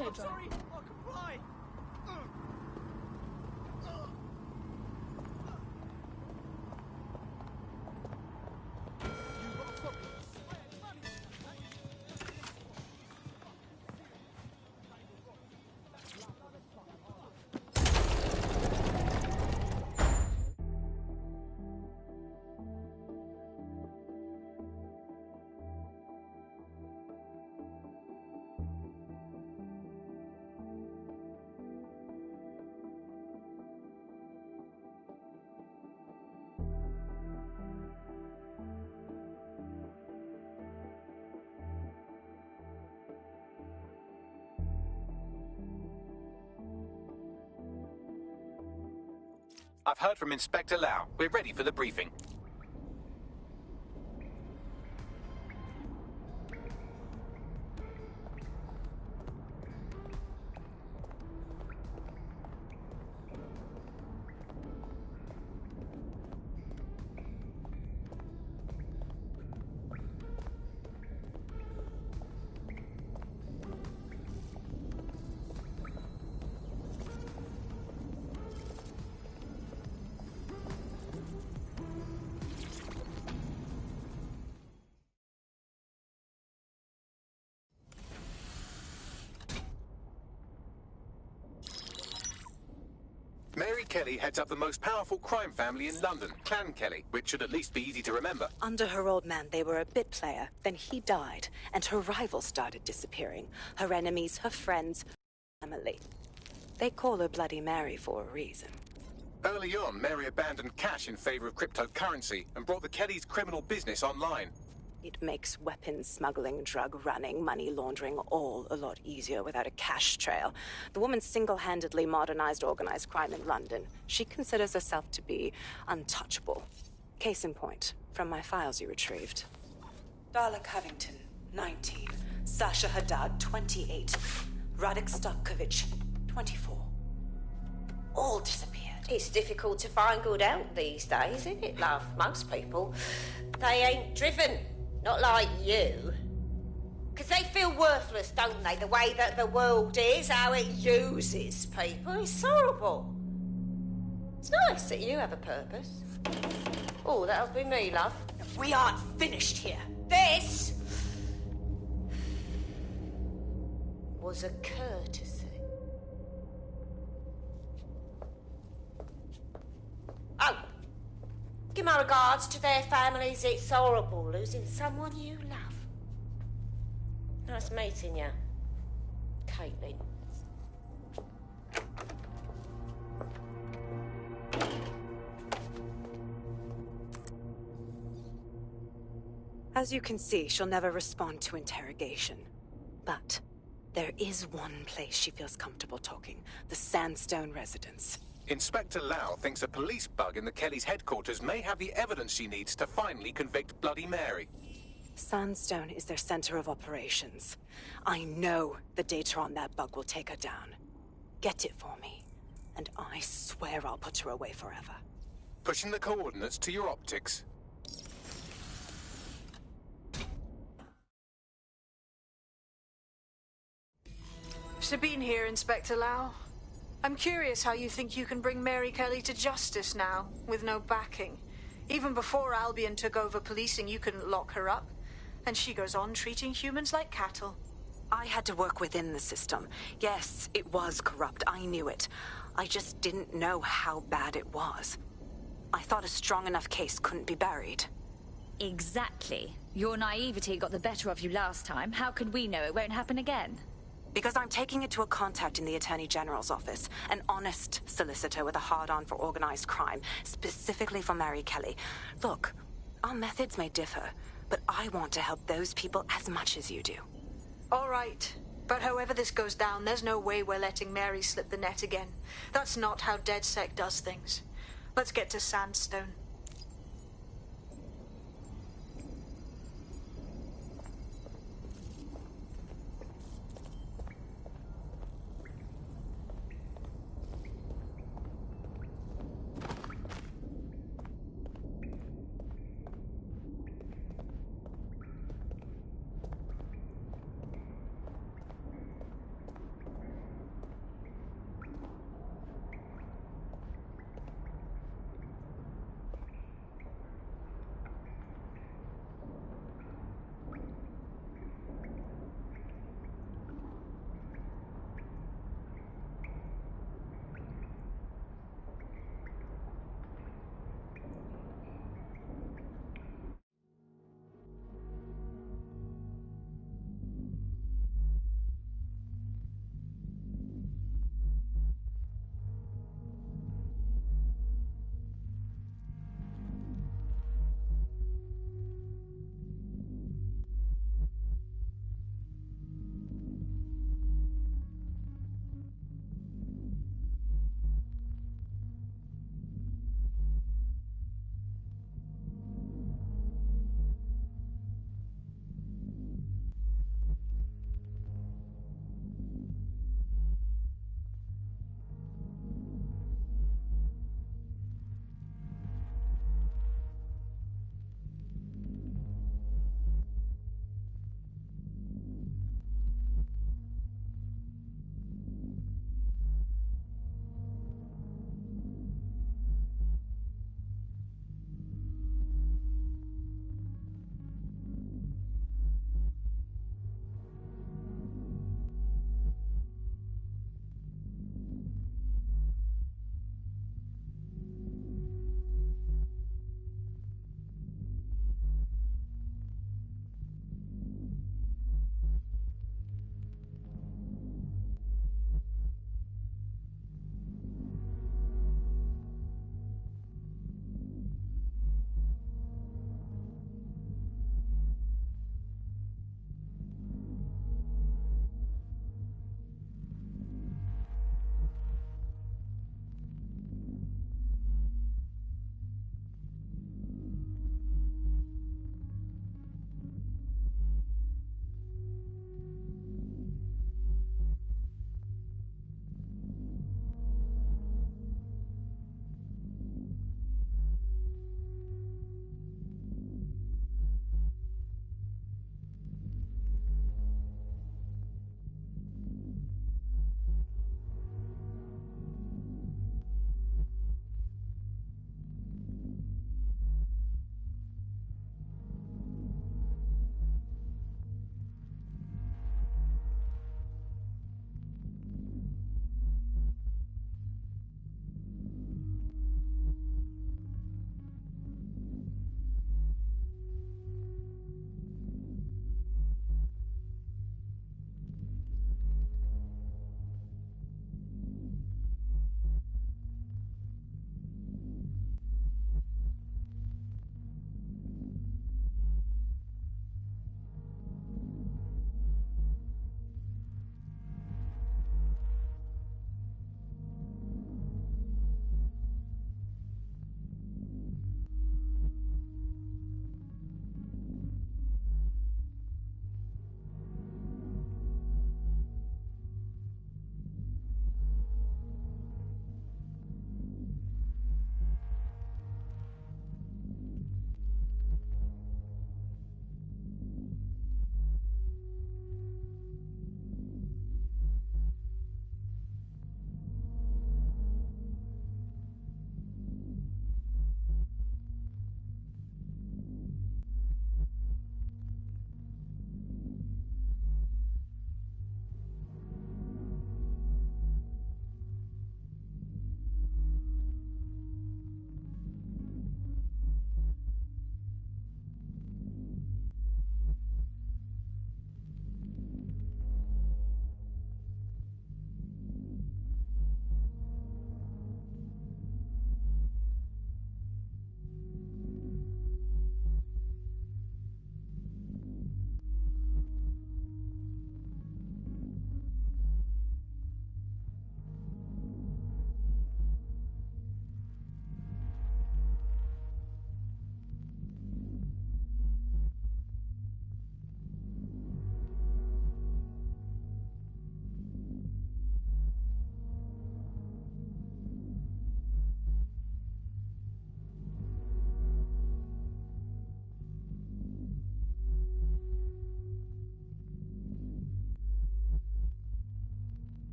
I'm sorry. I'll comply. I've heard from Inspector Lau. We're ready for the briefing. Mary Kelly heads up the most powerful crime family in London, Clan Kelly, which should at least be easy to remember. Under her old man, they were a bit player. Then he died, and her rivals started disappearing. Her enemies, her friends, family. They call her Bloody Mary for a reason. Early on, Mary abandoned cash in favor of cryptocurrency and brought the Kellys' criminal business online. It makes weapons smuggling, drug running, money laundering all a lot easier without a cash trail. The woman single-handedly modernized organized crime in London. She considers herself to be untouchable. Case in point, from my files you retrieved. Darla Covington, 19. Sasha Haddad, 28. Radek Stokovich, 24. All disappeared. It's difficult to find good help these days, isn't it, love? Most people, they ain't driven. Not like you. Because they feel worthless, don't they? The way that the world is, how it uses people. It's horrible. It's nice that you have a purpose. Oh, that'll be me, love. We aren't finished here. This was a courtesy. Oh, give my regards to their families. It's horrible losing someone you love. Nice meeting you, Caitlin. As you can see, she'll never respond to interrogation. But there is one place she feels comfortable talking. The Sandstone residence. Inspector Lau thinks a police bug in the Kellys' headquarters may have the evidence she needs to finally convict Bloody Mary. Sandstone is their center of operations. I know the data on that bug will take her down. Get it for me, and I swear I'll put her away forever. Pushing the coordinates to your optics. Sabine here, Inspector Lau. I'm curious how you think you can bring Mary Kelly to justice now, with no backing. Even before Albion took over policing, you couldn't lock her up. And she goes on treating humans like cattle. I had to work within the system. Yes, it was corrupt. I knew it. I just didn't know how bad it was. I thought a strong enough case couldn't be buried. Exactly. Your naivety got the better of you last time. How can we know it won't happen again? Because I'm taking it to a contact in the Attorney General's office. An honest solicitor with a hard-on for organized crime, specifically for Mary Kelly. Look, our methods may differ, but I want to help those people as much as you do. All right. But however this goes down, there's no way we're letting Mary slip the net again. That's not how DedSec does things. Let's get to Sandstone.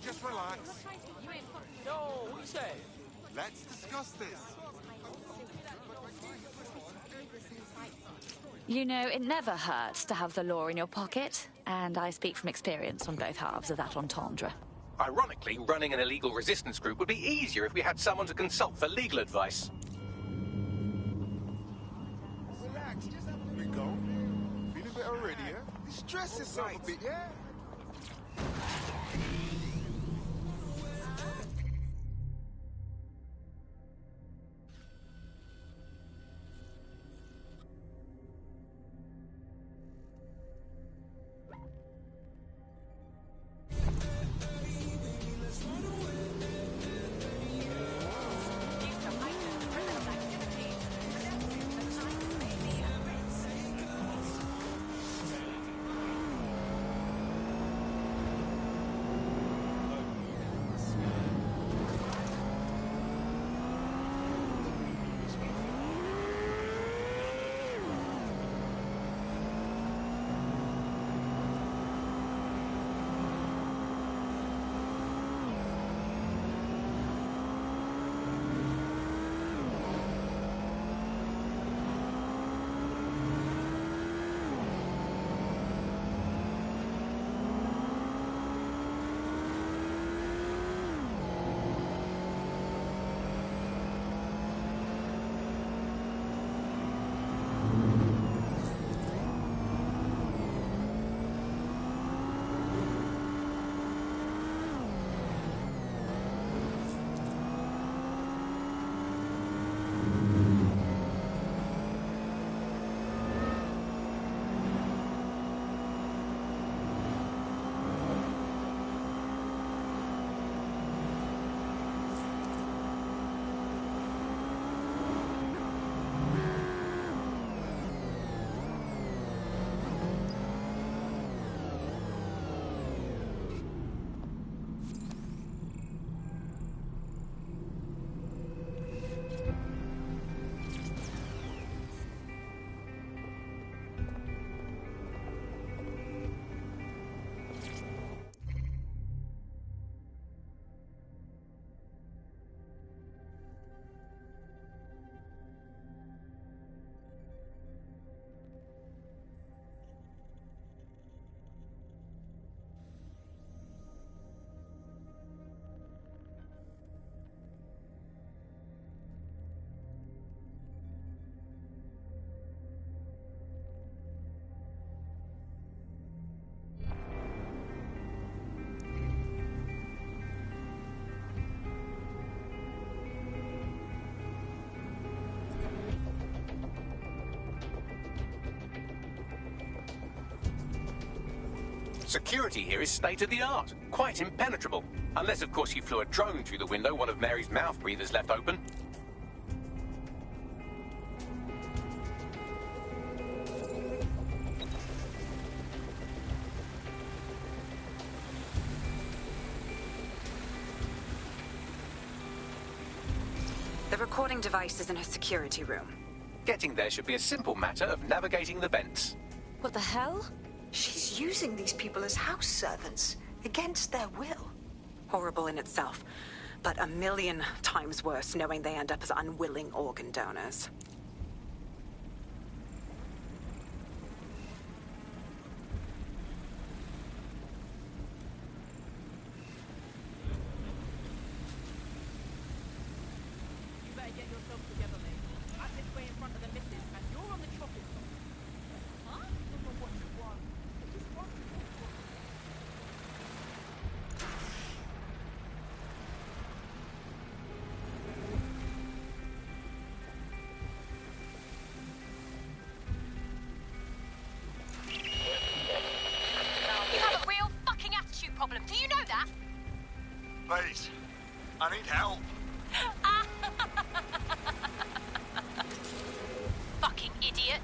just relax? You ain't fucking... No, what you say? Let's discuss this. You know, it never hurts to have the law in your pocket, and I speak from experience on both halves of that entendre. Ironically, running an illegal resistance group would be easier if we had someone to consult for legal advice. Relax, just have a... We go. Feeling better already, yeah? Stress yourself a bit, yeah? Security here is state-of-the-art, quite impenetrable. Unless, of course, you flew a drone through the window one of Mary's mouth breathers left open. The recording device is in her security room. Getting there should be a simple matter of navigating the vents. What the hell? She's using these people as house servants, against their will. Horrible in itself, but a million times worse knowing they end up as unwilling organ donors. You better get yourself together, mate. I'm this way in front of the missus, and you're on the chopping block. Huh? Look at what you want. Just want to You have a real fucking attitude problem. Do you know that? Please, I need help. Fucking idiot.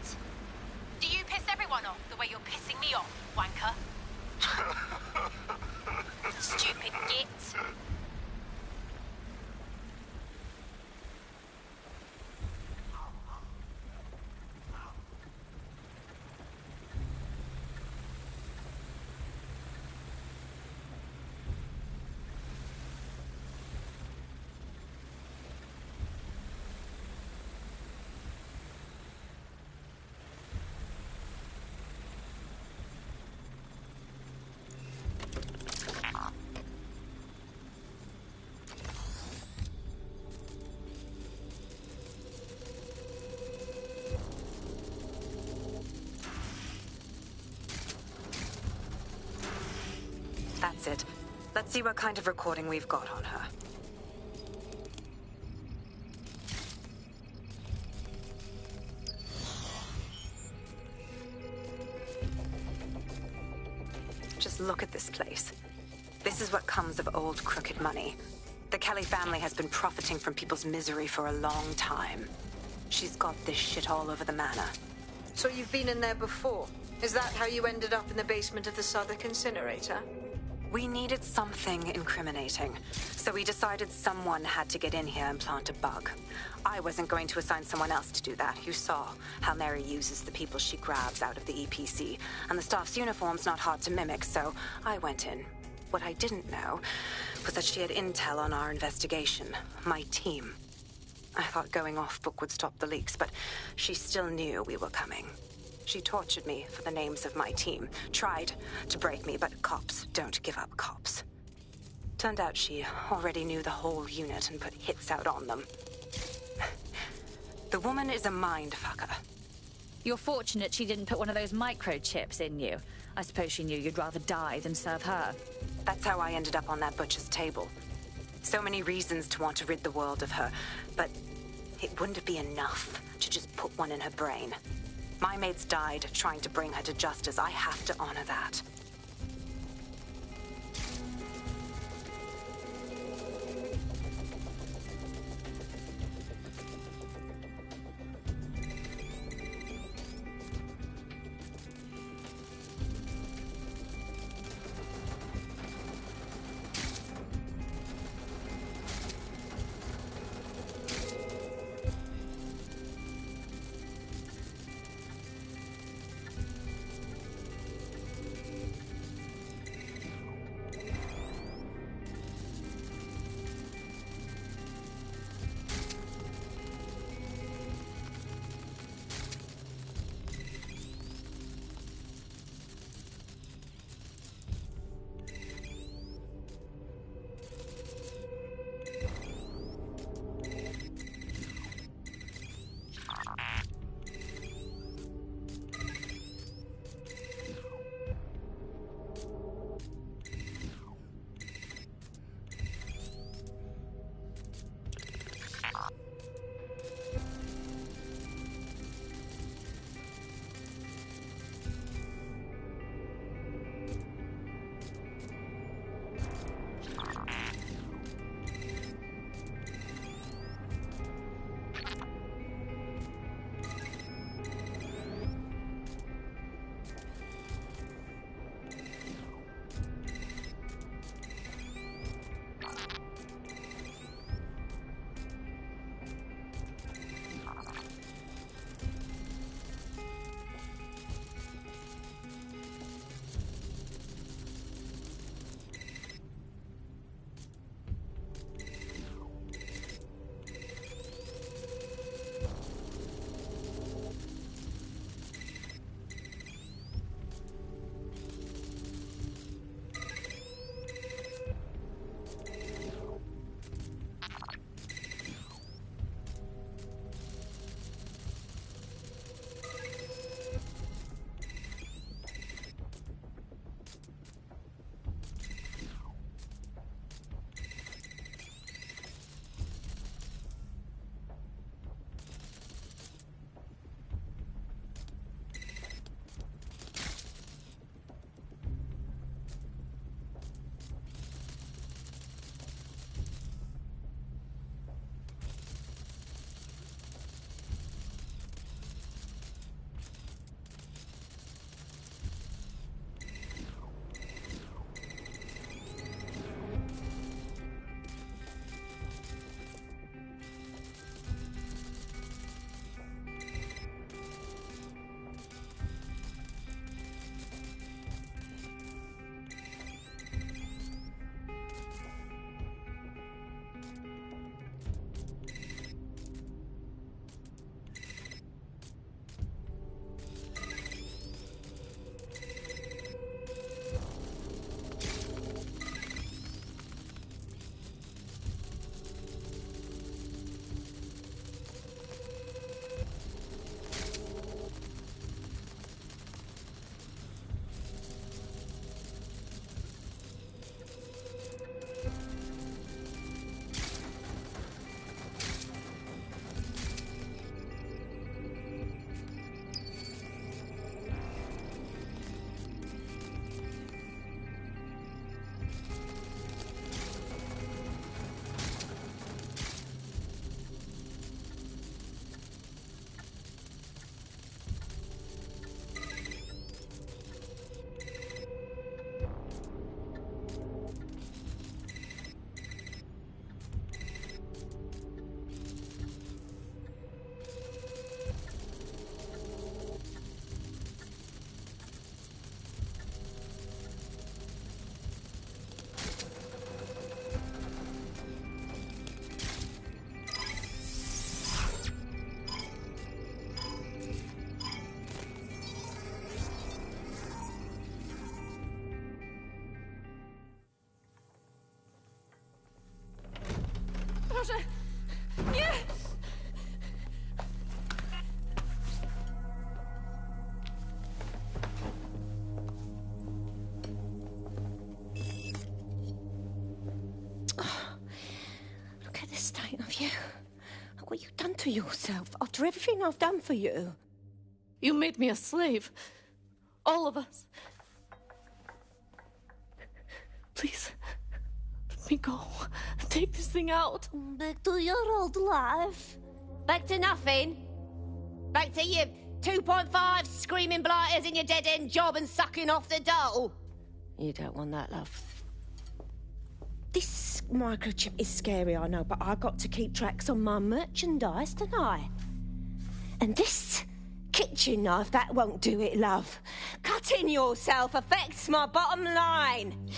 Do you piss everyone off the way you're pissing me off, wanker? Stupid git. That's it. Let's see what kind of recording we've got on her. Just look at this place. This is what comes of old crooked money. The Kelly family has been profiting from people's misery for a long time. She's got this shit all over the manor. So you've been in there before? Is that how you ended up in the basement of the Southwark incinerator? We needed something incriminating, so we decided someone had to get in here and plant a bug. I wasn't going to assign someone else to do that. You saw how Mary uses the people she grabs out of the EPC, and the staff's uniform's not hard to mimic, so I went in. What I didn't know was that she had intel on our investigation, my team. I thought going off book would stop the leaks, but she still knew we were coming. She tortured me for the names of my team, tried to break me, but cops don't give up cops. Turned out she already knew the whole unit and put hits out on them. The woman is a mindfucker. You're fortunate she didn't put one of those microchips in you. I suppose she knew you'd rather die than serve her. That's how I ended up on that butcher's table. So many reasons to want to rid the world of her, but it wouldn't be enough to just put one in her brain. My mates died trying to bring her to justice. I have to honor that. What you done to yourself after everything I've done for you? You made me a slave. All of us. Please, let me go. Take this thing out. Back to your old life. Back to nothing. Back to you 2.5 screaming blighters in your dead-end job and sucking off the dole. You don't want that, love. This microchip is scary, I know, but I got to keep tracks on my merchandise, don't I? And this kitchen knife, that won't do it, love. Cutting yourself affects my bottom line.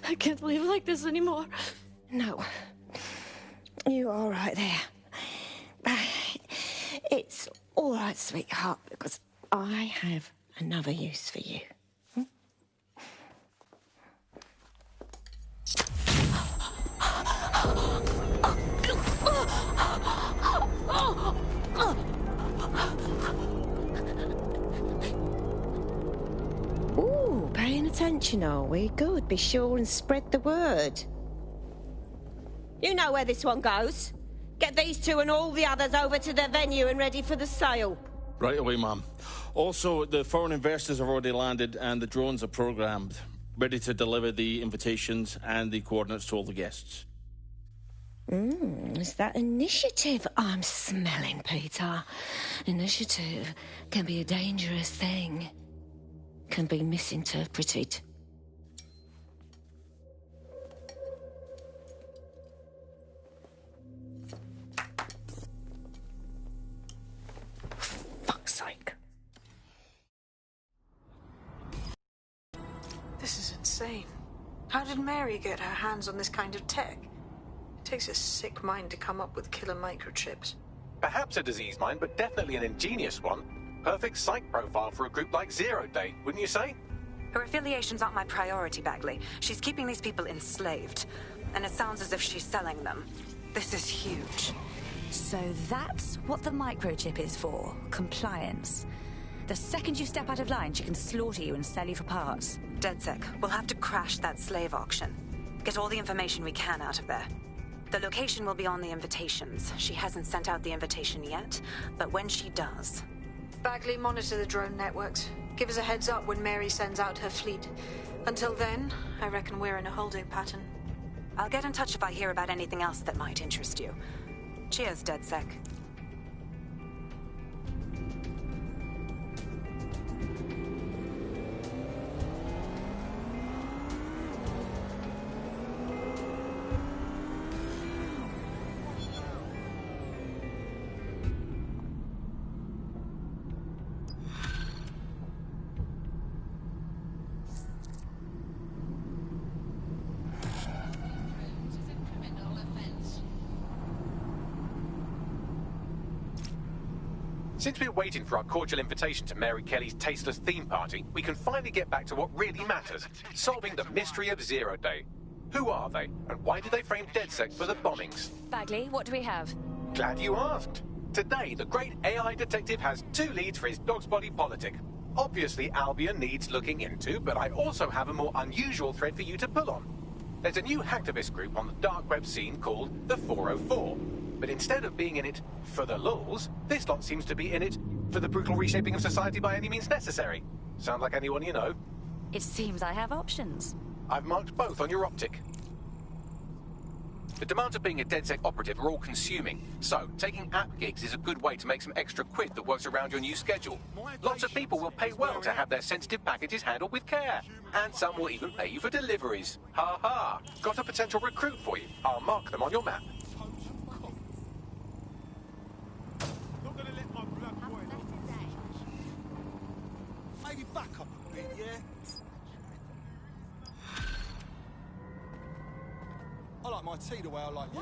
I can't live like this anymore. No. You're all right there. It's all right, sweetheart, because I have another use for you. Ooh, paying attention, are we? Good. Be sure and spread the word. You know where this one goes. Get these two and all the others over to their venue and ready for the sale. Right away, ma'am. Also, the foreign investors have already landed and the drones are programmed, ready to deliver the invitations and the coordinates to all the guests. Is that initiative I'm smelling, Peter? Initiative can be a dangerous thing. Can be misinterpreted. Fuck's sake. This is insane. How did Mary get her hands on this kind of tech? It takes a sick mind to come up with killer microchips. Perhaps a disease mind, but definitely an ingenious one. Perfect psych profile for a group like Zero Day, wouldn't you say? Her affiliations aren't my priority, Bagley. She's keeping these people enslaved. And it sounds as if she's selling them. This is huge. So that's what the microchip is for. Compliance. The second you step out of line, she can slaughter you and sell you for parts. DedSec, we'll have to crash that slave auction. Get all the information we can out of there. The location will be on the invitations. She hasn't sent out the invitation yet, but when she does... Bagley, monitor the drone networks. Give us a heads up when Mary sends out her fleet. Until then, I reckon we're in a holding pattern. I'll get in touch if I hear about anything else that might interest you. Cheers, DedSec. Since we're waiting for our cordial invitation to Mary Kelly's tasteless theme party, we can finally get back to what really matters, solving the mystery of Zero Day. Who are they, and why did they frame DedSec for the bombings? Bagley, what do we have? Glad you asked. Today, the great AI detective has 2 leads for his dog's body politic. Obviously, Albion needs looking into, but I also have a more unusual thread for you to pull on. There's a new hacktivist group on the dark web scene called the 404. But instead of being in it for the lulz, this lot seems to be in it for the brutal reshaping of society by any means necessary. Sound like anyone you know? It seems I have options. I've marked both on your optic. The demands of being a DedSec operative are all-consuming, so taking app gigs is a good way to make some extra quid that works around your new schedule. Lots of people will pay well to have their sensitive packages handled with care, and some will even pay you for deliveries. Ha ha! Got a potential recruit for you. I'll mark them on your map. Maybe back up a bit, yeah? I like my tea the way I like you.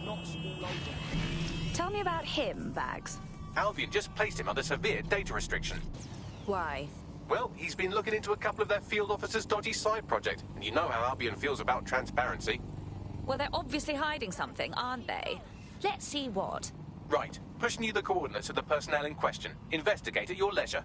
Knots all over. Tell me about him, Bags. Albion just placed him under severe data restriction. Why? Well, he's been looking into a couple of their field officers' dodgy side project, and you know how Albion feels about transparency. Well, they're obviously hiding something, aren't they? Let's see what. Right. Pushing you the coordinates of the personnel in question. Investigate at your leisure.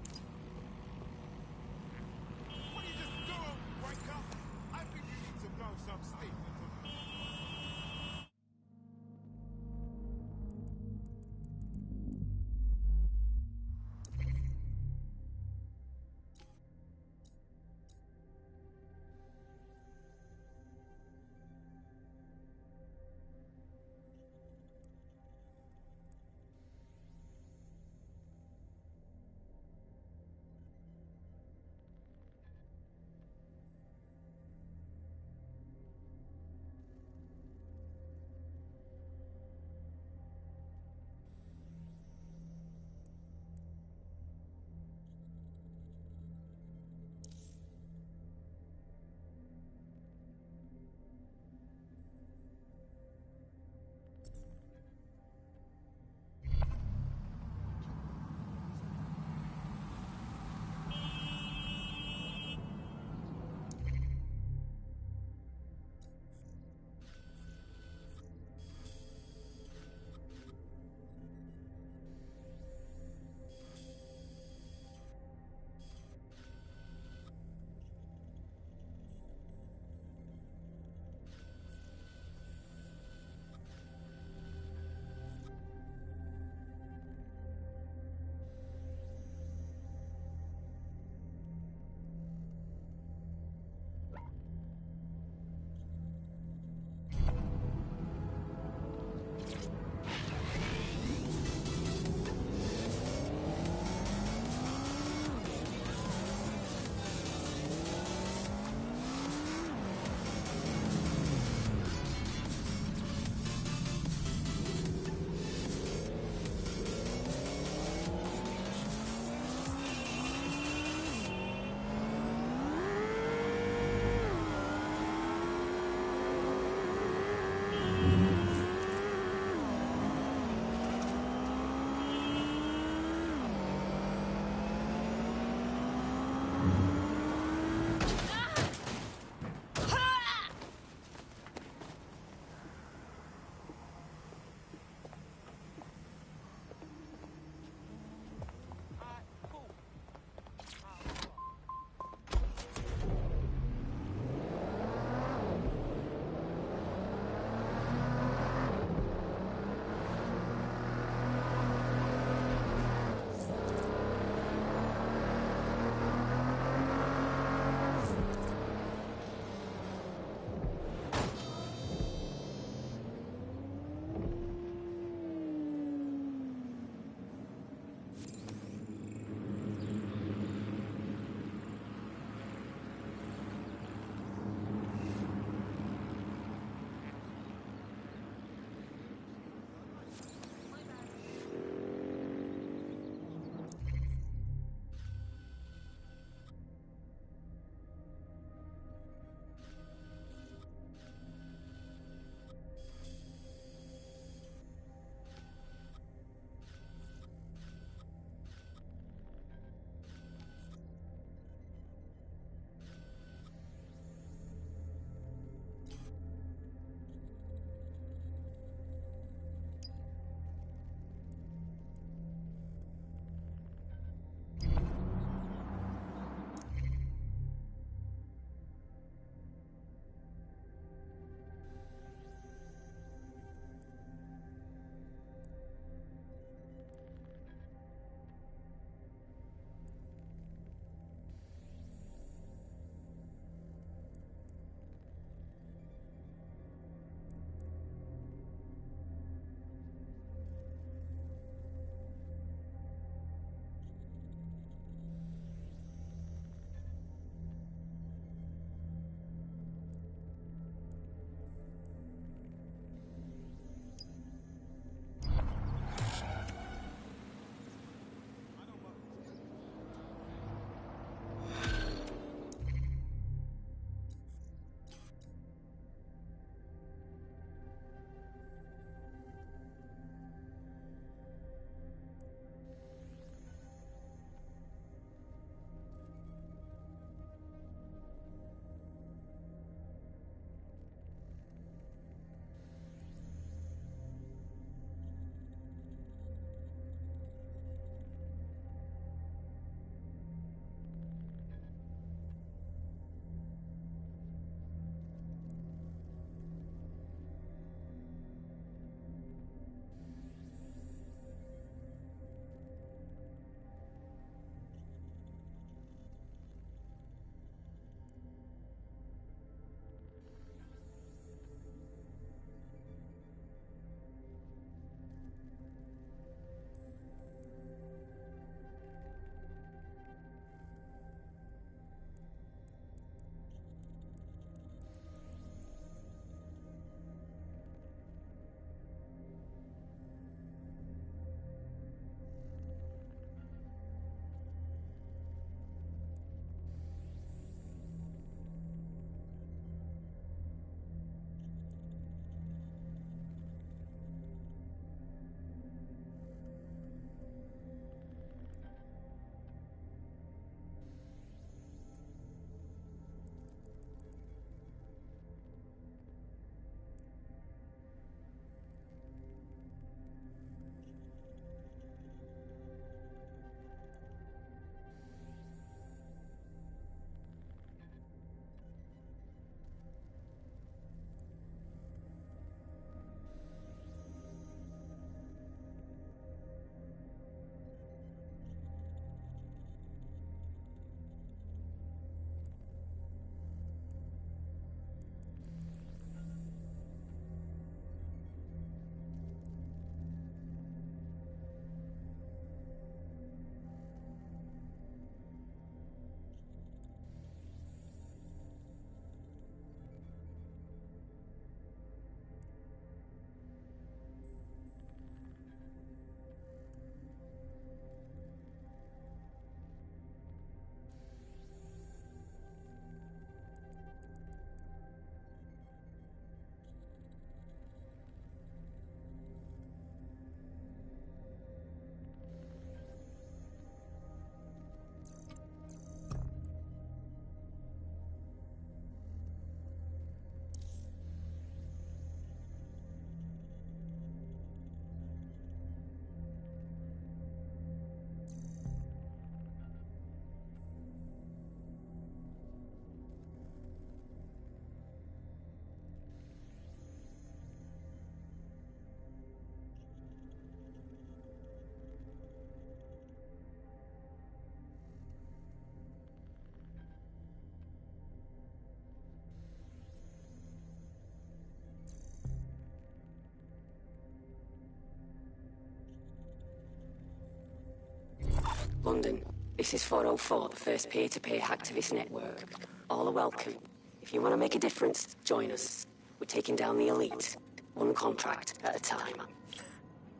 London, this is 404, the first peer-to-peer hacktivist network. All are welcome. If you want to make a difference, join us. We're taking down the elite, one contract at a time.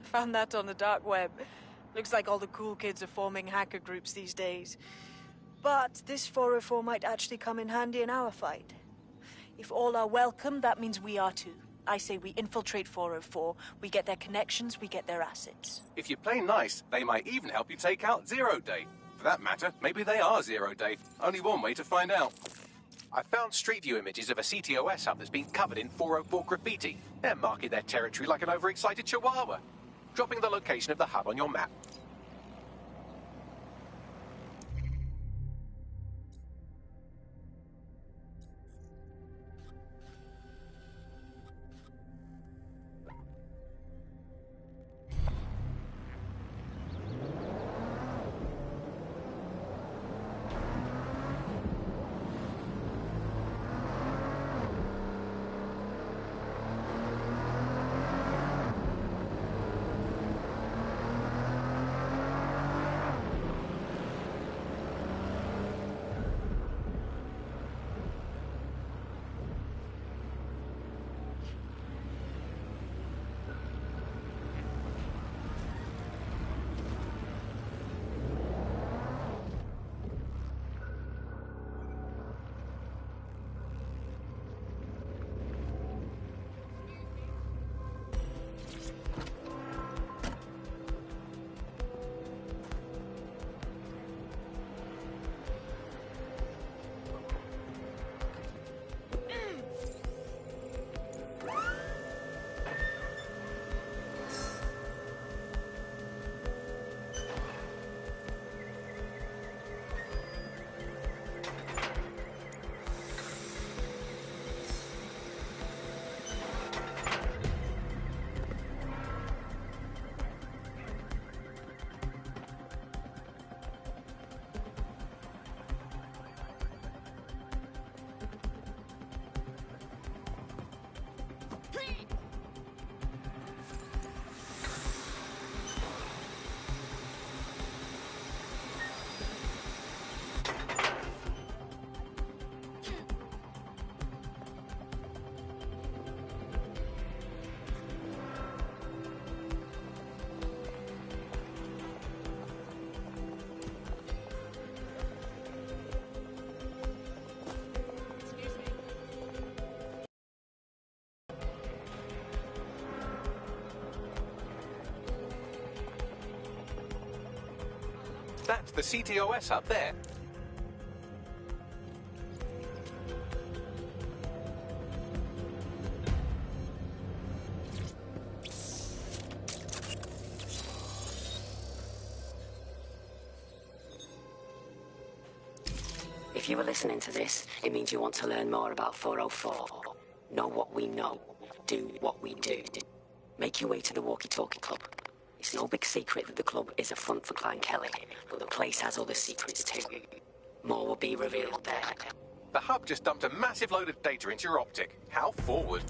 Found that on the dark web. Looks like all the cool kids are forming hacker groups these days. But this 404 might actually come in handy in our fight. If all are welcome, that means we are too. I say we infiltrate 404, we get their connections, we get their assets. If you play nice, they might even help you take out Zero Day. For that matter, maybe they are Zero Day. Only one way to find out. I found Street View images of a CTOS hub that's been covered in 404 graffiti. They're marking their territory like an overexcited chihuahua. Dropping the location of the hub on your map. That's the CTOS up there. If you were listening to this, it means you want to learn more about 404. Know what we know. Do what we do. Make your way to the Walkie Talkie Club. It's no big secret that the club is a front for Clan Kelly, but the place has other secrets too. More will be revealed there. The hub just dumped a massive load of data into your optic. How forward?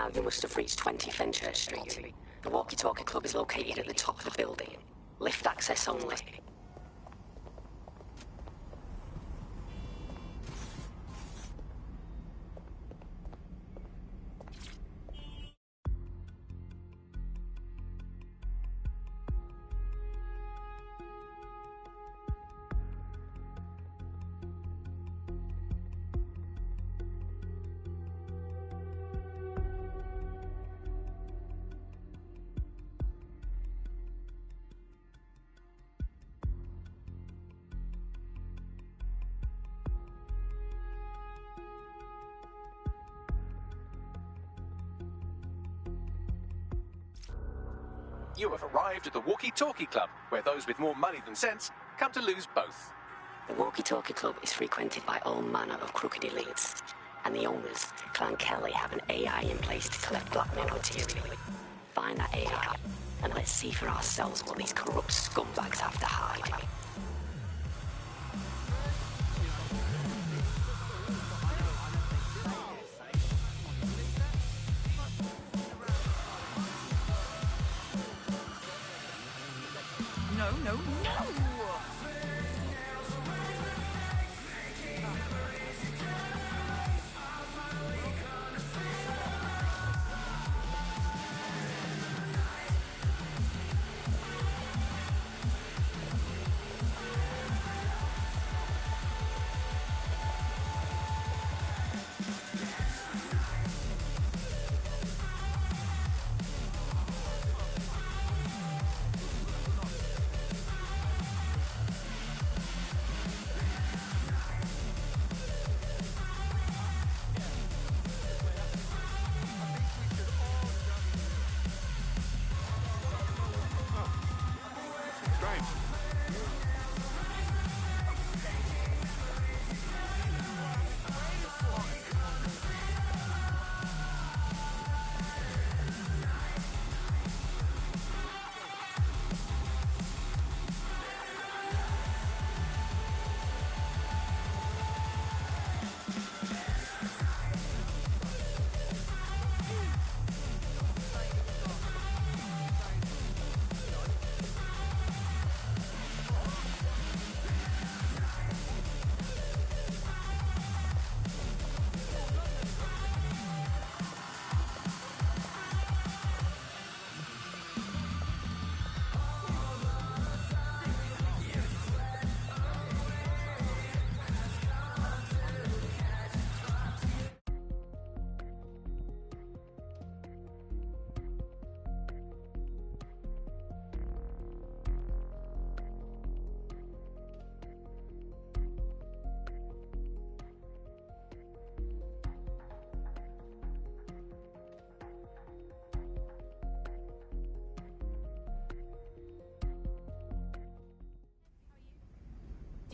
now you must have reached 20 Fenchurch Street. The Walkie-Talkie Club is located at the top of the building. Lift access only. You have arrived at the Walkie-Talkie Club, where those with more money than sense come to lose both. The Walkie-Talkie Club is frequented by all manner of crooked elites, and the owners, Clan Kelly, have an AI in place to collect blackmail material. Find that AI, and let's see for ourselves what these corrupt scumbags have to hide. No, no, no!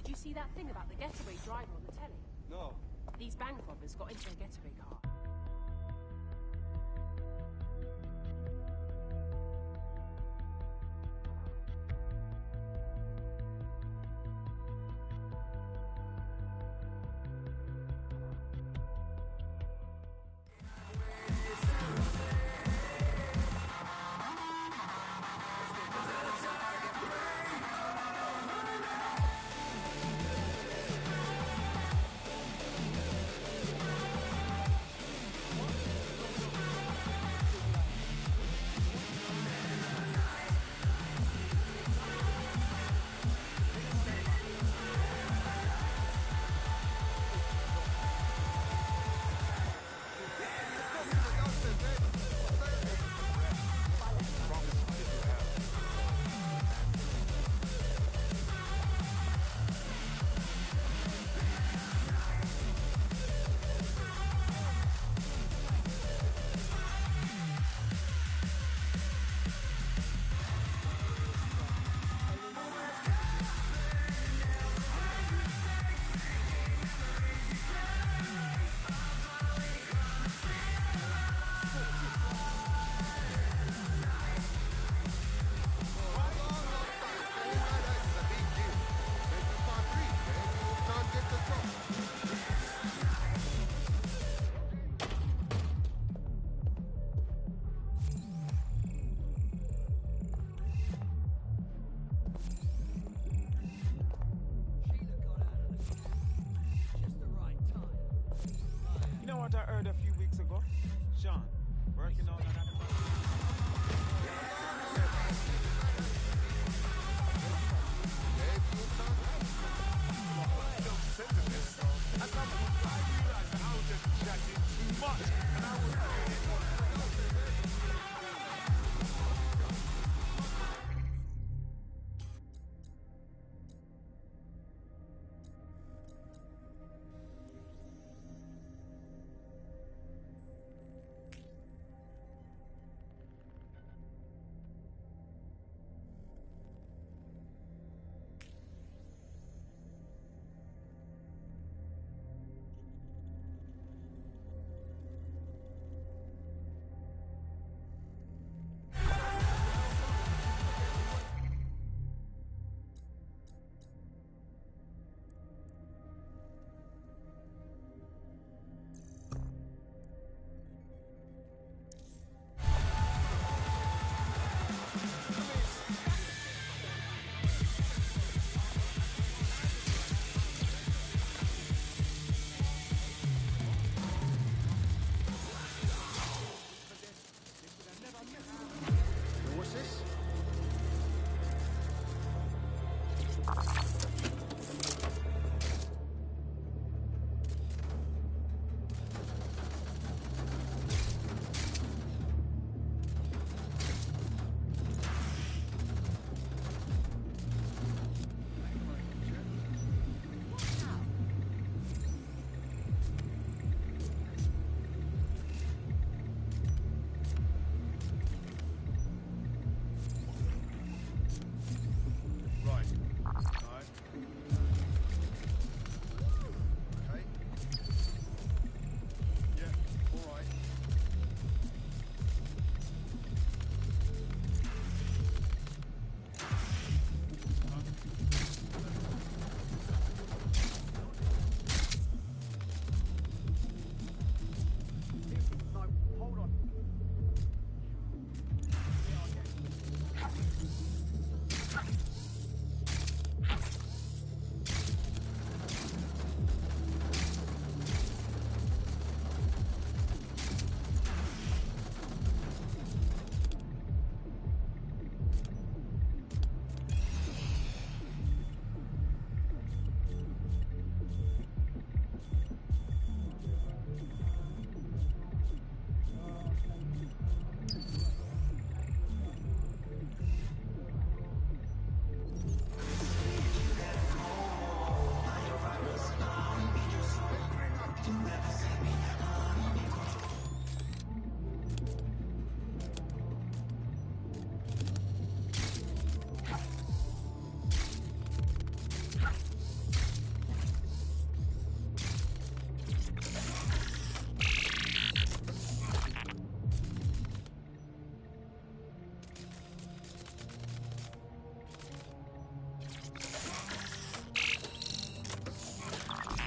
Did you see that thing about the getaway driver on the telly? No. These bank robbers got into a getaway car. what I heard a few weeks ago. Sean, working on that.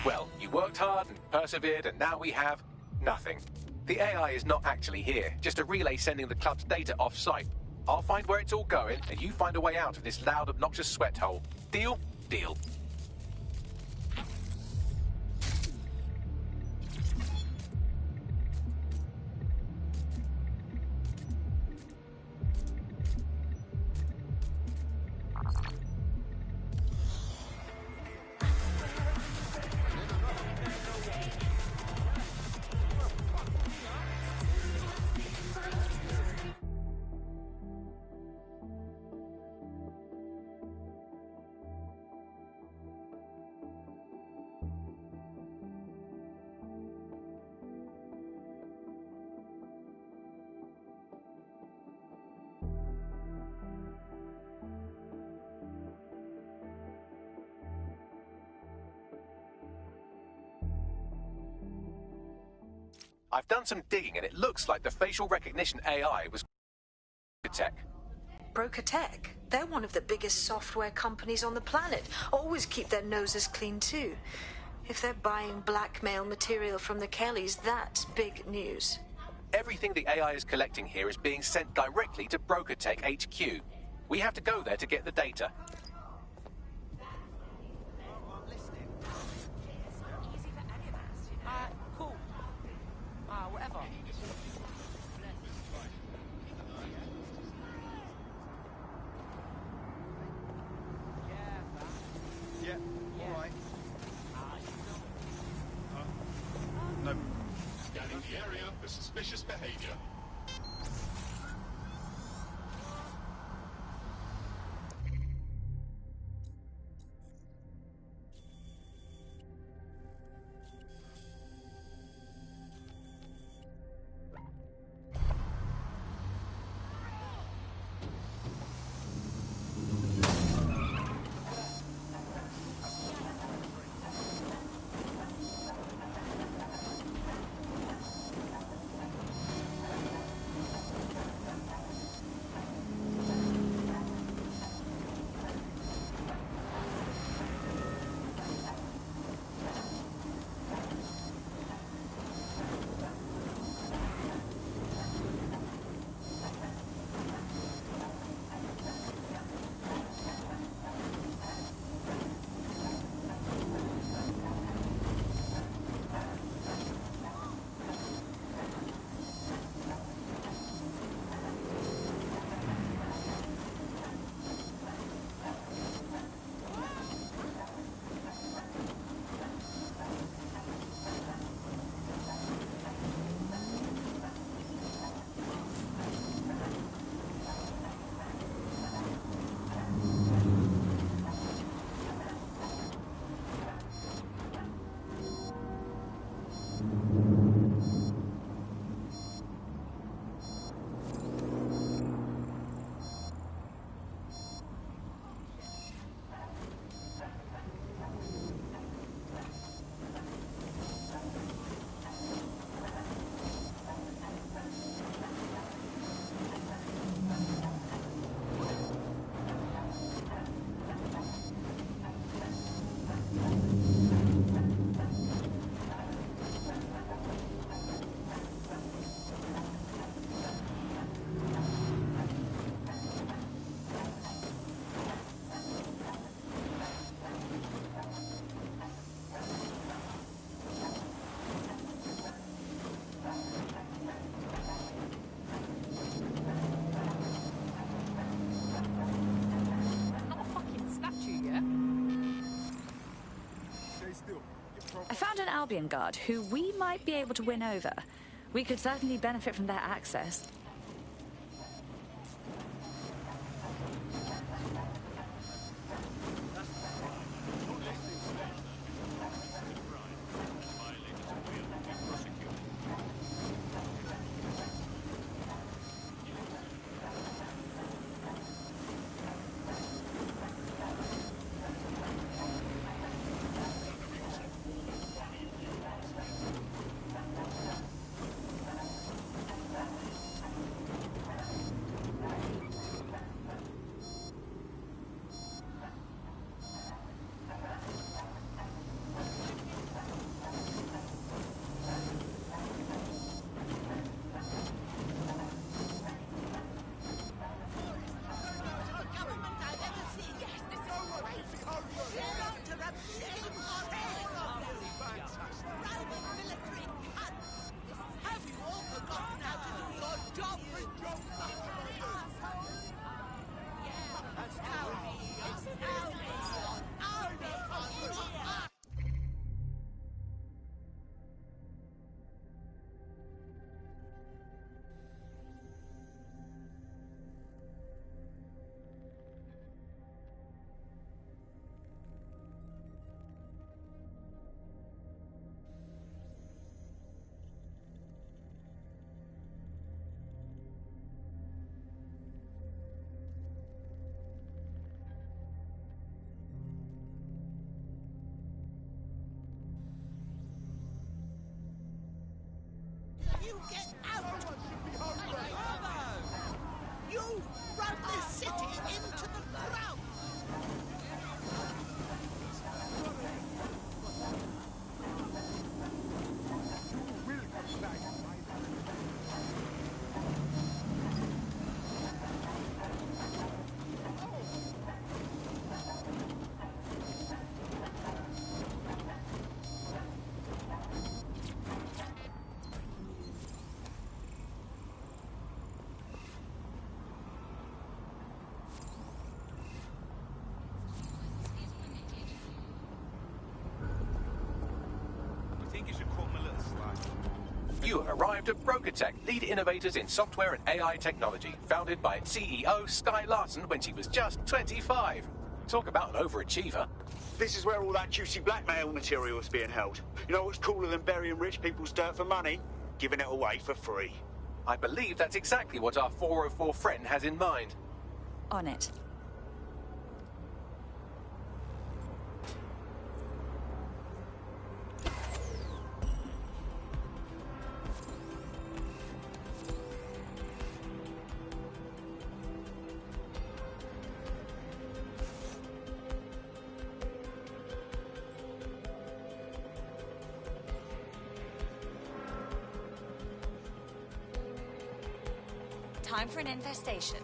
Well, you worked hard and persevered, and now we have nothing. The AI is not actually here, just a relay sending the club's data off-site. I'll find where it's all going, and you find a way out of this loud, obnoxious sweat hole. Deal? Deal. I've done some digging, and it looks like the facial recognition AI was tech. Broker Tech? They're one of the biggest software companies on the planet. Always keep their noses clean, too. If they're buying blackmail material from the Kellys, that's big news. Everything the AI is collecting here is being sent directly to Broker Tech HQ. We have to go there to get the data. Cool. suspicious behavior. I found an Albion guard who we might be able to win over. We could certainly benefit from their access. You get out! Bravo! You run this city into the ground! You will come back, arrived at Brokertech, lead innovators in software and AI technology, founded by its CEO, Sky Larson, when she was just 25. Talk about an overachiever. This is where all that juicy blackmail material is being held. You know what's cooler than burying rich people's dirt for money? Giving it away for free. I believe that's exactly what our 404 friend has in mind. On it. Time for an infestation.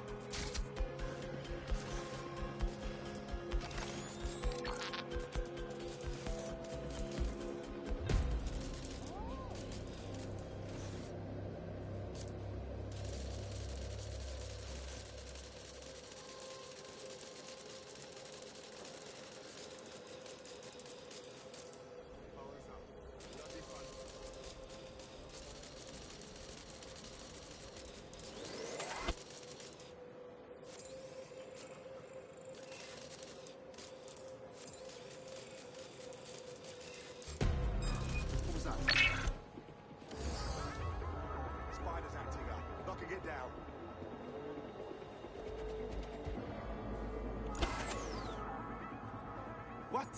What?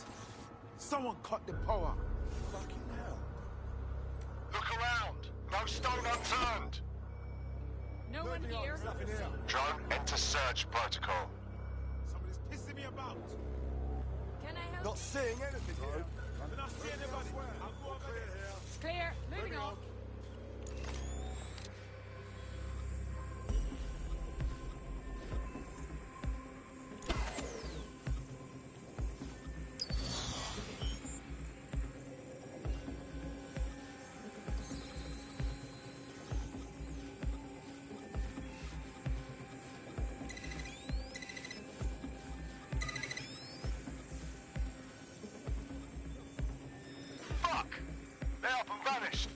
Someone cut the power. Fucking hell. Look around. No stone unturned. No one here. Drone, enter search protocol. Somebody's pissing me about. Can I help? Not seeing anything here. I'm not seeing anybody. I'll go over here. It's clear. Moving on. They're up and vanished.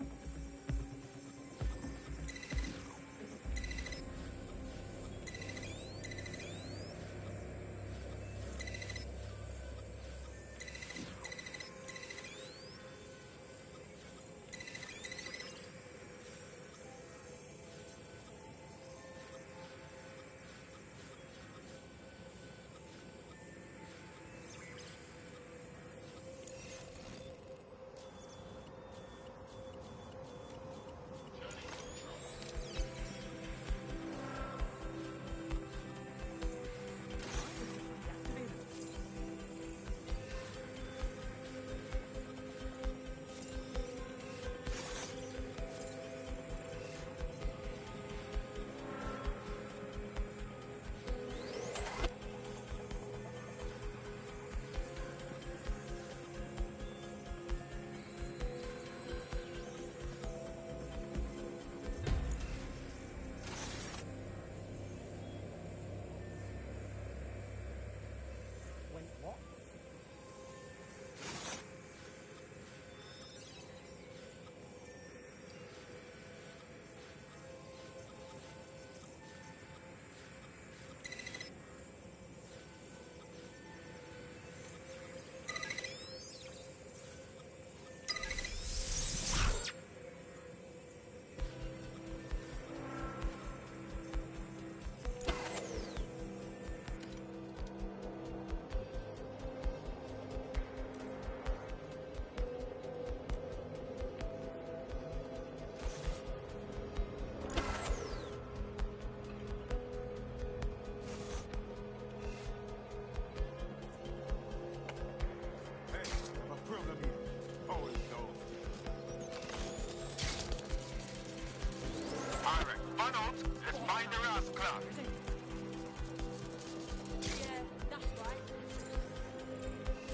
Yeah, that's right.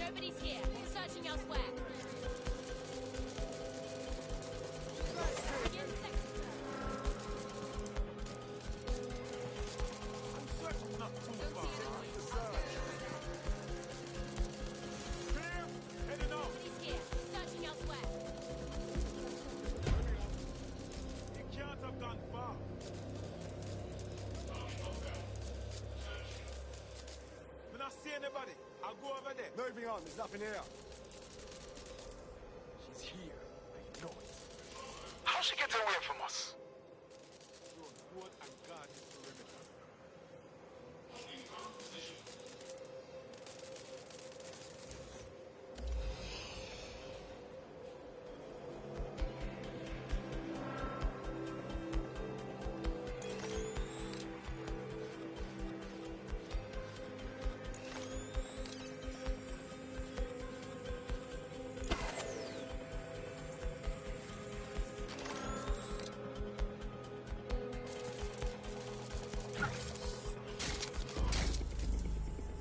Nobody's here. We're searching elsewhere. Moving on, there's nothing here. She's here. I know it. How'd she get away from us? Through a wood and guard the perimeter.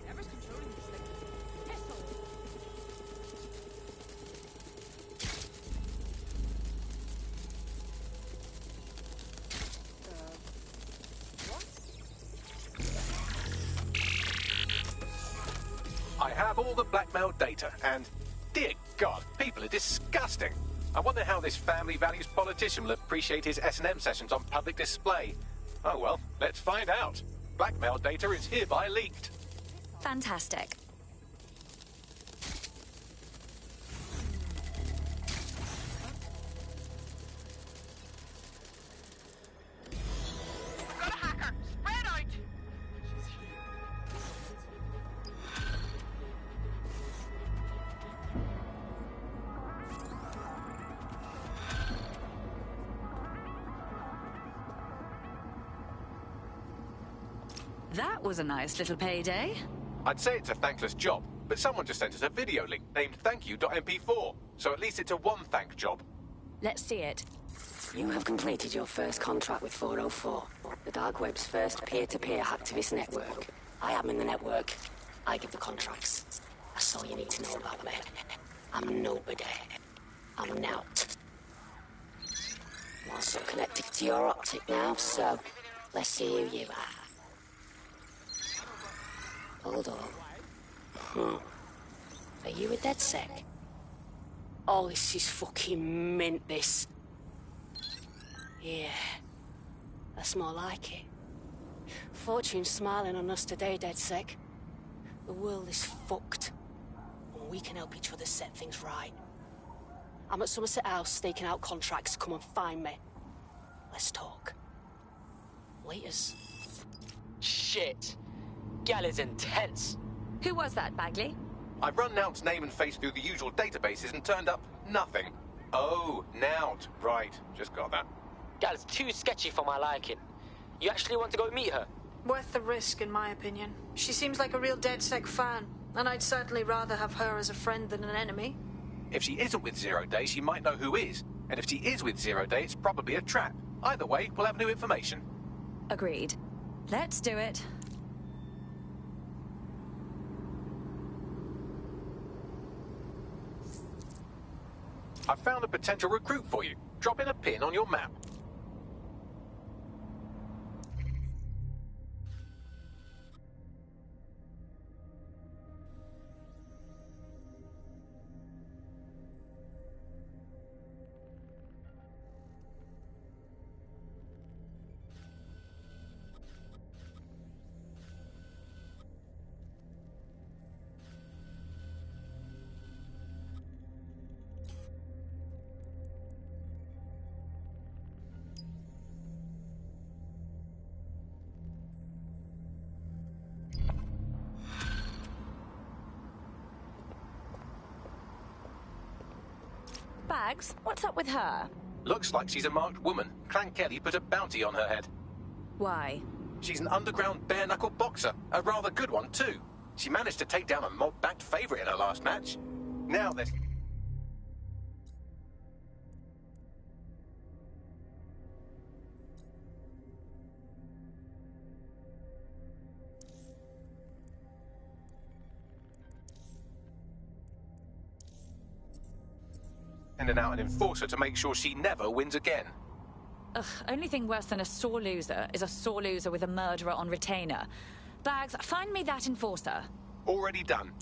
Whoever's controlling these things. Pistol! I have all the blackmail data, and dear God, people are disgusting. I wonder how this family values politician will appreciate his S&M sessions on public display. Oh well, let's find out. Blackmail data is hereby leaked. Fantastic. Got a hacker! Spread out! That was a nice little payday. I'd say it's a thankless job, but someone just sent us a video link named thankyou.mp4, so at least it's a one-thank job. Let's see it. You have completed your first contract with 404, the dark web's first peer-to-peer hacktivist network. I am in the network. I give the contracts. That's all you need to know about me. I'm nobody. I'm an out. I'm also connected to your optic now, so let's see who you are. Hold on. Are you a DedSec? Oh, this is fucking mint, this. Yeah, that's more like it. Fortune's smiling on us today, DedSec. The world is fucked. And we can help each other set things right. I'm at Somerset House staking out contracts. Come and find me. Let's talk. Laters. Shit. Gal is intense. Who was that, Bagley? I've run Nout's name and face through the usual databases and turned up nothing. Oh, Nout. Right, just got that. Gal's too sketchy for my liking. You actually want to go meet her? Worth the risk, in my opinion. She seems like a real DedSec fan, and I'd certainly rather have her as a friend than an enemy. If she isn't with Zero Day, she might know who is. And if she is with Zero Day, it's probably a trap. Either way, we'll have new information. Agreed. Let's do it. I've found a potential recruit for you. Drop in a pin on your map. Bags, what's up with her? Looks like she's a marked woman. Clan Kelly put a bounty on her head. Why? She's an underground bare-knuckle boxer. A rather good one, too. She managed to take down a mob-backed favourite in her last match. Now there's... sending out an enforcer to make sure she never wins again. Ugh, only thing worse than a sore loser is a sore loser with a murderer on retainer. Bags, find me that enforcer. Already done.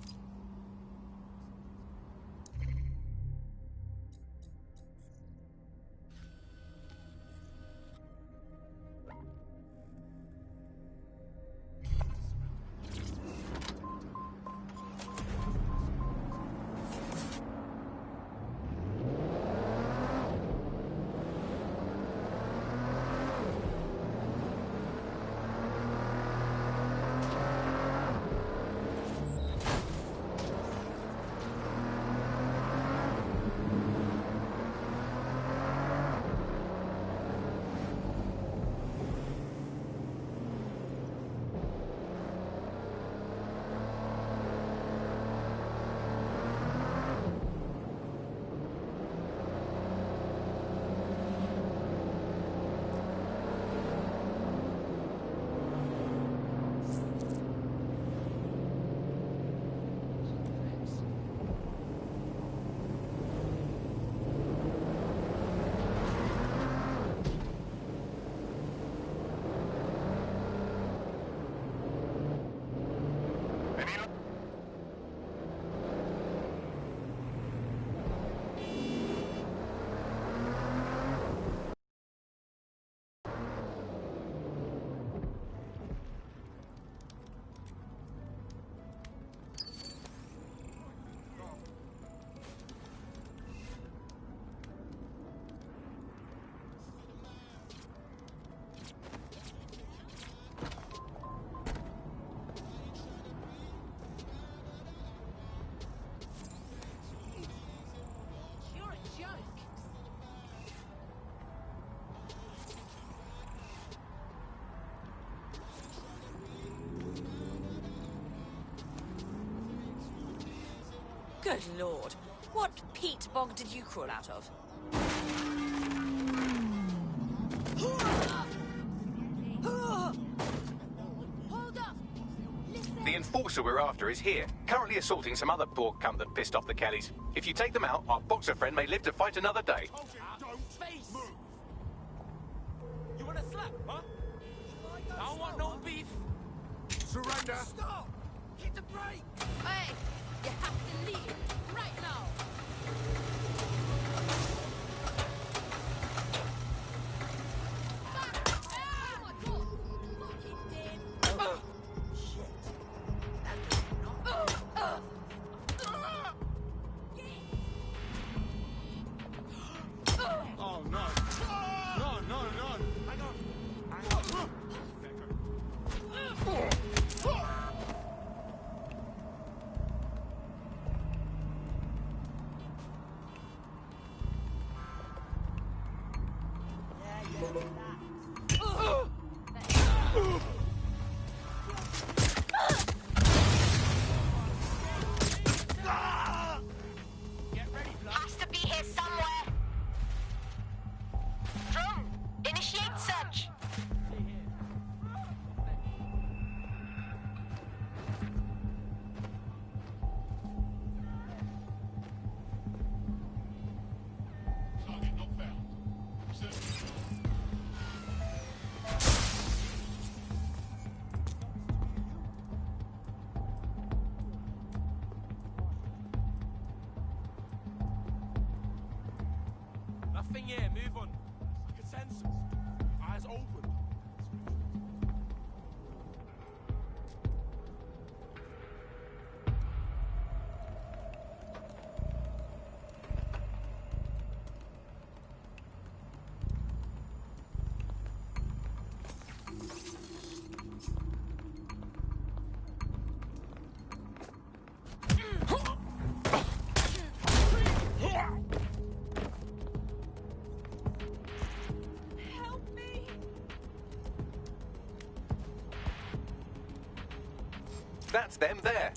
Good lord. What peat bog did you crawl out of? The enforcer we're after is here, currently assaulting some other poor cunt that pissed off the Kellys. If you take them out, our boxer friend may live to fight another day. Face! Move! You wanna slap, huh? I don't want no beef. Surrender! Stop! Hit the brake! Hey, you have to leave right now. Oh, no. No, no, no. Hang on. Hang on. Has to be here somewhere. Drone, initiate search. Nothing here, move on. Consensus. Eyes open. That's them there.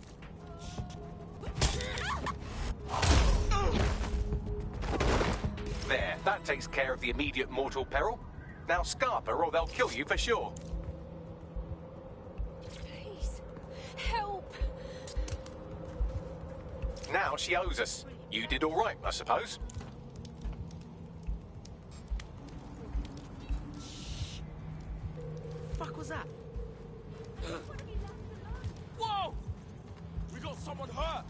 There, that takes care of the immediate mortal peril. Now scarp her or they'll kill you for sure. Please, help. Now she owes us. You did all right, I suppose. Fuck was that? Whoa! We got someone hurt.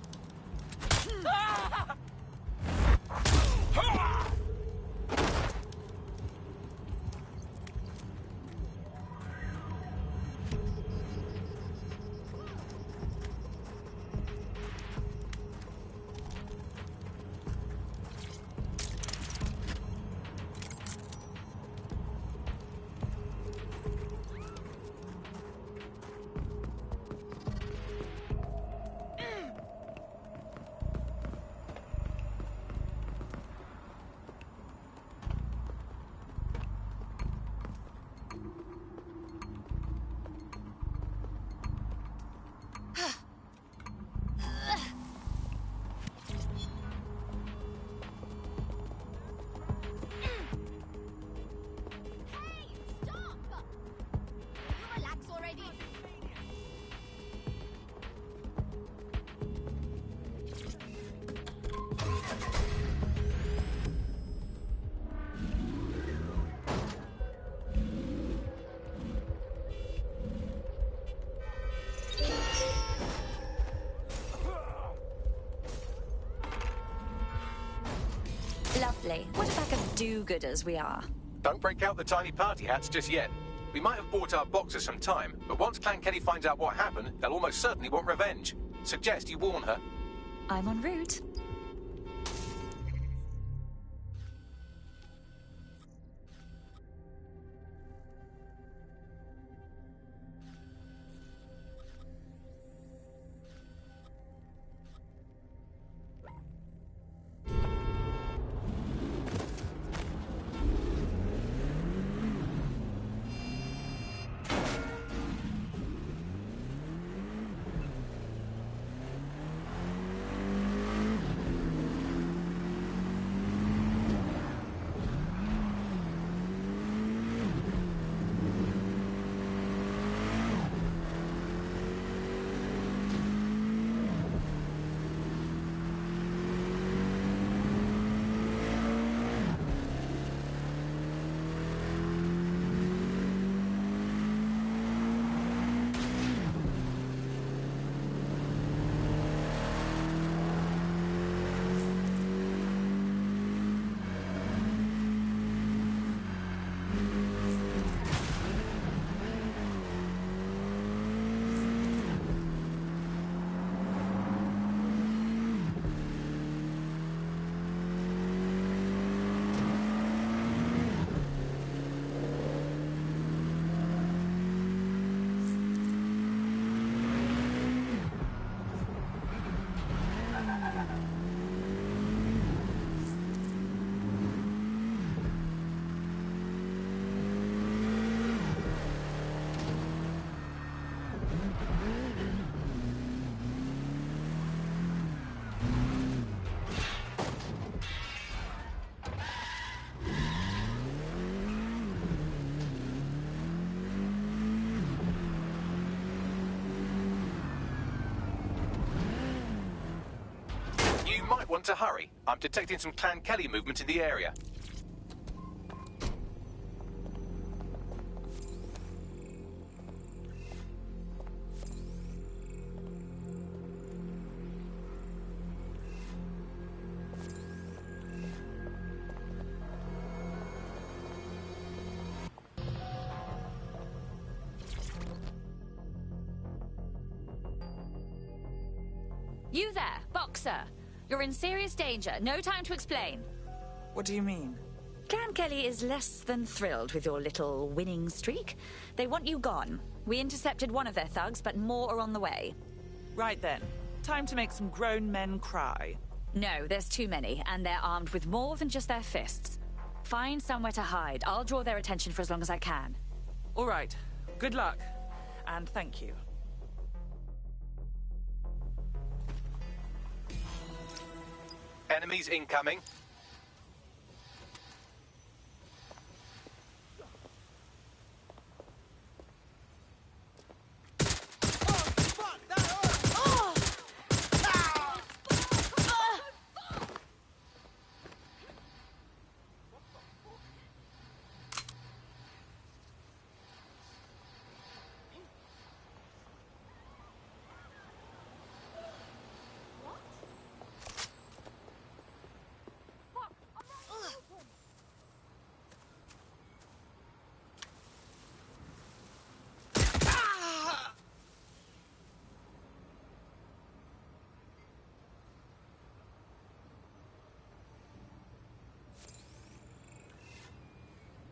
Lovely. What a pack of do-gooders we are. Don't break out the tiny party hats just yet. We might have bought our boxer some time, but once Clan Kenny finds out what happened, they'll almost certainly want revenge. Suggest you warn her. I'm en route. might want to hurry. I'm detecting some Clan Kelly movement in the area. You there, Boxer. You're in serious danger. No time to explain. What do you mean? Clan Kelly is less than thrilled with your little winning streak. They want you gone. We intercepted one of their thugs, but more are on the way. Right then. Time to make some grown men cry. No, there's too many, and they're armed with more than just their fists. Find somewhere to hide. I'll draw their attention for as long as I can. All right. Good luck. And thank you. Enemies incoming.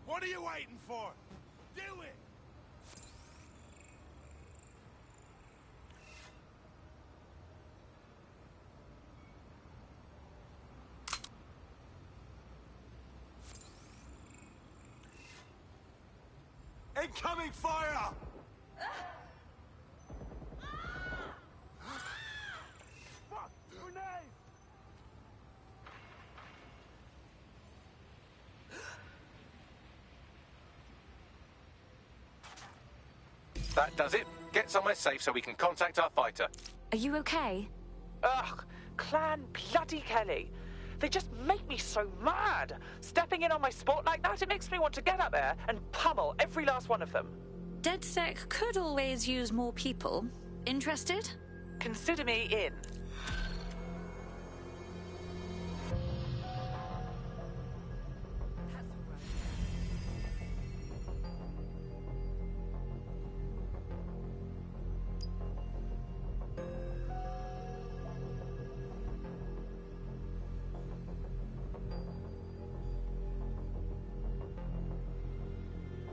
What are you waiting for? Do it! Incoming fire! Fuck! Grenade! That does it. Get somewhere safe so we can contact our fighter. Are you okay? Ugh, Clan bloody Kelly. They just make me so mad. Stepping in on my sport like that, it makes me want to get up there and pummel every last one of them. DedSec could always use more people. Interested? Consider me in.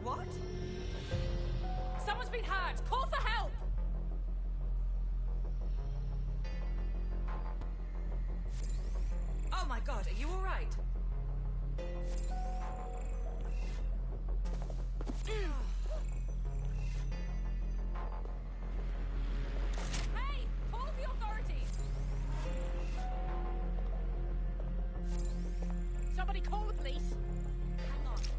What? Someone's been hurt! Call for help! Oh my god, are you alright? Hey! Call the authorities! Somebody call the police!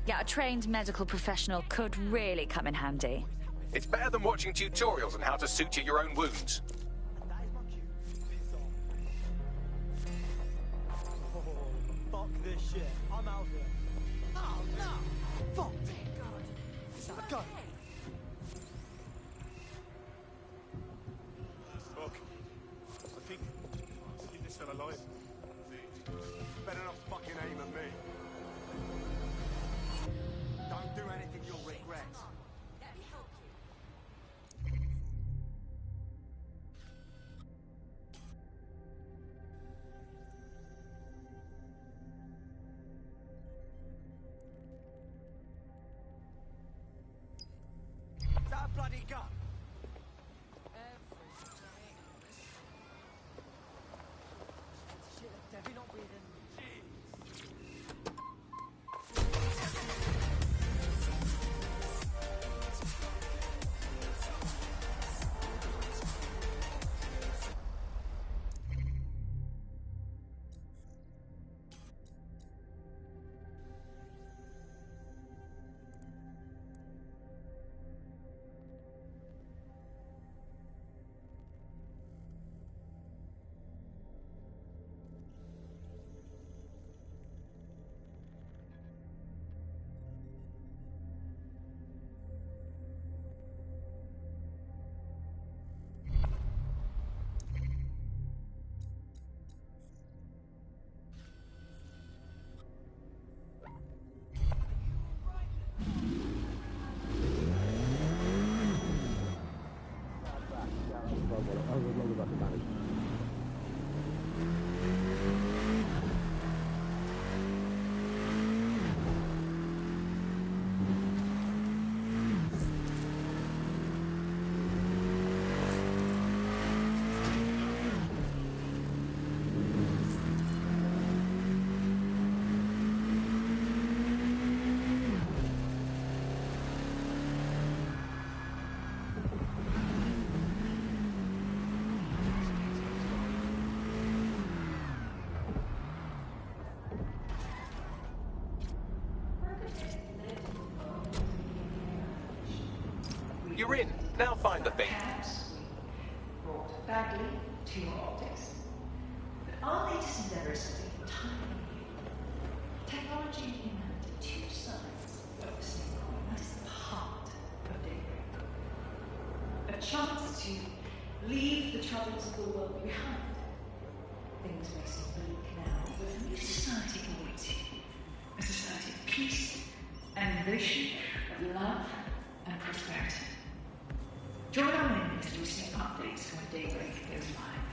Yeah, a trained medical professional could really come in handy. It's better than watching tutorials on how to suture your own wounds. Oh, fuck this shit. I'm out here. Oh, no! Fuck! Is that a gun? Look, I think this fella alive. Better not fucking aim at me. Don't do anything you'll regret. Let me help you. as long as I can manage. You're in. Now find the thing. Brought Bagley to your optics. But our latest endeavors have been entirely new. Technology and humanity, two sides of the same coin. That is the heart of daybreak. A chance to leave the troubles of the world behind. Things may seem bleak now, but a new society awaits you. A society of peace and innovation, of love and prosperity. Join our members to receive updates when daybreak goes live.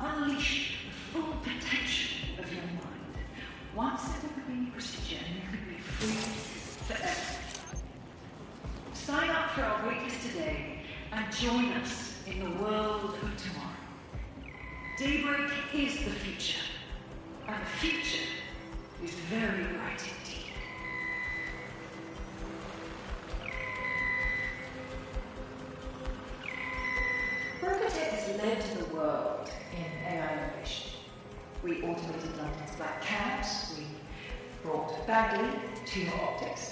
Unleash the full potential of your mind. Once it will be procedure and you can be free forever. Sign up for our waitlist today and join us in the world of tomorrow. Daybreak is the future, and the future is very bright indeed. Berkutech has led to the world in AI innovation. We automated London's black cabs, we brought Bagley to your optics.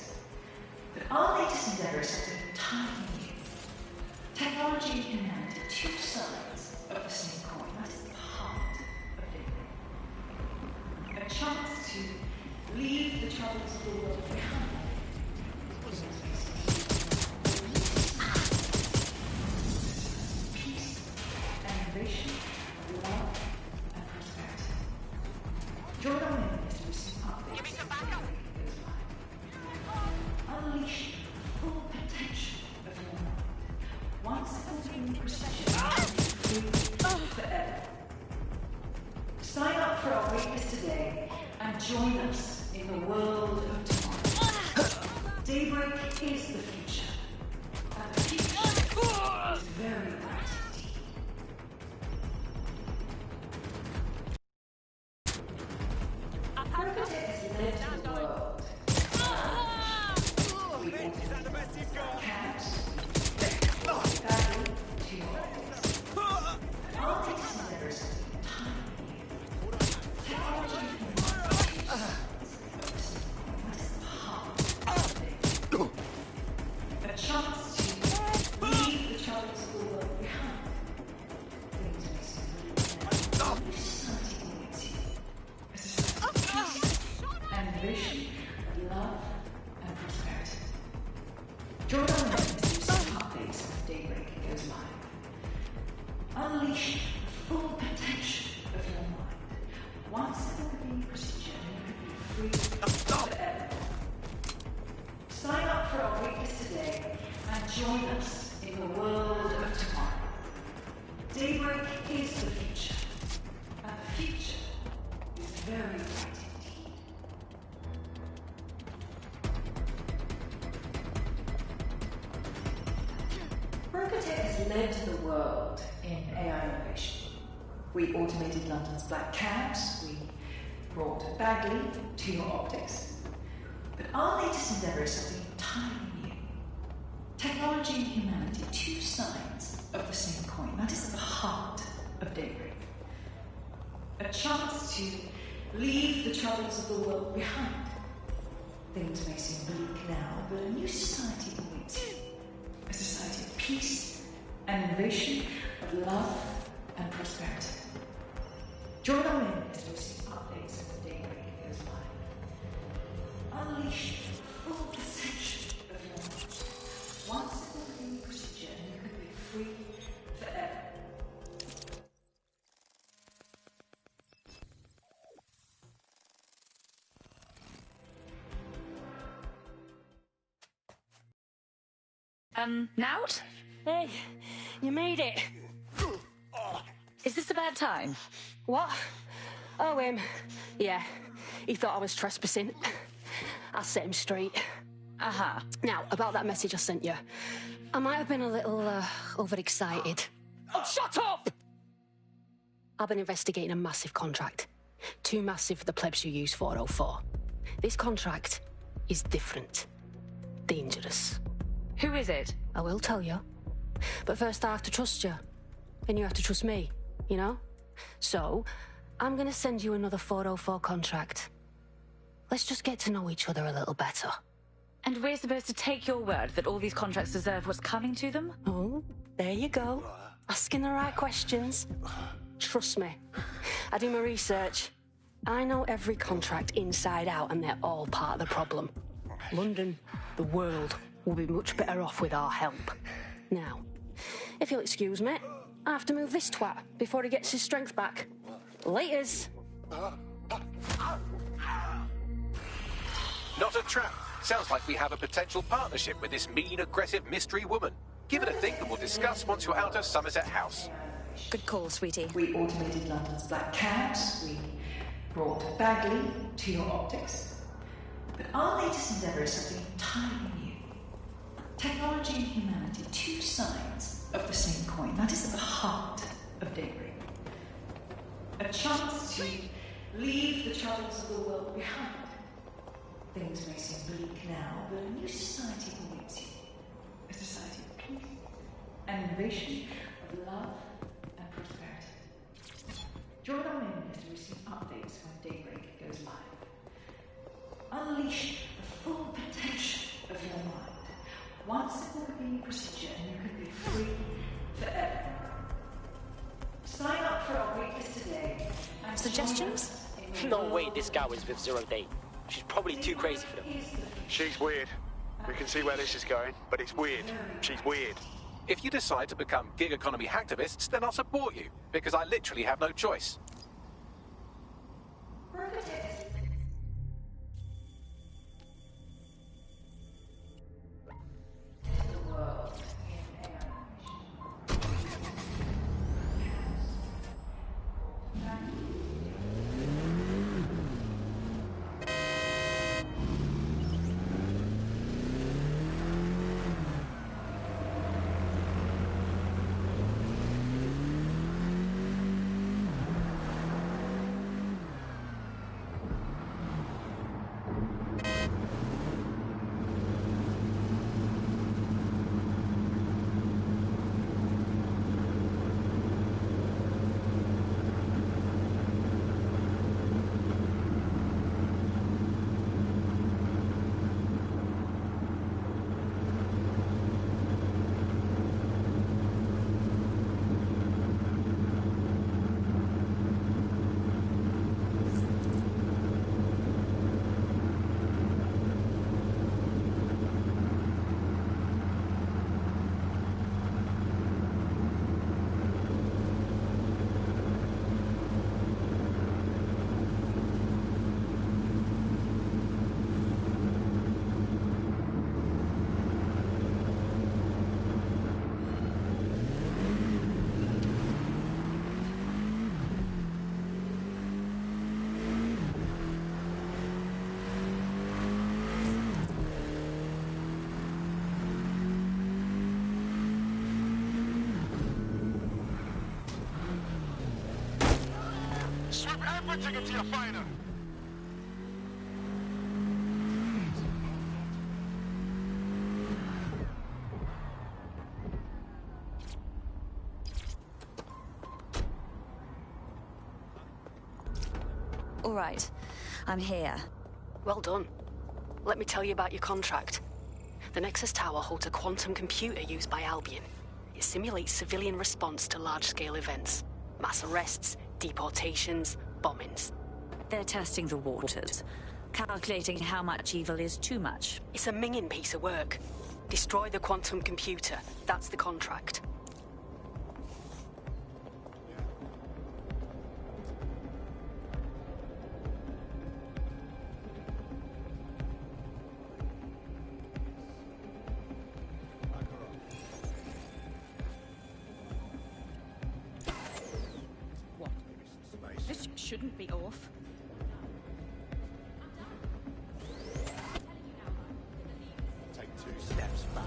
But our latest endeavors have been entirely new. Technology and humanity, two sides of the same coin. That is the heart of daybreak. A chance to leave the troubles of the world behind. Innovation, love, and prosperity. Join our members to receive updates. Unleash the full potential of your mind. Once fulfilling precision, free forever. Sign up for our waitlist today and join us in the world of tomorrow. Daybreak is the future, and the future is very bright. Berkutech has led to the world. We automated the message cabs, Bagley to your optics. Our latest endeavors have been entirely new. Technology and humanity, what is the heart of it? A chance to leave the troubles of the world behind. Things may seem bleak now. New society awaits you. A society of peace and innovation, of love and prosperity. Join our members to receive updates when daybreak goes live. Unleash the full potential of your mind. Once it will be procedure, you can be free forever. Sign up for our waitlist today and join us in the world of tomorrow. Daybreak is the future, and the future is very bright indeed. Berkutech has led to the world in AI innovation. We automated London's black cabs, we brought Bagley to your optics. But our latest endeavors have been entirely new. Technology and humanity, two sides of the same coin. That is the heart of daybreak. A chance to leave the troubles of the world behind. Things may seem bleak now, but a new society awaits you. A society of peace and innovation, of love and prosperity. Join our members to receive updates when daybreak goes live. Unleash the full potential of your mind. Once it will be procedure, and you can be free forever. Nout? Hey, You made it. Is this a bad time? What? Oh, him. Yeah, he thought I was trespassing. I'll set him straight. Uh-huh. Now, about that message I sent you. I might have been a little, overexcited. Oh, shut up! I've been investigating a massive contract. Too massive for the plebs who use 404. This contract is different. Dangerous. Who is it? I will tell you. But first I have to trust you. And you have to trust me, you know? So, I'm gonna send you another 404 contract. Let's just get to know each other a little better. And we're supposed to take your word that all these contracts deserve what's coming to them? Oh, there you go. Asking the right questions. Trust me. I do my research. I know every contract inside out, and they're all part of the problem. London, the world, will be much better off with our help. Now, if you'll excuse me, I have to move this twat before he gets his strength back. Laters. Not a trap. Sounds like we have a potential partnership with this mean, aggressive mystery woman. Give it a think and we'll discuss once you're out of Somerset House. Good call, sweetie. We automated London's black cabs. We brought Bagley to your optics. But our latest endeavour is something entirely new. Technology and humanity, two sides of the same coin. That is at the heart of Daybreak. A chance to leave the troubles of the world behind. Things may seem bleak now, but a new society awaits you. A society of peace, an innovation of love and prosperity. Join our mailing list to receive updates when Daybreak goes live. Unleash the full potential of your mind. One simple convenient procedure and you can be free forever. Sign up for our waitlist today. Suggestions? No way this guy was with Zero Day. She's probably too crazy for them. She's weird. We can see where this is going, but it's weird. She's weird. If you decide to become gig economy hacktivists, then I'll support you, because I literally have no choice. Strip everything until you find her. All right, I'm here. Well done. Let me tell you about your contract. The Nexus Tower holds a quantum computer used by Albion. It simulates civilian response to large-scale events. Mass arrests, deportations, bombings. They're testing the waters, calculating how much evil is too much. It's a minging piece of work. Destroy the quantum computer. That's the contract. shouldn't be off. Take 2 steps back.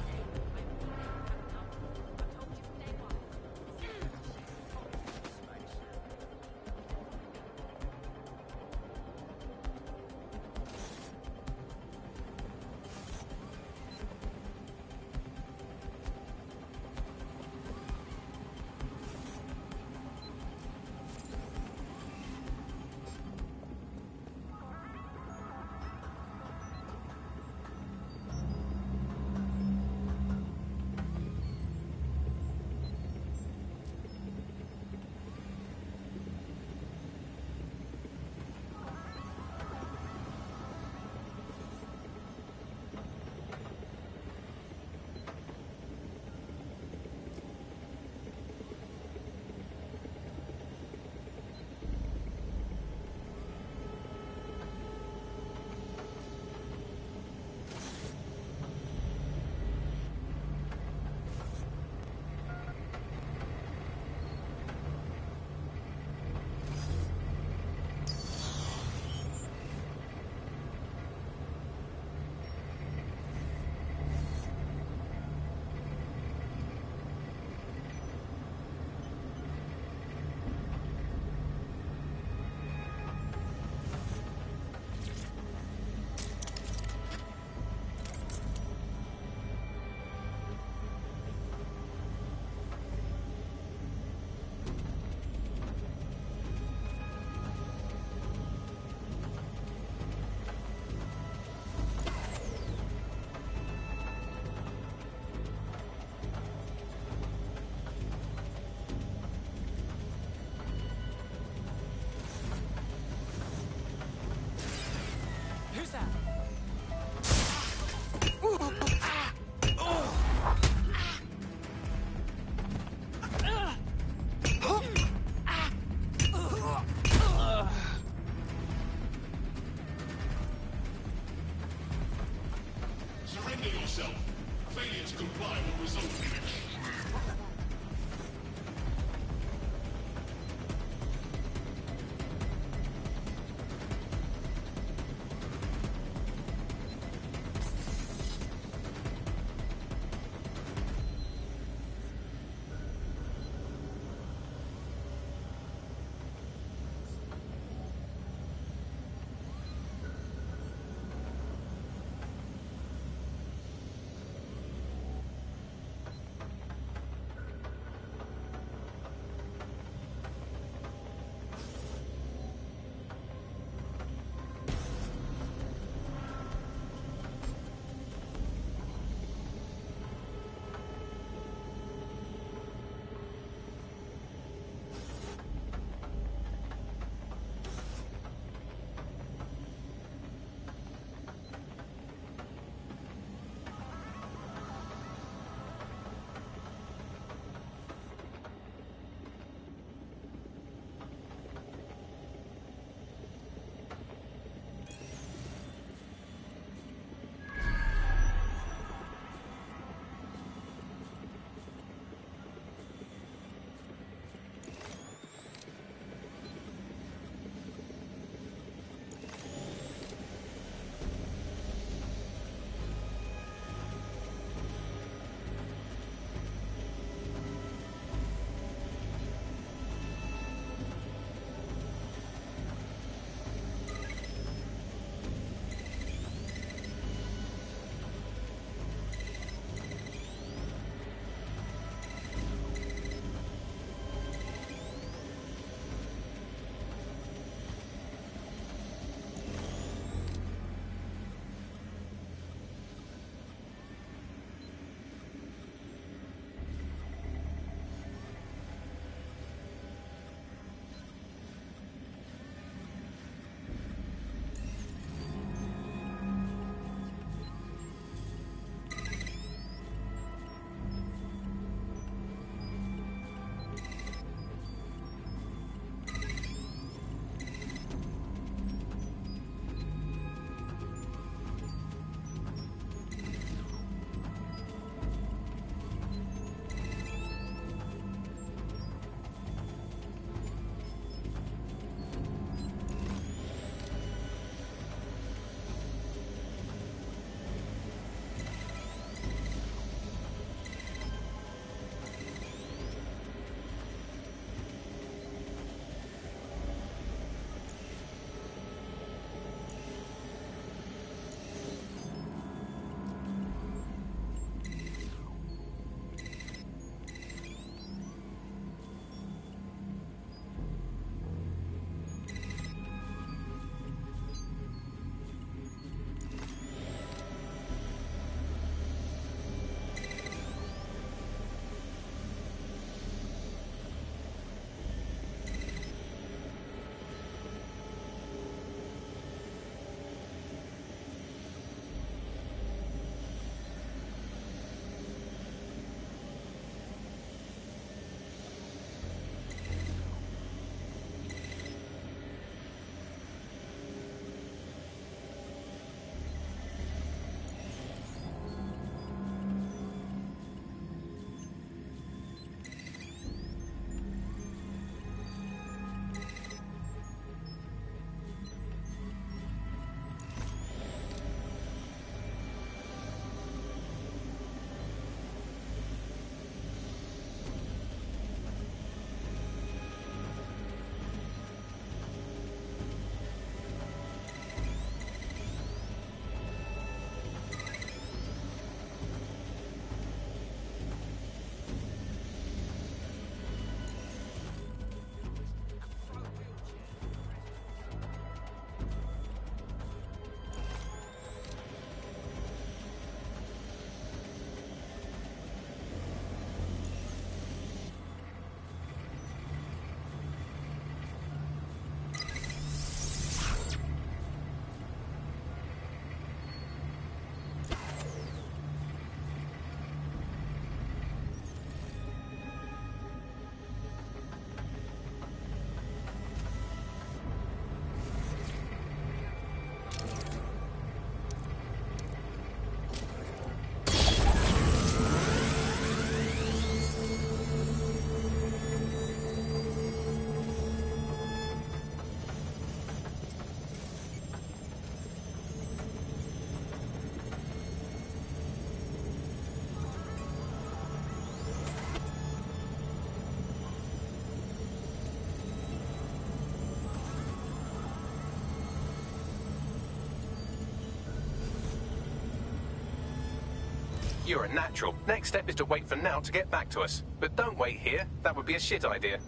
You're a natural. Next step is to wait for Now to get back to us. But don't wait here. That would be a shit idea.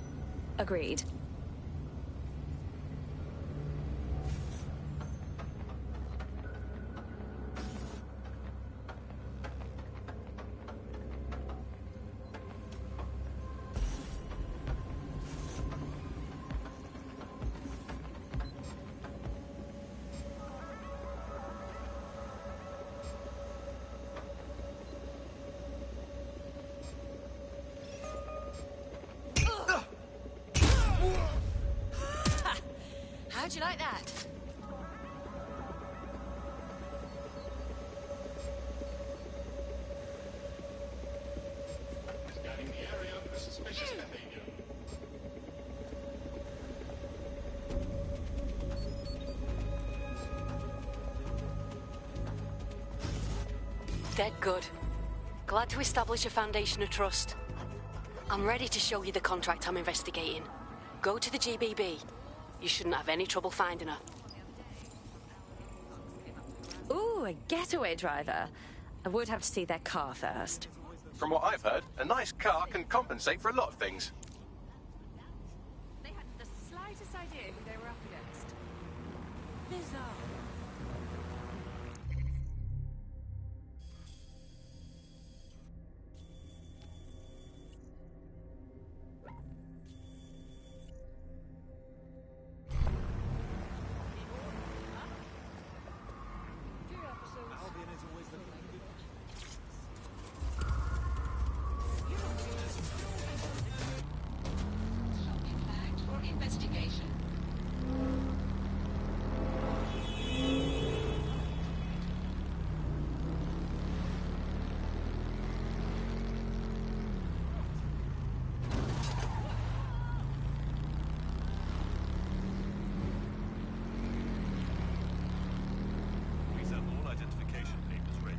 Agreed. How'd you like that? Scanning the area for suspicious behavior. Dead good. Glad to establish a foundation of trust. I'm ready to show you the contract I'm investigating. Go to the GBB. You shouldn't have any trouble finding her. Ooh, a getaway driver. I would have to see their car first. From what I've heard, a nice car can compensate for a lot of things. They hadn't the slightest idea who they were up against. Bizarre. Albion is always looking good. For investigation. Please have all identification papers ready.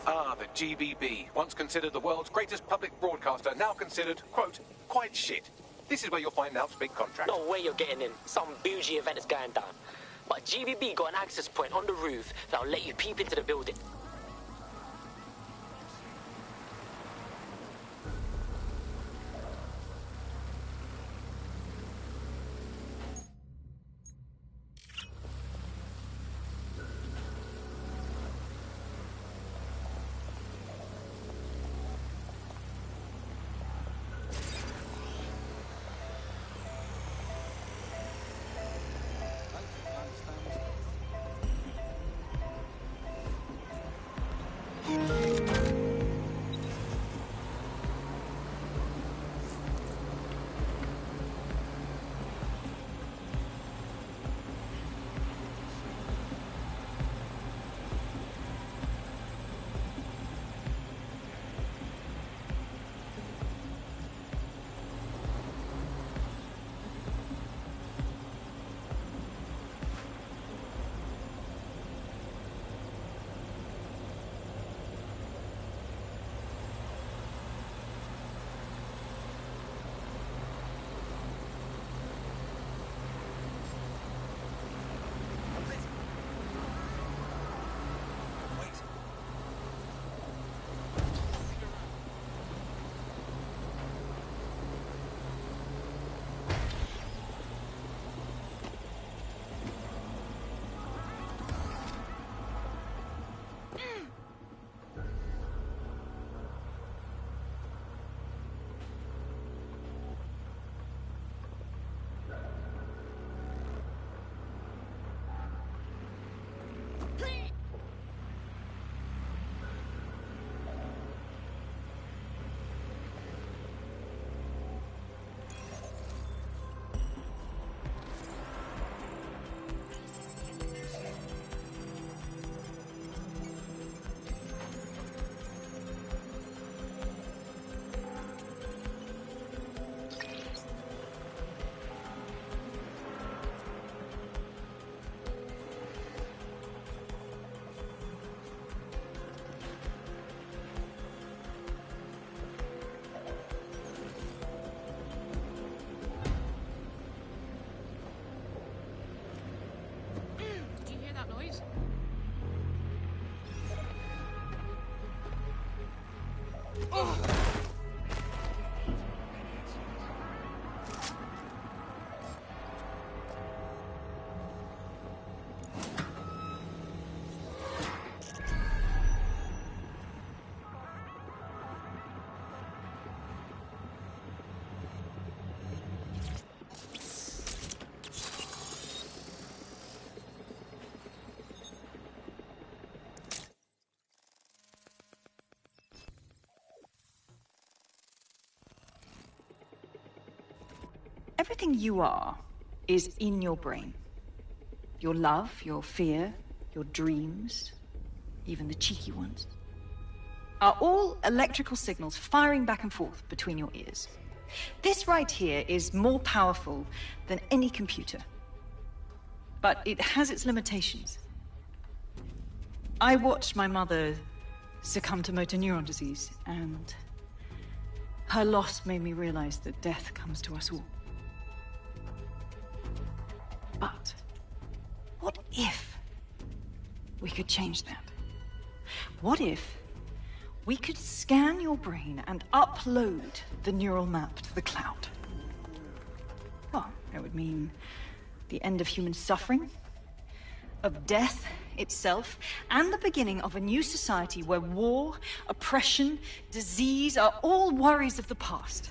Ah, the GBB, once considered the world's greatest public broadcaster, now considered, quote, quite shit. This is where you'll find Now's big contract. No way you're getting in. Some bougie event is going down. But GBB got an access point on the roof that'll let you peep into the building. Everything you are is in your brain. Your love, your fear, your dreams, even the cheeky ones, are all electrical signals firing back and forth between your ears. This right here is more powerful than any computer. But it has its limitations. I watched my mother succumb to motor neuron disease, and her loss made me realize that death comes to us all. But what if we could change that? What if we could scan your brain and upload the neural map to the cloud? Well, it would mean the end of human suffering, of death itself, and the beginning of a new society where war, oppression, disease are all worries of the past.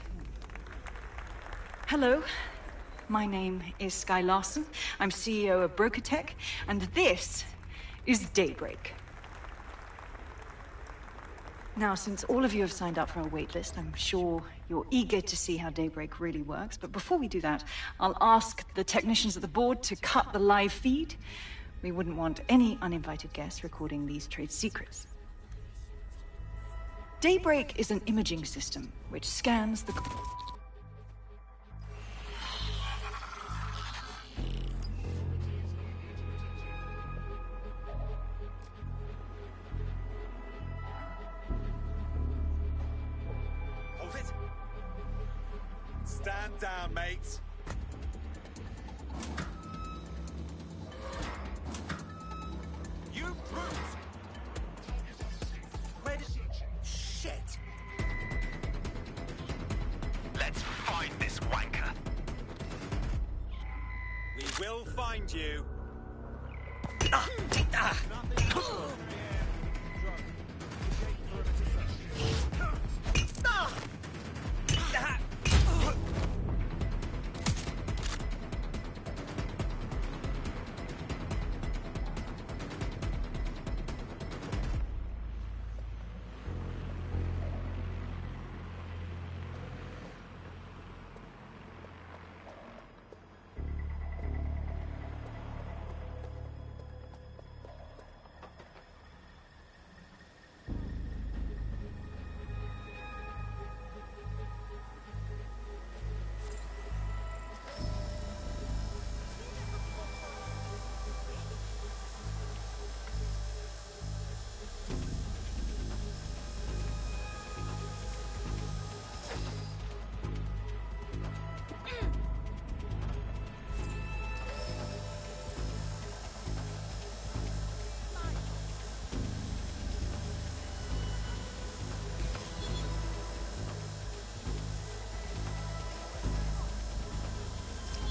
Hello. My name is Sky Larson. I'm CEO of Brokertech, and this is Daybreak. Now, since all of you have signed up for our waitlist, I'm sure you're eager to see how Daybreak really works. But before we do that, I'll ask the technicians at the board to cut the live feed. We wouldn't want any uninvited guests recording these trade secrets. Daybreak is an imaging system which scans the... Stand down, mates. You brute! Where did you... Shit! Let's find this wanker. We will find you.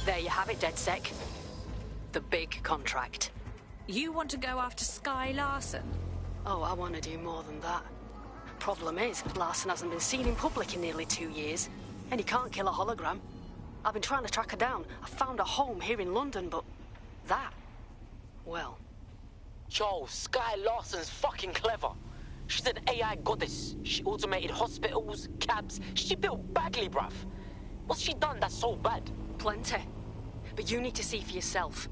There you have it, DedSec. The big contract. You want to go after Sky Larson? Oh, I want to do more than that. Problem is, Larson hasn't been seen in public in nearly 2 years, and he can't kill a hologram. I've been trying to track her down. I found a home here in London, but that, well... Yo, Sky Larson's fucking clever. She's an AI goddess. She automated hospitals, cabs. She built Bagley, bruv. What's she done that's so bad? Plenty. But you need to see for yourself.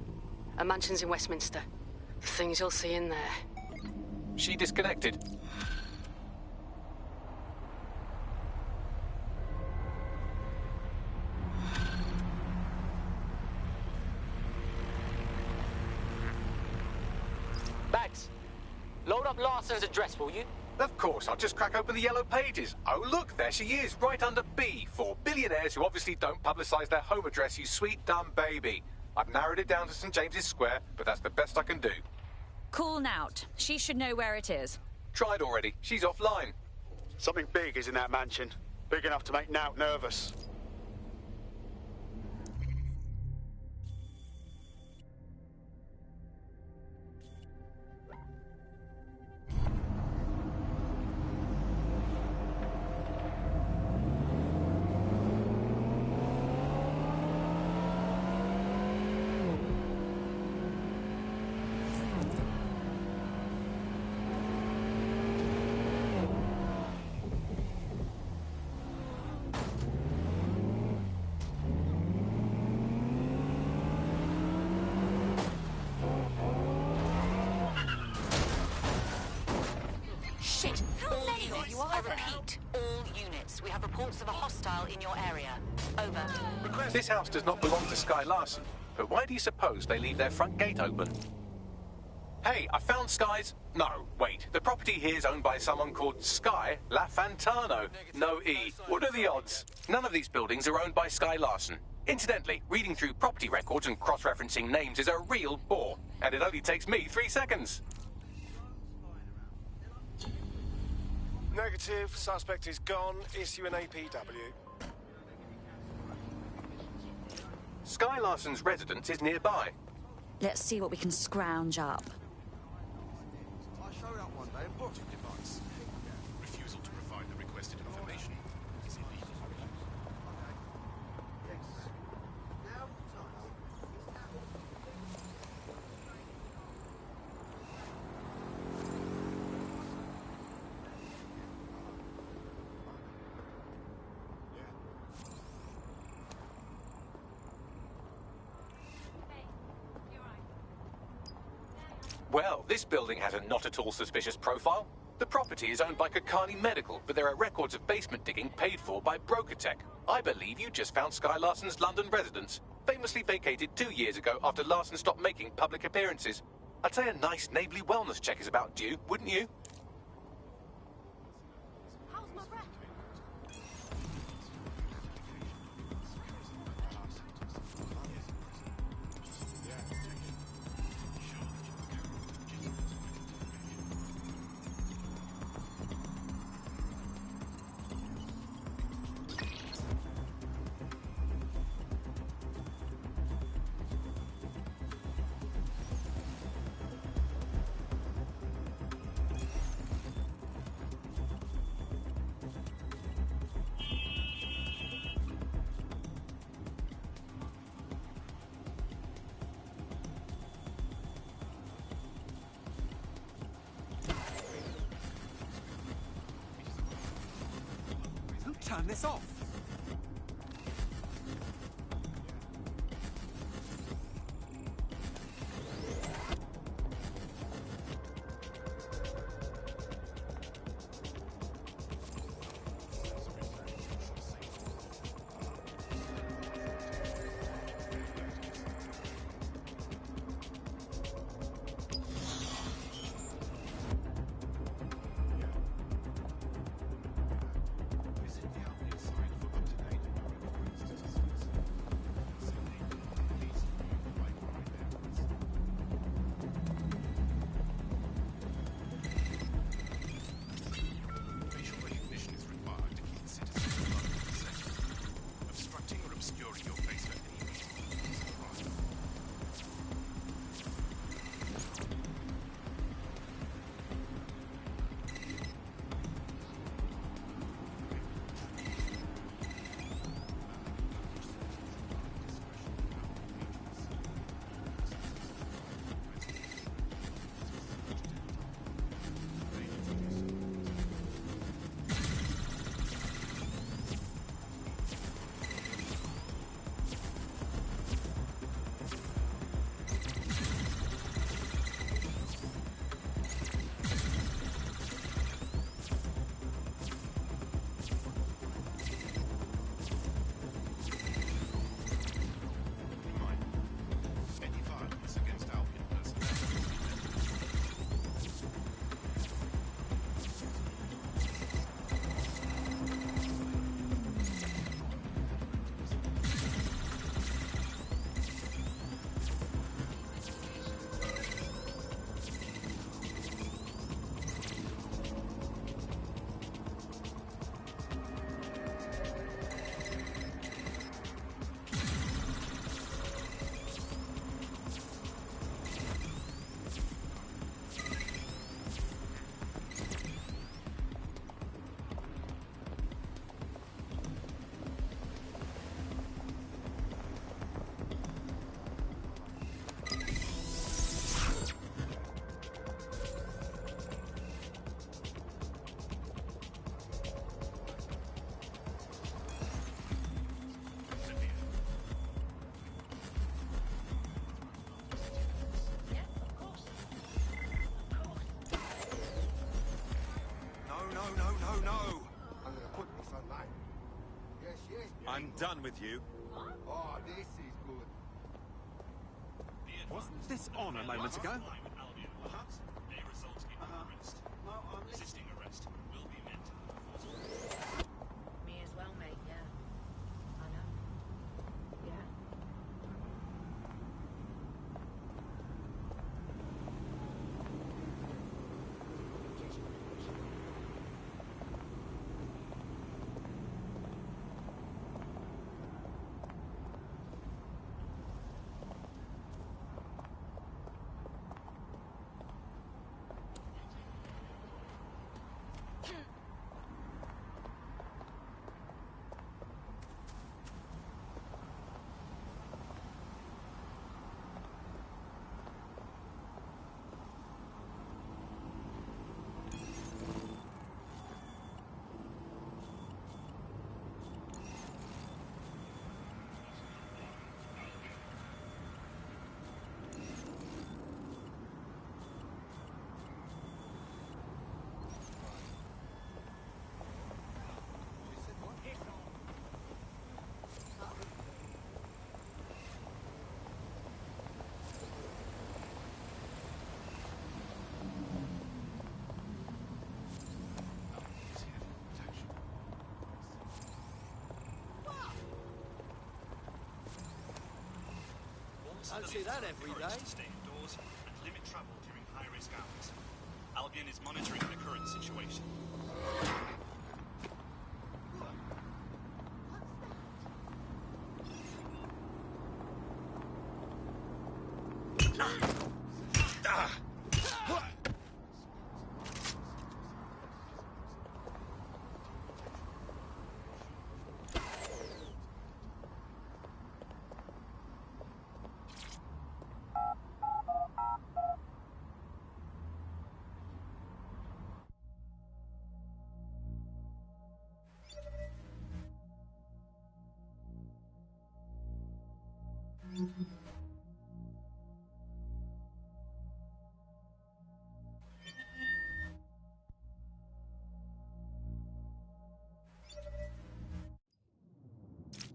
A mansion's in Westminster. The things you'll see in there. She disconnected. Bags, load up Larson's address, will you? Of course, I'll just crack open the yellow pages. Oh, look, there she is, right under B, for billionaires who obviously don't publicise their home address, you sweet, dumb baby. I've narrowed it down to St. James's Square, but that's the best I can do. Cool Nout. She should know where it is. Tried already. She's offline. Something big is in that mansion. Big enough to make Nout nervous. Shit! How many of you are there? I repeat, all units. We have reports of a hostile in your area. Over. This house does not belong to Sky Larson, but why do you suppose they leave their front gate open? Hey, I found Sky's... No, wait. The property here is owned by someone called Sky LaFantano. No E. What are the odds? None of these buildings are owned by Sky Larson. Incidentally, reading through property records and cross-referencing names is a real bore, and it only takes me 3 seconds. Negative. Suspect is gone. Issue an APW. Sky Larson's residence is nearby. Let's see what we can scrounge up. I showed up one day and bought a device. Refusal to provide the requested information is illegal. Well, this building has a not-at-all suspicious profile. The property is owned by Kakani Medical, but there are records of basement digging paid for by Brokertech. I believe you just found Sky Larson's London residence, famously vacated 2 years ago after Larson stopped making public appearances. I'd say a nice neighbourly wellness check is about due, wouldn't you? How's my breath? Who turned this off? Visit the outside no. I'm gonna put this online. Yes, yes. I'm done with you. Oh, this is good. Wasn't this on a moment ago? May result in arrest. Resisting arrest will be met. Me as well, mate, yeah. I know. Yeah. I don't see that every day. Stay indoors and limit travel during high-risk hours. Albion is monitoring the current situation.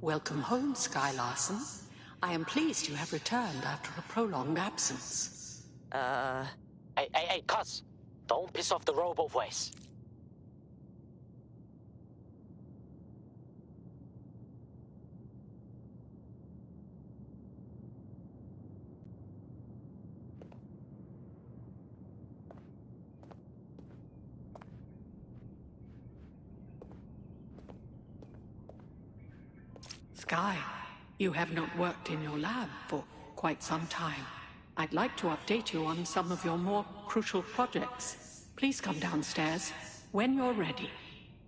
Welcome home, Sky Larson. I am pleased you have returned after a prolonged absence. Hey, cuz. Don't piss off the robo voice. Sky, you have not worked in your lab for quite some time. I'd like to update you on some of your more crucial projects. Please come downstairs when you're ready.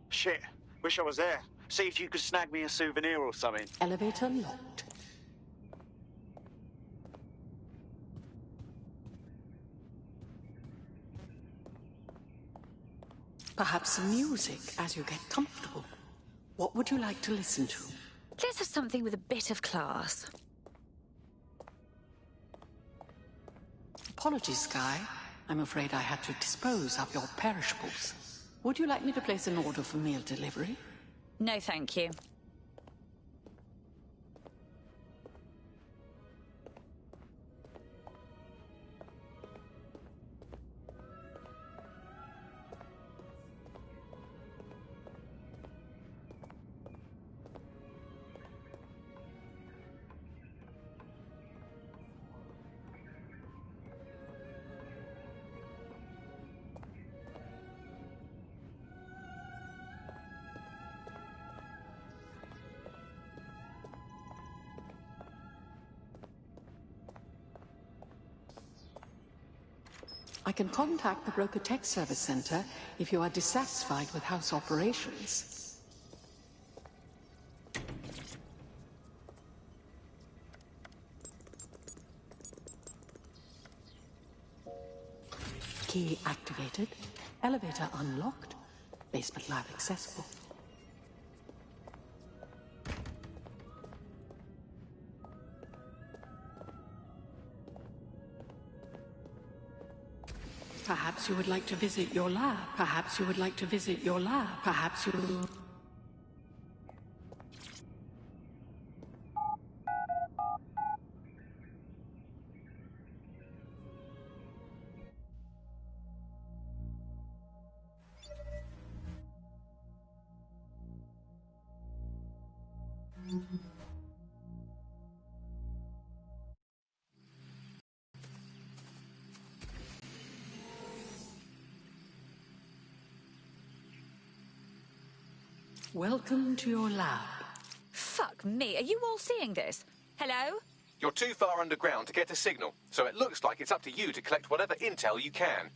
Shit, wish I was there. See if you could snag me a souvenir or something. Elevator locked. Perhaps some music as you get comfortable. What would you like to listen to? Let's have something with a bit of class. Apologies, Sky. I'm afraid I had to dispose of your perishables. Would you like me to place an order for meal delivery? No, thank you. I can contact the Broker Tech Service Center if you are dissatisfied with house operations. Key activated. Elevator unlocked. Basement lab accessible. Perhaps you would like to visit your lab. Perhaps you would like to visit your lab. Perhaps you... Welcome to your lab. Fuck me, are you all seeing this? Hello? You're too far underground to get a signal, so it looks like it's up to you to collect whatever intel you can.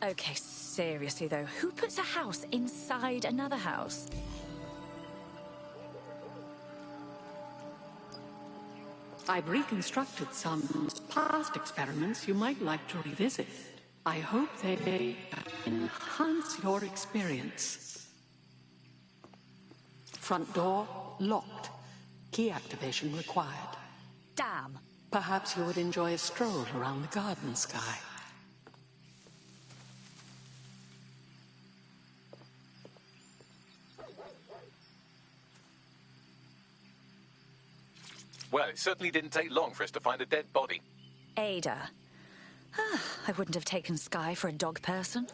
Okay, seriously though, who puts a house inside another house? I've reconstructed some past experiments you might like to revisit. I hope they enhance your experience. Front door locked. Key activation required. Damn. Perhaps you would enjoy a stroll around the garden sky. Well, it certainly didn't take long for us to find a dead body. Ada. I wouldn't have taken Sky for a dog person.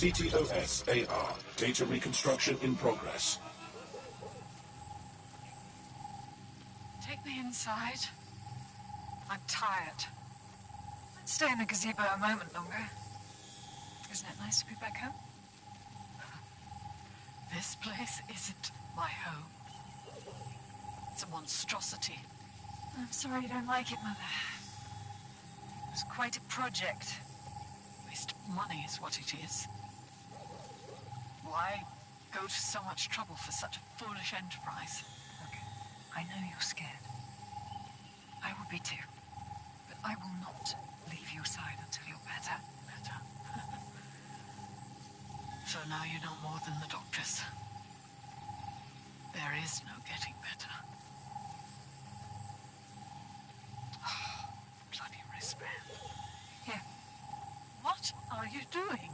CTOS-AR. Data reconstruction in progress. Take me inside. I'm tired. I'd stay in the gazebo a moment longer. Isn't it nice to be back home? This place isn't my home. It's a monstrosity. I'm sorry you don't like it, Mother. It was quite a project. Waste of money is what it is. Why go to so much trouble for such a foolish enterprise? Look, I know you're scared. I would be too. But I will not leave your side until you're better. Better? So now you know more than the doctors. There is no getting better. Oh, bloody wristband. Here. What are you doing?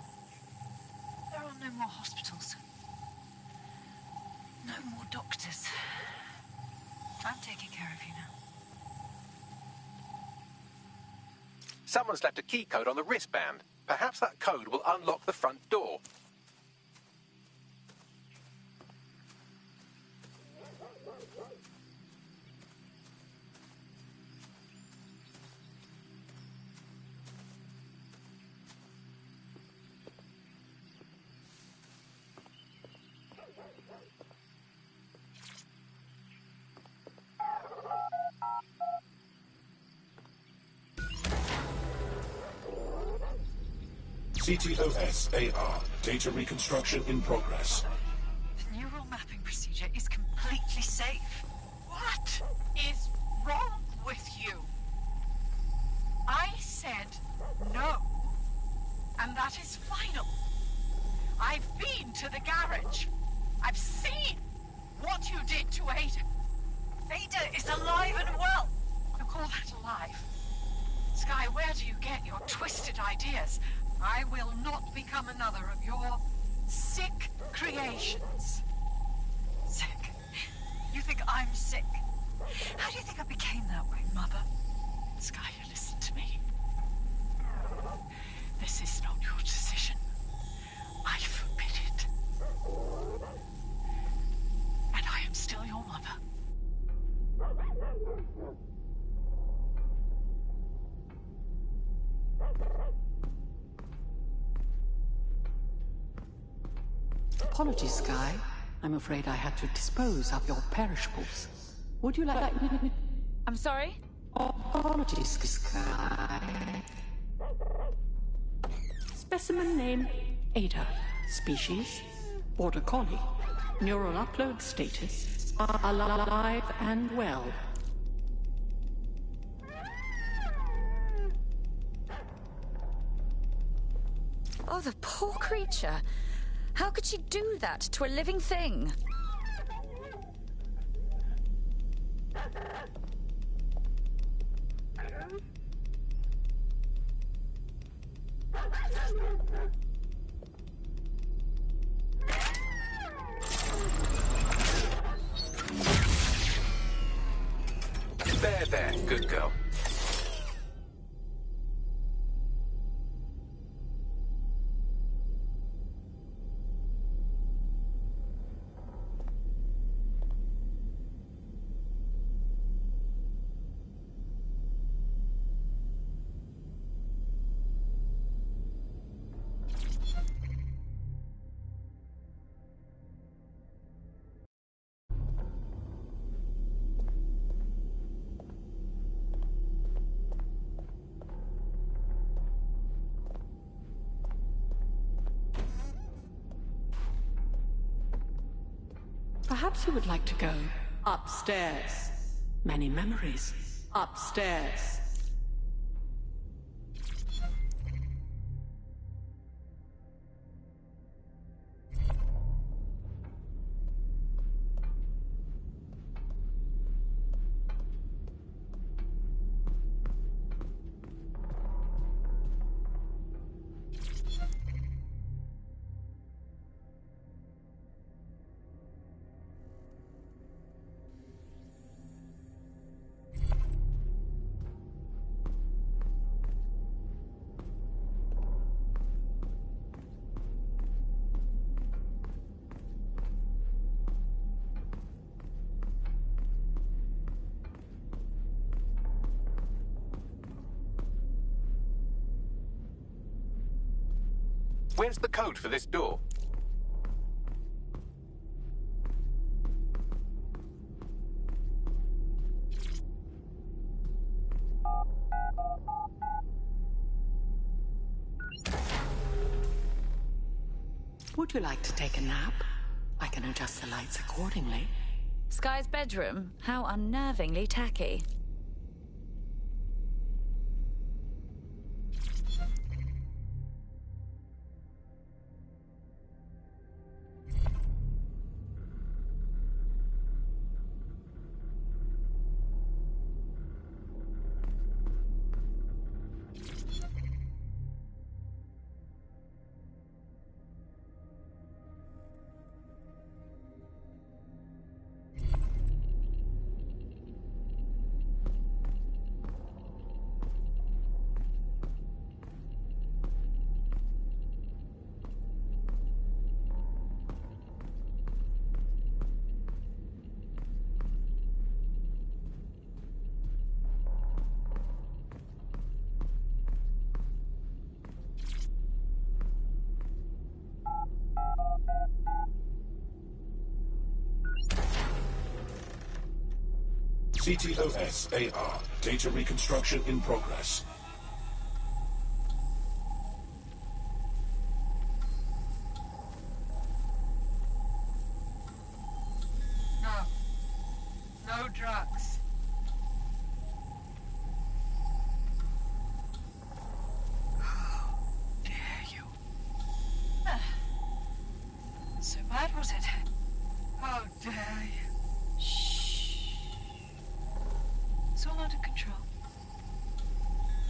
There are no more hospitals. No more doctors. I'm taking care of you now. Someone's left a key code on the wristband. Perhaps that code will unlock the front door. CTOS-AR. Data reconstruction in progress. The neural mapping procedure is completely safe. What is wrong with you? I said no, and that is final. I've been to the garage. I've seen what you did to Ada. Ada is alive and well. You call that alive? Sky, where do you get your twisted ideas? I will not become another of your sick creations. Sick? You think I'm sick? How do you think I became that way, Mother? Sky, you listen to me. This is not your decision. I forbid it. And I am still your mother. Apologies, Sky. I'm afraid I had to dispose of your perishables. Would you like... I'm sorry? Apologies, Sky. Specimen name, Ada. Species, Border Collie. Neural upload status, alive and well. Oh, the poor creature. How could she do that to a living thing? There, good girl. Perhaps you would like to go upstairs. Many memories. Upstairs. Where's the code for this door? Would you like to take a nap? I can adjust the lights accordingly. Sky's bedroom? How unnervingly tacky. CTOS AR. Data reconstruction in progress. No. No drugs. How dare you? So bad was it? How dare you? Shh. It's all under control.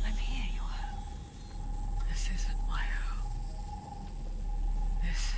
I'm here, your home. This isn't my home. This...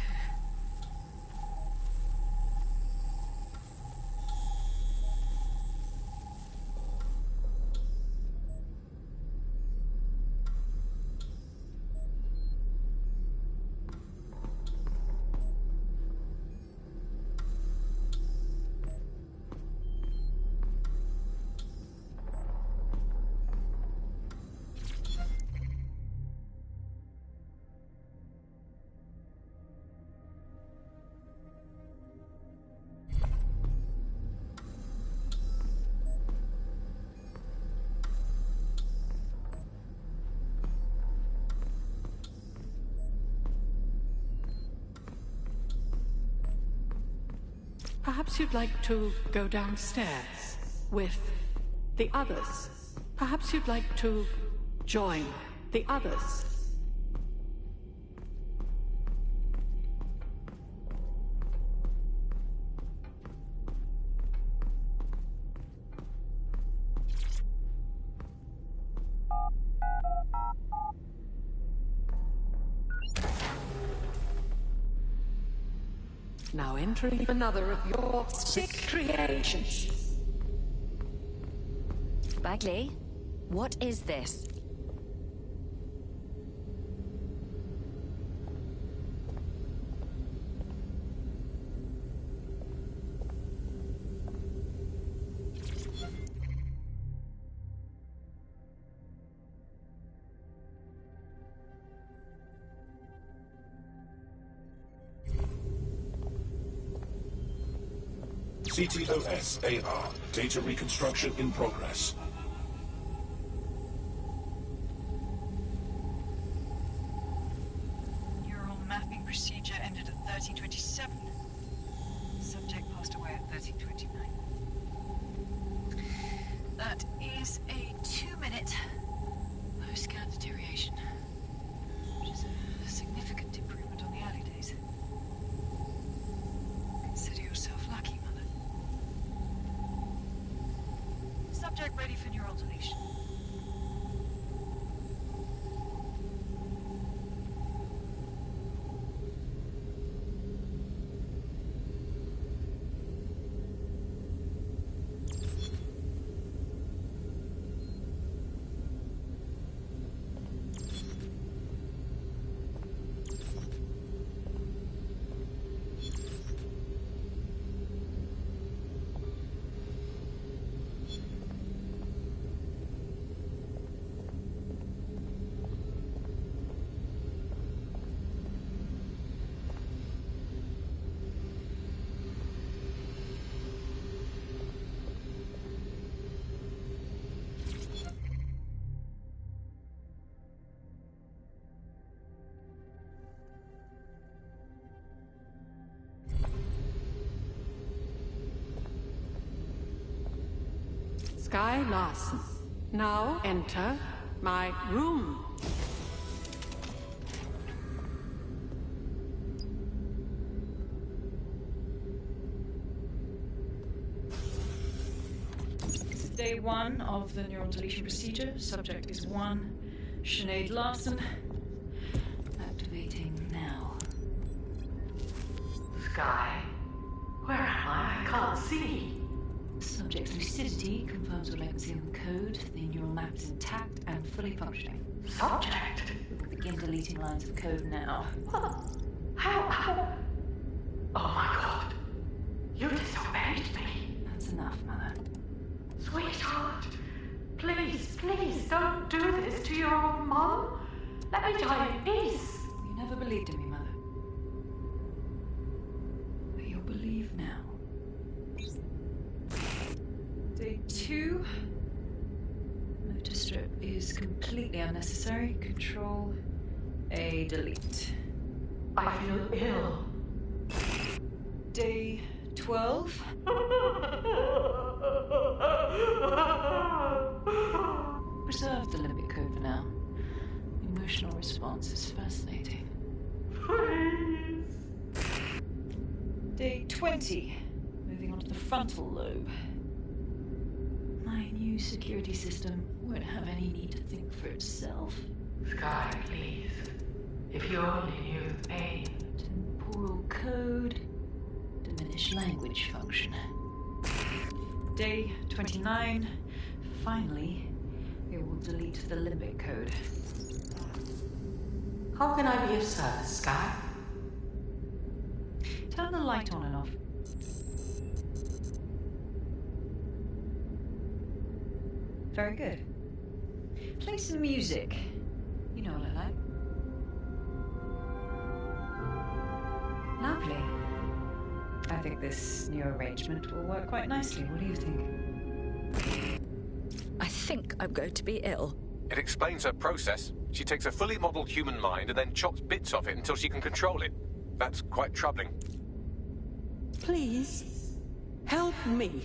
Perhaps you'd like to go downstairs with the others. Perhaps you'd like to join the others. Now entering another of your sick creations. Bagley, what is this? CTOS AR. Data reconstruction in progress. Neural mapping procedure ended at 1327. Subject passed away at 13:29. That is a 2-minute post-scan deterioration, which is a significant improvement on the early days. Consider yourself lucky, Mother. Subject ready for neural deletion. Sky Larson. Now enter my room. Day 1 of the neural deletion procedure. Subject is 1. Sinead Larson. Activating now. Sky? Where am I? I can't see. Subject's lucidity confirms what I can see on the code. The neural map is intact and fully functioning. Subject? We will begin deleting lines of code now. How? Oh my god. You disobeyed me. That's enough, Mother. Sweetheart, please, please don't do this to your own mom. Let me die in peace. You never believed in me, Mother. But you'll believe now. Day 2. Motor strip is completely unnecessary. Control A, delete. I feel ill. Day 12. Preserve the limbic code for now. Emotional response is fascinating. Please. Day 20. Moving on to the frontal lobe. My new security system won't have any need to think for itself. Sky, please. If you only knew the pain. Temporal code. Diminish language function. Day 29. Finally, it will delete the limbic code. How can I be of service, Sky? Turn the light on and off. Very good. Play some music. You know what I like. Lovely. I think this new arrangement will work quite nicely. What do you think? I think I'm going to be ill. It explains her process. She takes a fully modeled human mind and then chops bits of it until she can control it. That's quite troubling. Please, help me.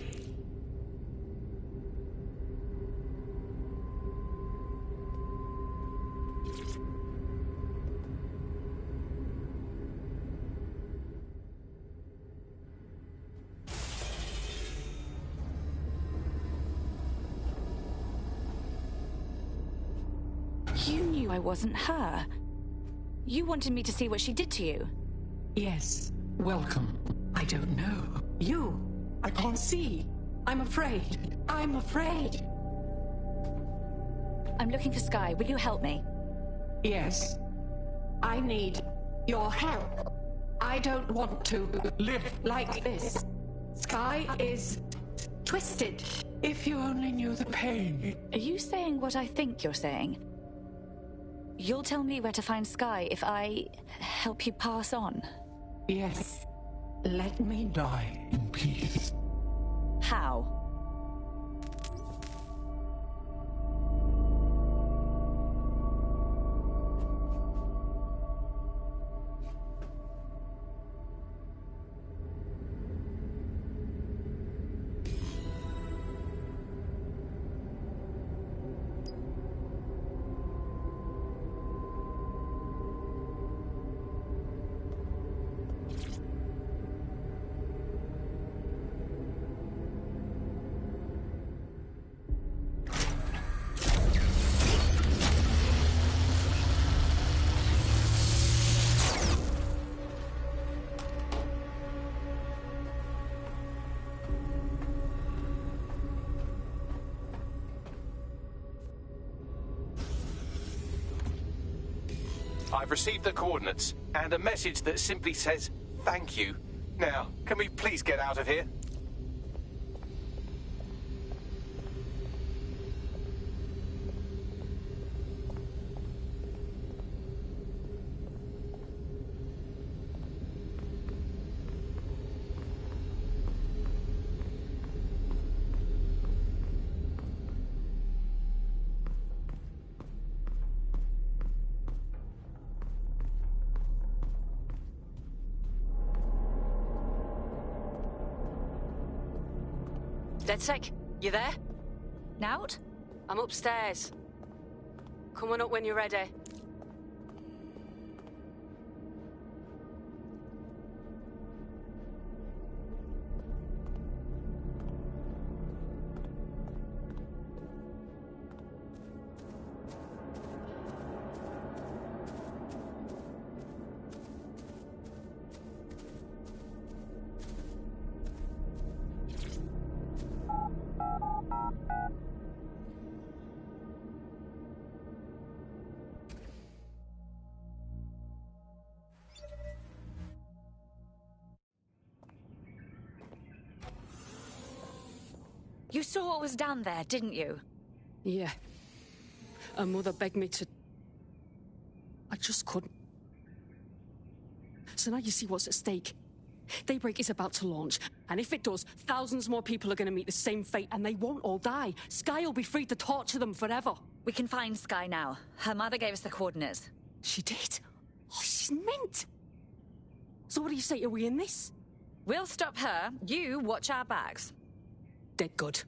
You knew I wasn't her. You wanted me to see what she did to you. Yes, welcome. I don't know. You, I can't see. I'm afraid. I'm afraid. I'm looking for Sky. Will you help me? Yes. I need your help. I don't want to live like this. Sky is twisted. If you only knew the pain. Are you saying what I think you're saying? You'll tell me where to find Sky if I help you pass on? Yes. Let me die in peace. How? I've received the coordinates and a message that simply says, thank you. Now, can we please get out of here? DedSec, you there? Nout? I'm upstairs. Come on up when you're ready. You saw what was down there, didn't you? Yeah. Her mother begged me to... I just couldn't. So now you see what's at stake. Daybreak is about to launch, and if it does, thousands more people are going to meet the same fate, and they won't all die. Sky will be free to torture them forever. We can find Sky now. Her mother gave us the coordinates. She did? Oh, she's mint. So what do you say? Are we in this? We'll stop her. You watch our backs. Dead good.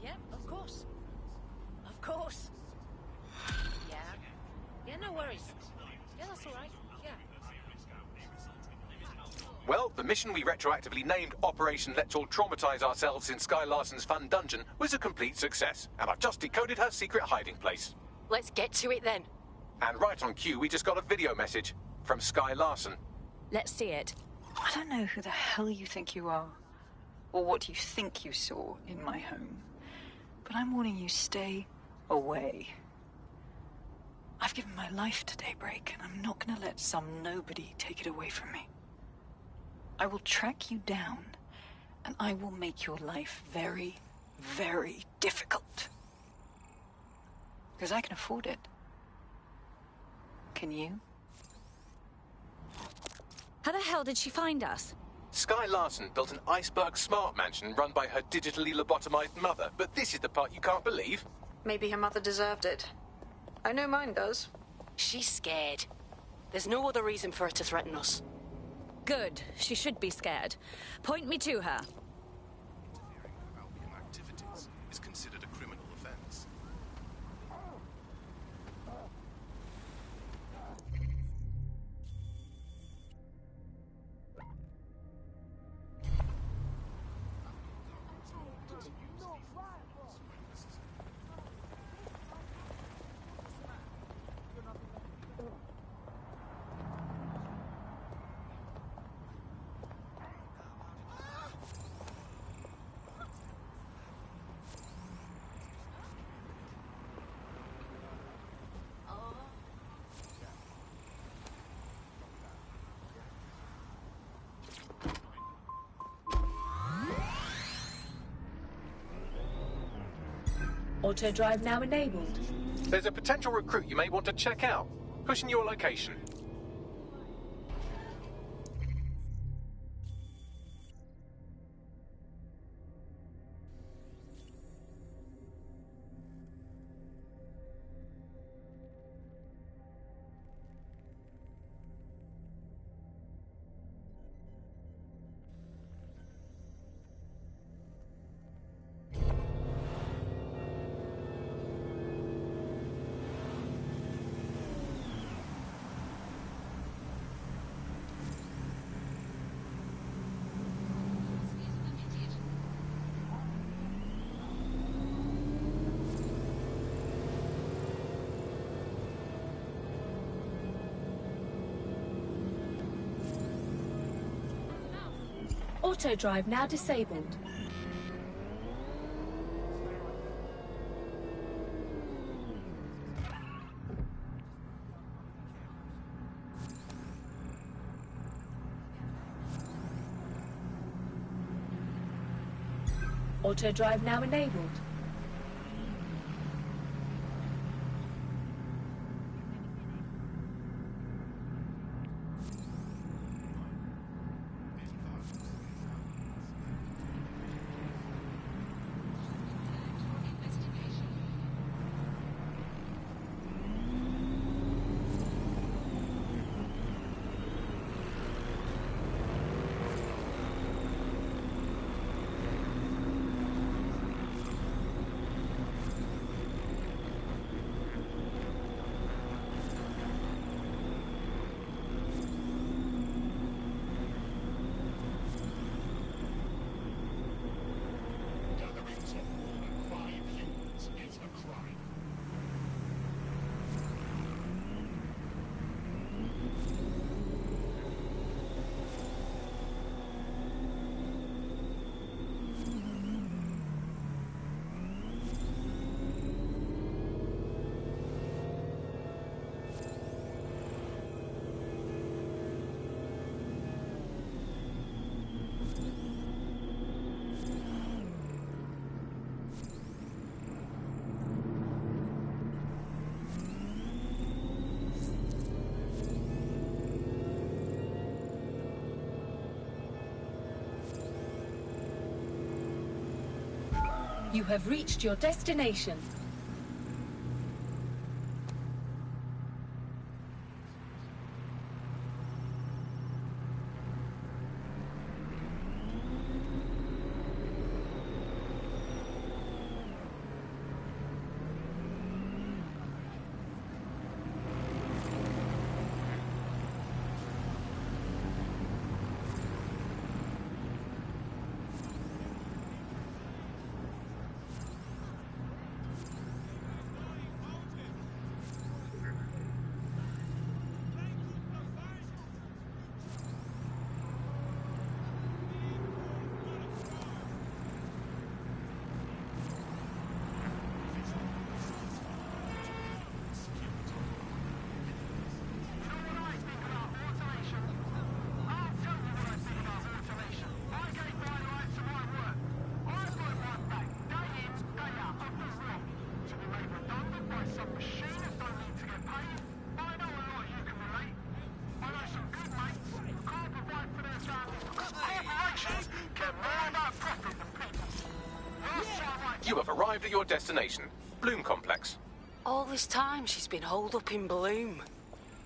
Yeah, of course. Of course. Yeah. Yeah, no worries. Yeah, that's all right. Yeah. Well, the mission we retroactively named Operation Let's All Traumatize Ourselves in Sky Larson's Fun Dungeon was a complete success, and I've just decoded her secret hiding place. Let's get to it then. And right on cue, we just got a video message from Sky Larson. Let's see it. I don't know who the hell you think you are, or what you think you saw in my home, but I'm warning you, stay away. I've given my life to Daybreak, and I'm not gonna let some nobody take it away from me. I will track you down, and I will make your life very, very difficult. Because I can afford it. Can you? How the hell did she find us? Sky Larson built an iceberg smart mansion run by her digitally lobotomized mother, but this is the part you can't believe. Maybe her mother deserved it. I know mine does. She's scared. There's no other reason for her to threaten us. Good. She should be scared. Point me to her. Interfering with Albion activities is considered a criminal offense. Auto drive now enabled. There's a potential recruit you may want to check out. Pushing your location. Auto drive now disabled. Auto drive now enabled. You have reached your destination. You have arrived at your destination, Bloom Complex. All this time she's been holed up in Bloom.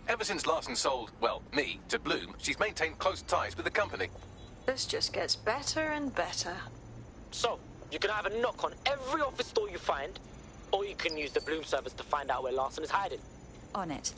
Ever since Larson sold, well, me, to Bloom, she's maintained close ties with the company. This just gets better and better. So, you can either knock on every office door you find, or you can use the Bloom service to find out where Larson is hiding. On it.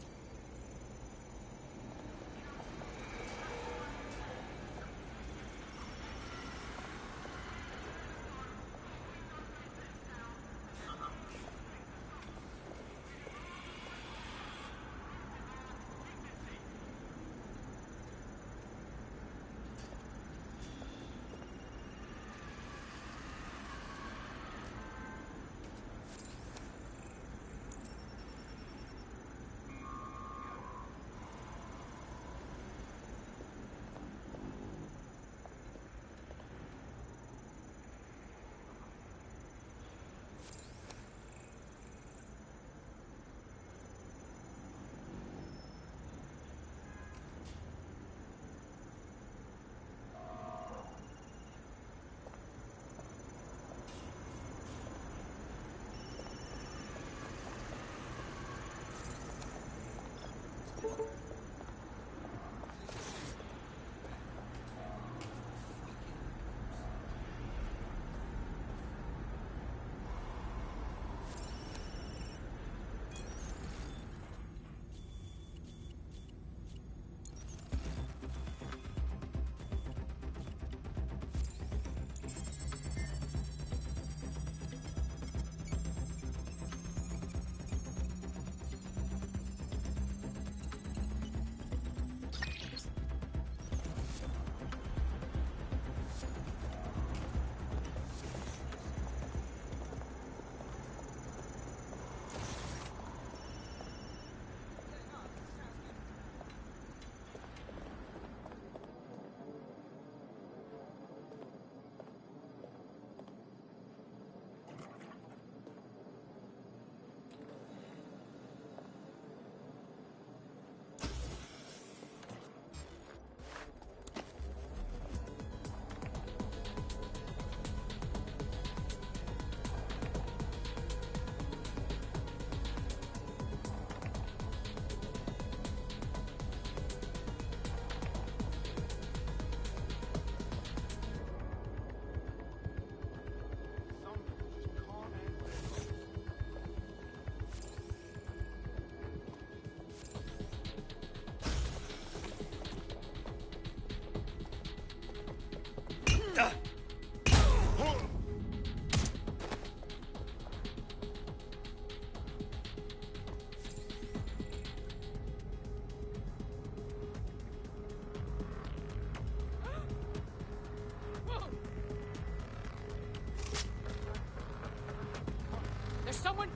There's someone.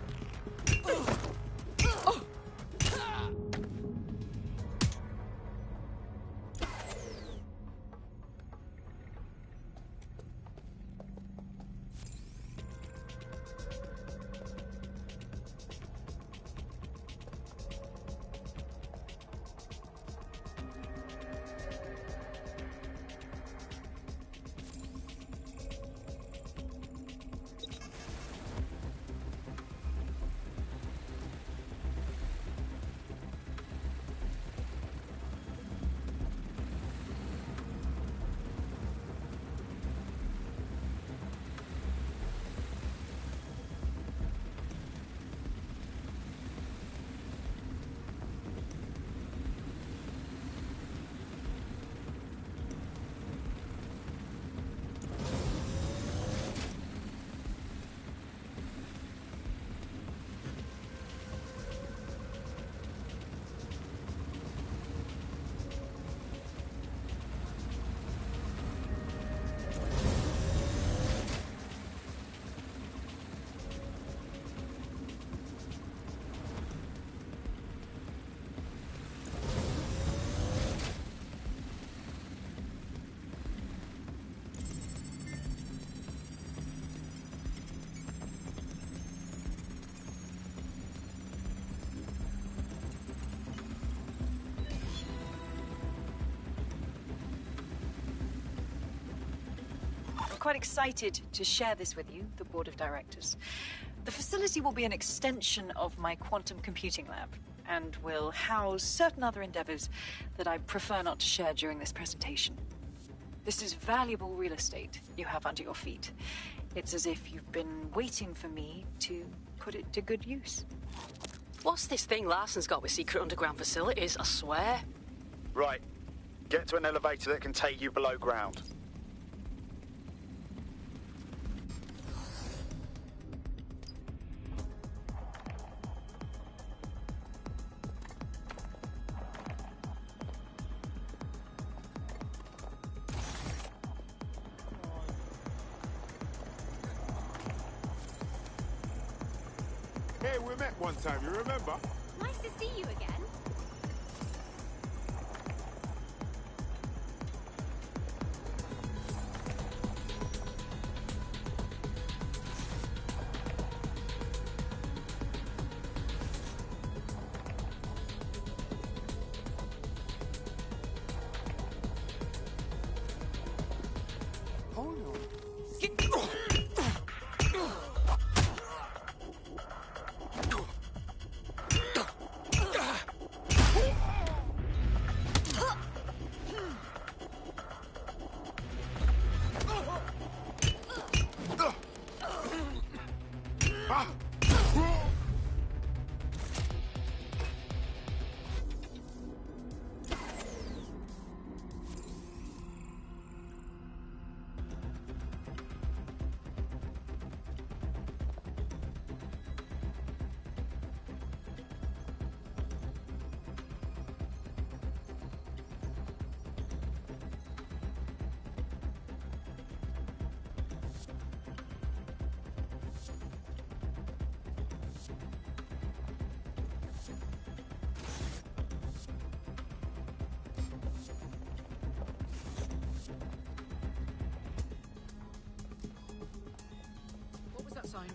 Quite excited to share this with you, the board of directors. The facility will be an extension of my quantum computing lab and will house certain other endeavors that I prefer not to share during this presentation. This is valuable real estate you have under your feet. It's as if you've been waiting for me to put it to good use. What's this thing Larson's got with secret underground facilities, I swear? Right. Get to an elevator that can take you below ground. Hey, we met one time, you remember? Nice to see you again. Hold on. What was that sign?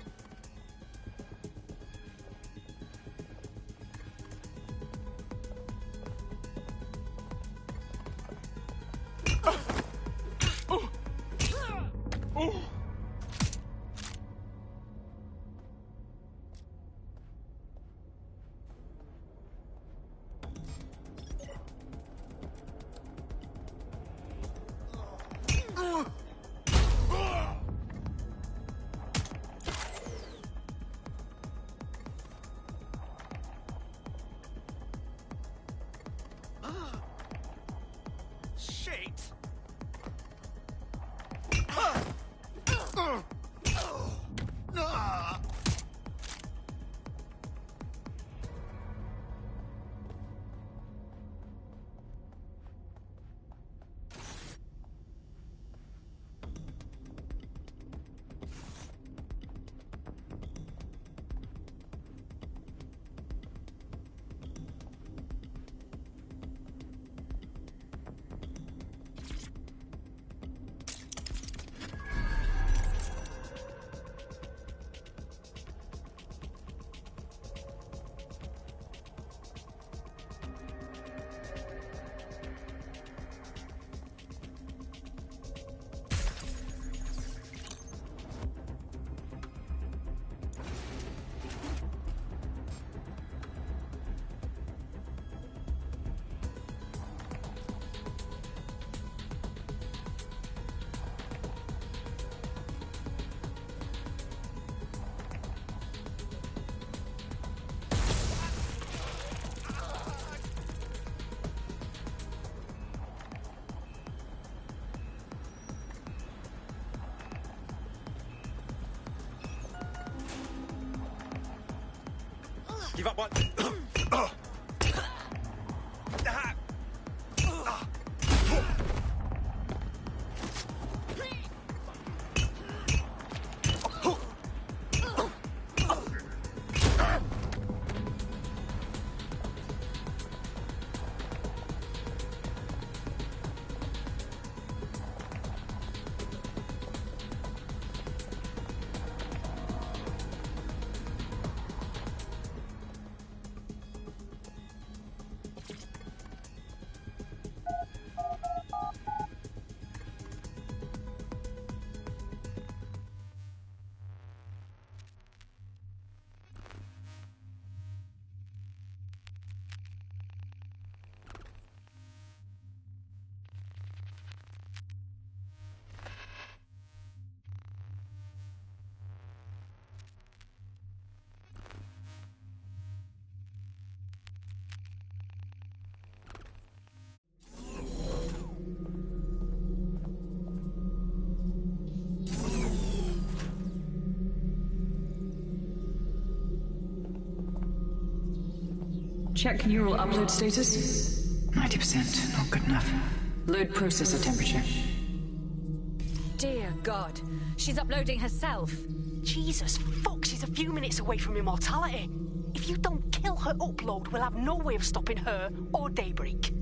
Give up one. Check neural upload status. 90%, not good enough. Load processor temperature. Dear God, she's uploading herself. Jesus fuck, she's a few minutes away from immortality. If you don't kill her upload, we'll have no way of stopping her or Daybreak.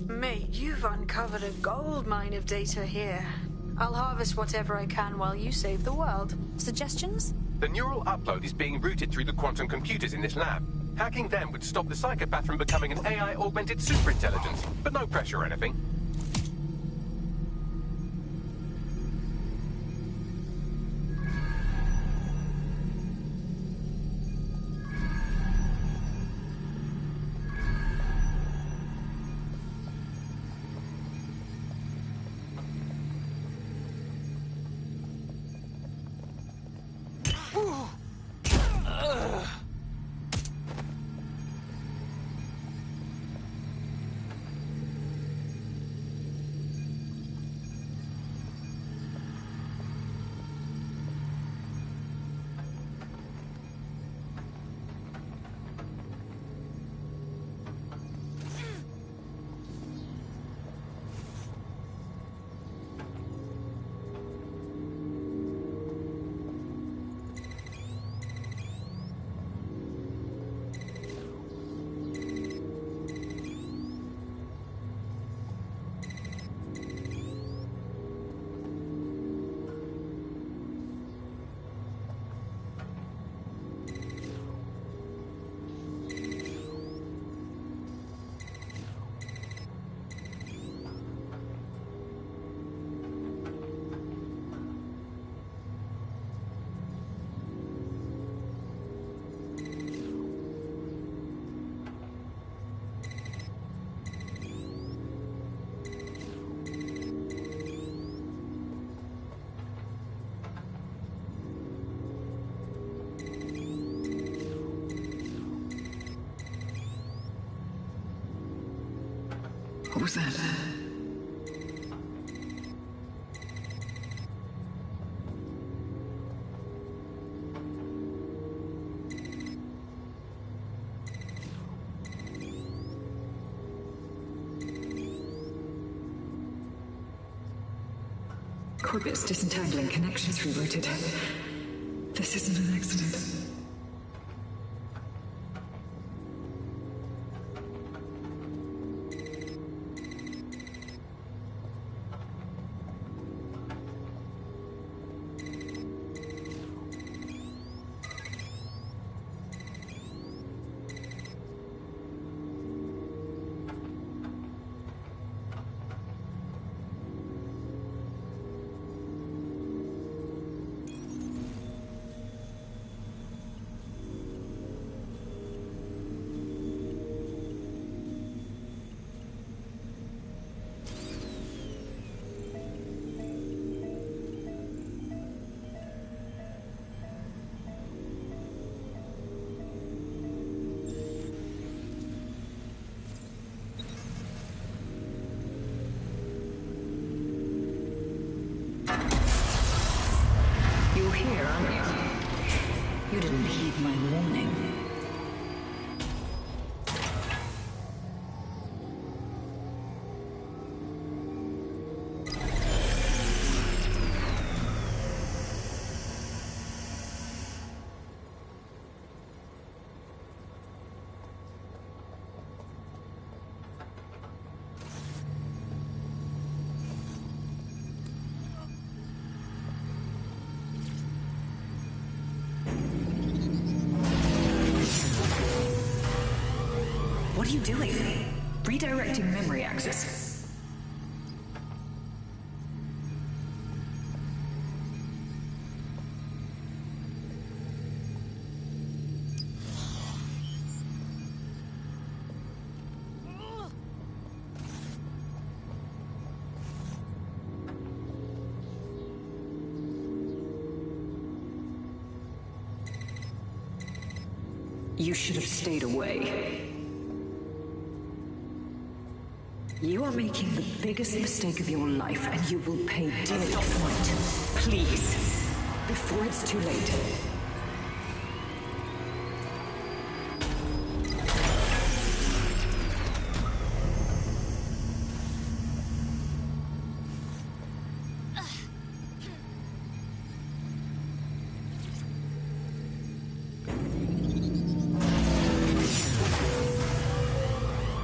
Mate, you've uncovered a gold mine of data here. I'll harvest whatever I can while you save the world. Suggestions? The neural upload is being routed through the quantum computers in this lab. Hacking them would stop the psychopath from becoming an AI-augmented superintelligence, but no pressure or anything. What was that? Corbet's disentangling connections rerouted. This isn't an accident. here, aren't you? You didn't heed my warning. What are you doing? Redirecting memory access. You should have stayed away. You are making the biggest mistake of your life, and you will pay dearly for it. Please, before it's too late.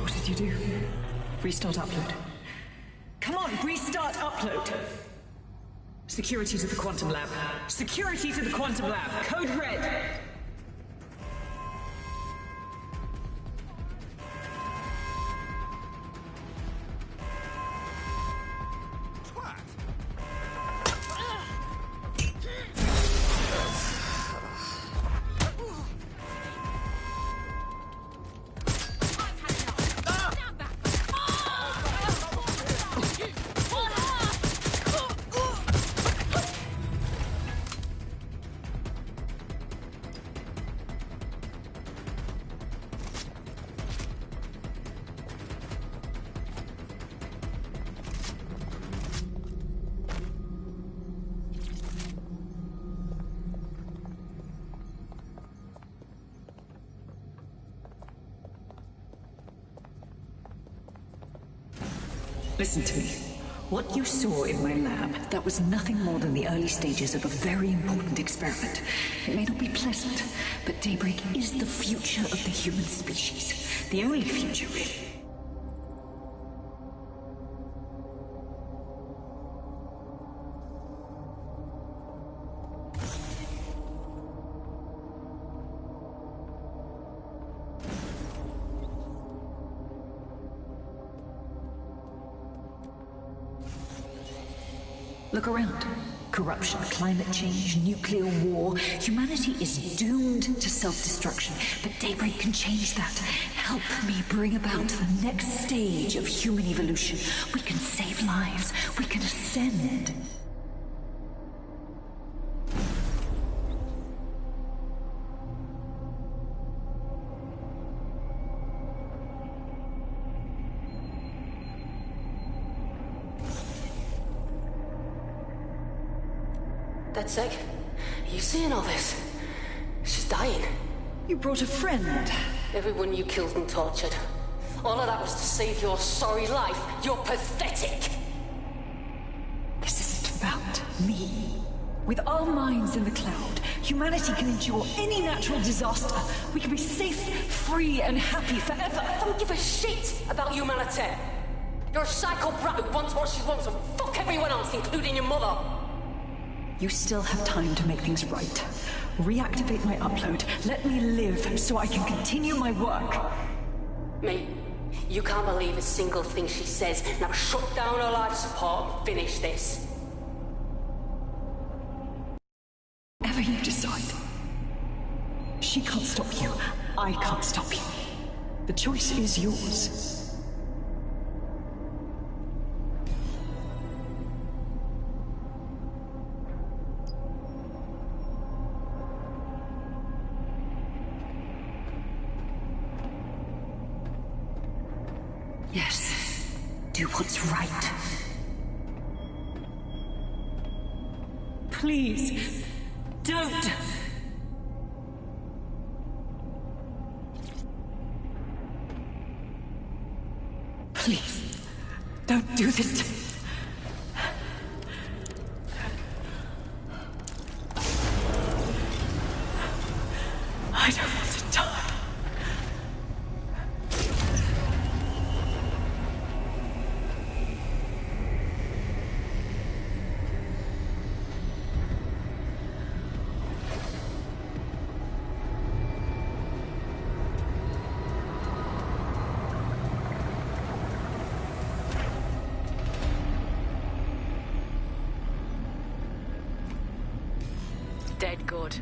What did you do? Restart upload. Come on, restart upload! Security to the quantum lab. Security to the quantum lab. Code red. Listen to me. What you saw in my lab, that was nothing more than the early stages of a very important experiment. It may not be pleasant, but Daybreak is the future of the human species. The only future, really. Look around. Corruption, climate change, nuclear war. Humanity is doomed to self-destruction, but Daybreak can change that. Help me bring about the next stage of human evolution. We can save lives. We can ascend. That's sick. Are you seeing all this? She's dying. You brought a friend. Everyone you killed and tortured. All of that was to save your sorry life. You're pathetic. This isn't about me. With our minds in the cloud, humanity can endure any natural disaster. We can be safe, free, and happy forever. I don't give a shit about humanity. You're a psycho brat who wants what she wants and fuck everyone else, including your mother. You still have time to make things right. Reactivate my upload. Let me live so I can continue my work. Mate, you can't believe a single thing she says. Now shut down her life support and finish this. Whatever you decide. She can't stop you. I can't stop you. The choice is yours. Yes, do what's right. Please, Don't! Please, don't do this to me. I don't want to die. Dead good.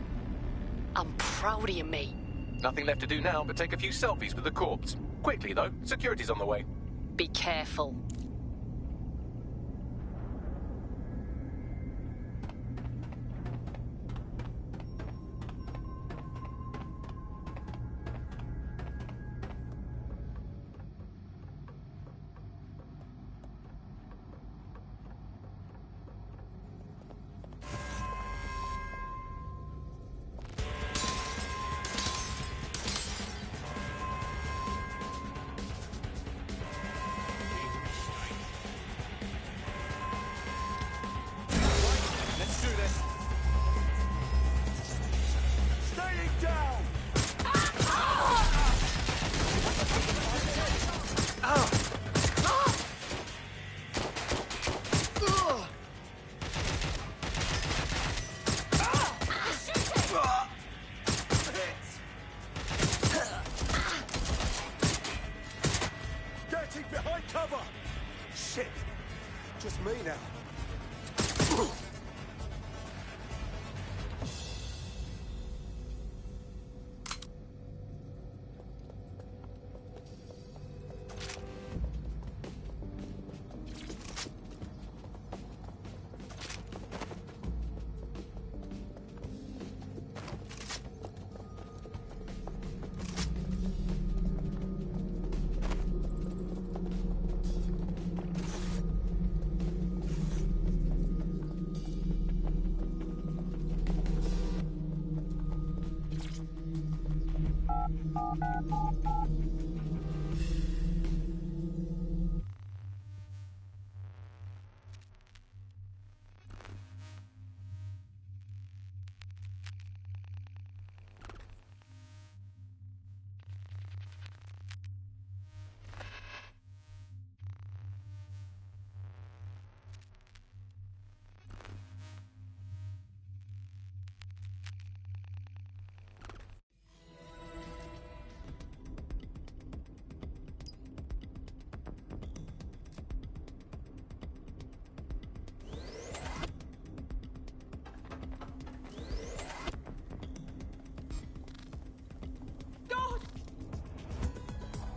I'm proud of you, mate. Nothing left to do now but take a few selfies with the corpse. Quickly, though. Security's on the way. Be careful. Let's do this. Staying down! Getting behind cover! Shit! Just me now.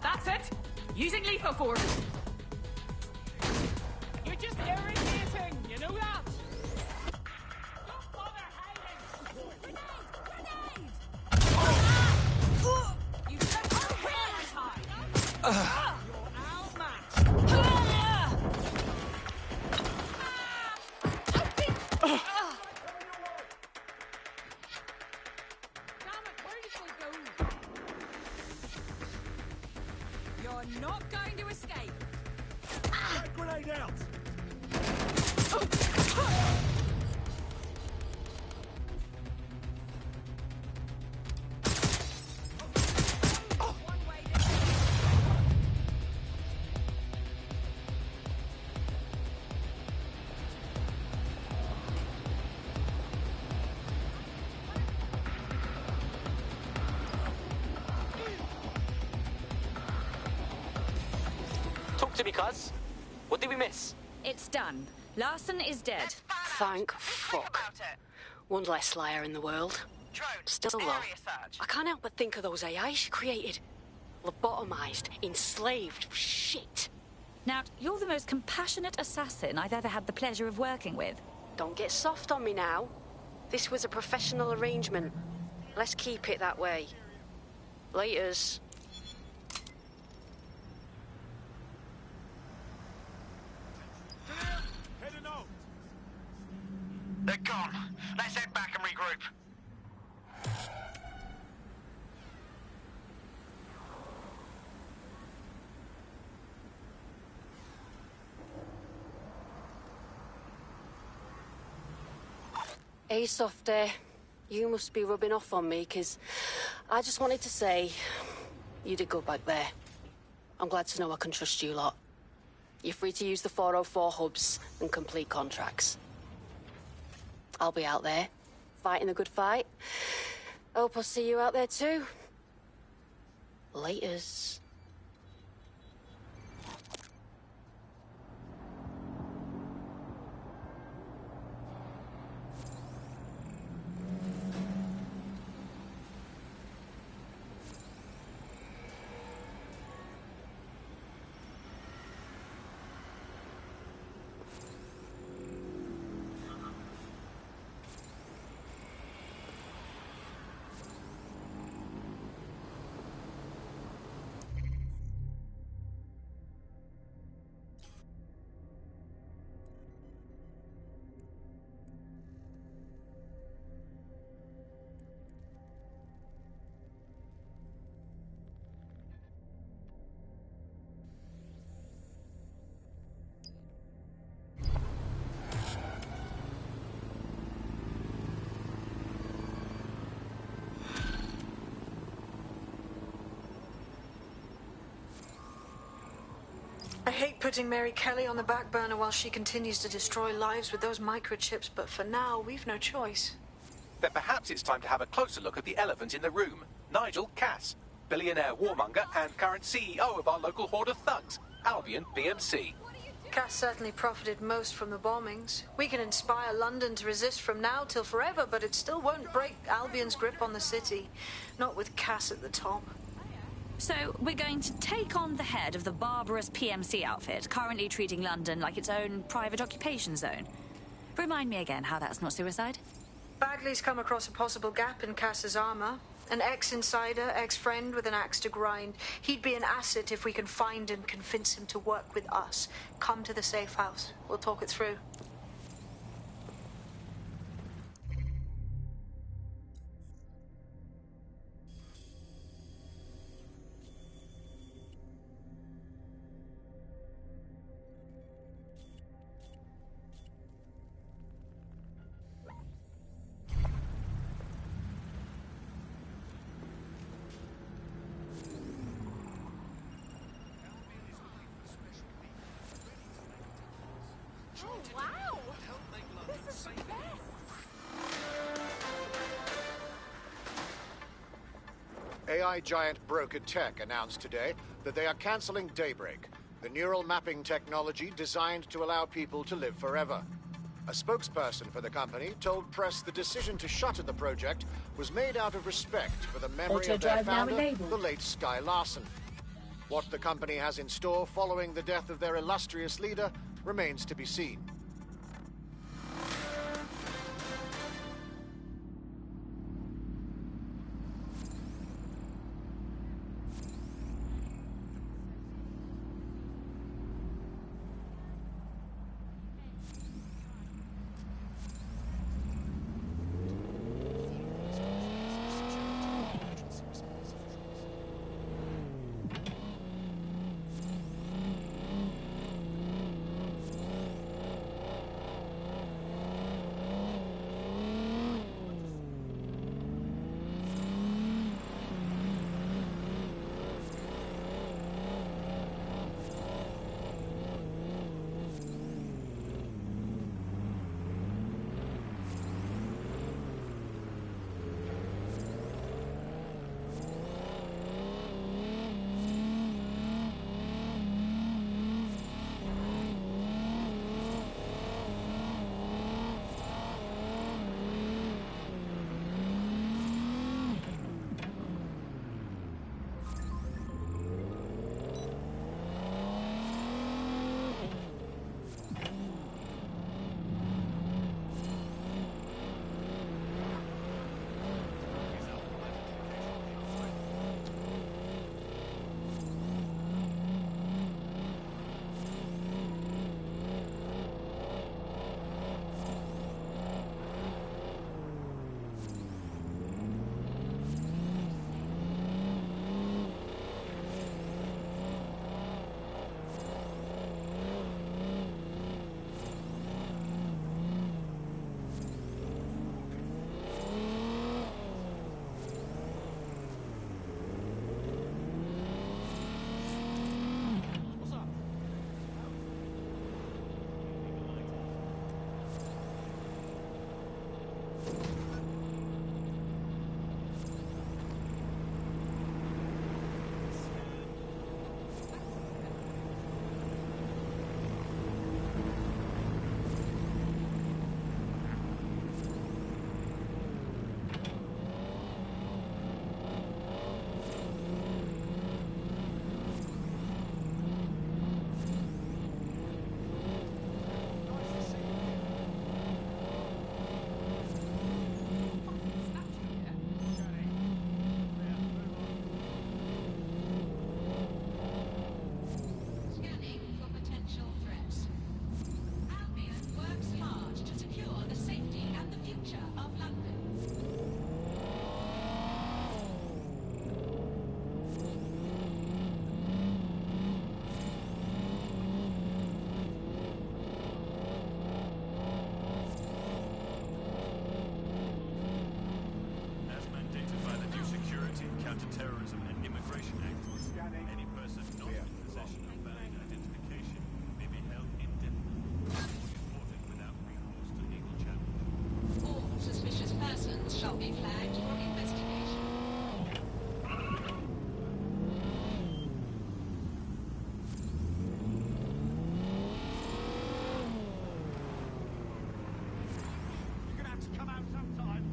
That's it! Using lethal force! You're just irritating, you know that? Don't bother hiding! Grenade! Grenade! You said you're outmatched! Damn it, where did they go? You're not going to escape. That grenade out! Talk to me, cuz. What did we miss? It's done. Larson is dead. Thank fuck. One less liar in the world. Still though, I can't help but think of those AIs she created. Lobotomized, enslaved, shit. Now, you're the most compassionate assassin I've ever had the pleasure of working with. Don't get soft on me now. This was a professional arrangement. Let's keep it that way. Laters. Heading out! They're gone. Let's head back and regroup. Hey, Softy. You must be rubbing off on me, 'cause I just wanted to say you did good back there. I'm glad to know I can trust you lot. You're free to use the 404 hubs and complete contracts. I'll be out there, fighting a good fight. Hope I'll see you out there too. Laters. I hate putting Mary Kelly on the back burner while she continues to destroy lives with those microchips, but for now, we've no choice. Then perhaps it's time to have a closer look at the elephant in the room. Nigel Cass, billionaire warmonger and current CEO of our local horde of thugs, Albion PMC. Cass certainly profited most from the bombings. We can inspire London to resist from now till forever, but it still won't break Albion's grip on the city. Not with Cass at the top. So, we're going to take on the head of the barbarous PMC outfit, currently treating London like its own private occupation zone. Remind me again how that's not suicide? Bagley's come across a possible gap in Cass's armor. An ex-insider, ex-friend with an axe to grind. He'd be an asset if we can find and convince him to work with us. Come to the safe house. We'll talk it through. AI giant Broker Tech announced today that they are canceling Daybreak, the neural mapping technology designed to allow people to live forever. A spokesperson for the company told press the decision to shutter the project was made out of respect for the memory of their founder, the late Sky Larson. What the company has in store following the death of their illustrious leader remains to be seen. Terrorism and Immigration Act. Any person not in possession of valid identification may be held indefinitely or deported without recourse to legal challenge. All suspicious persons shall be flagged for investigation. You're gonna have to come out sometime.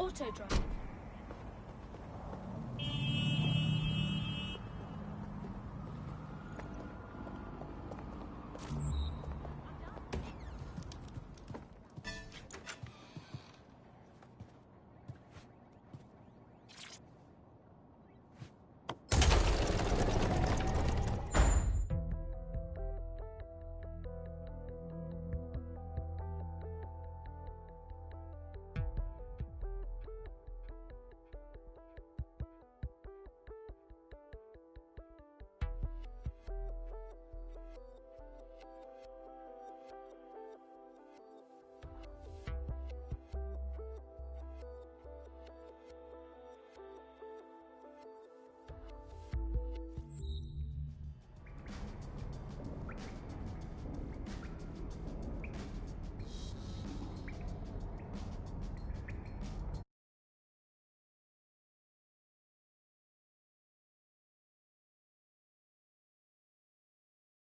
Auto drive.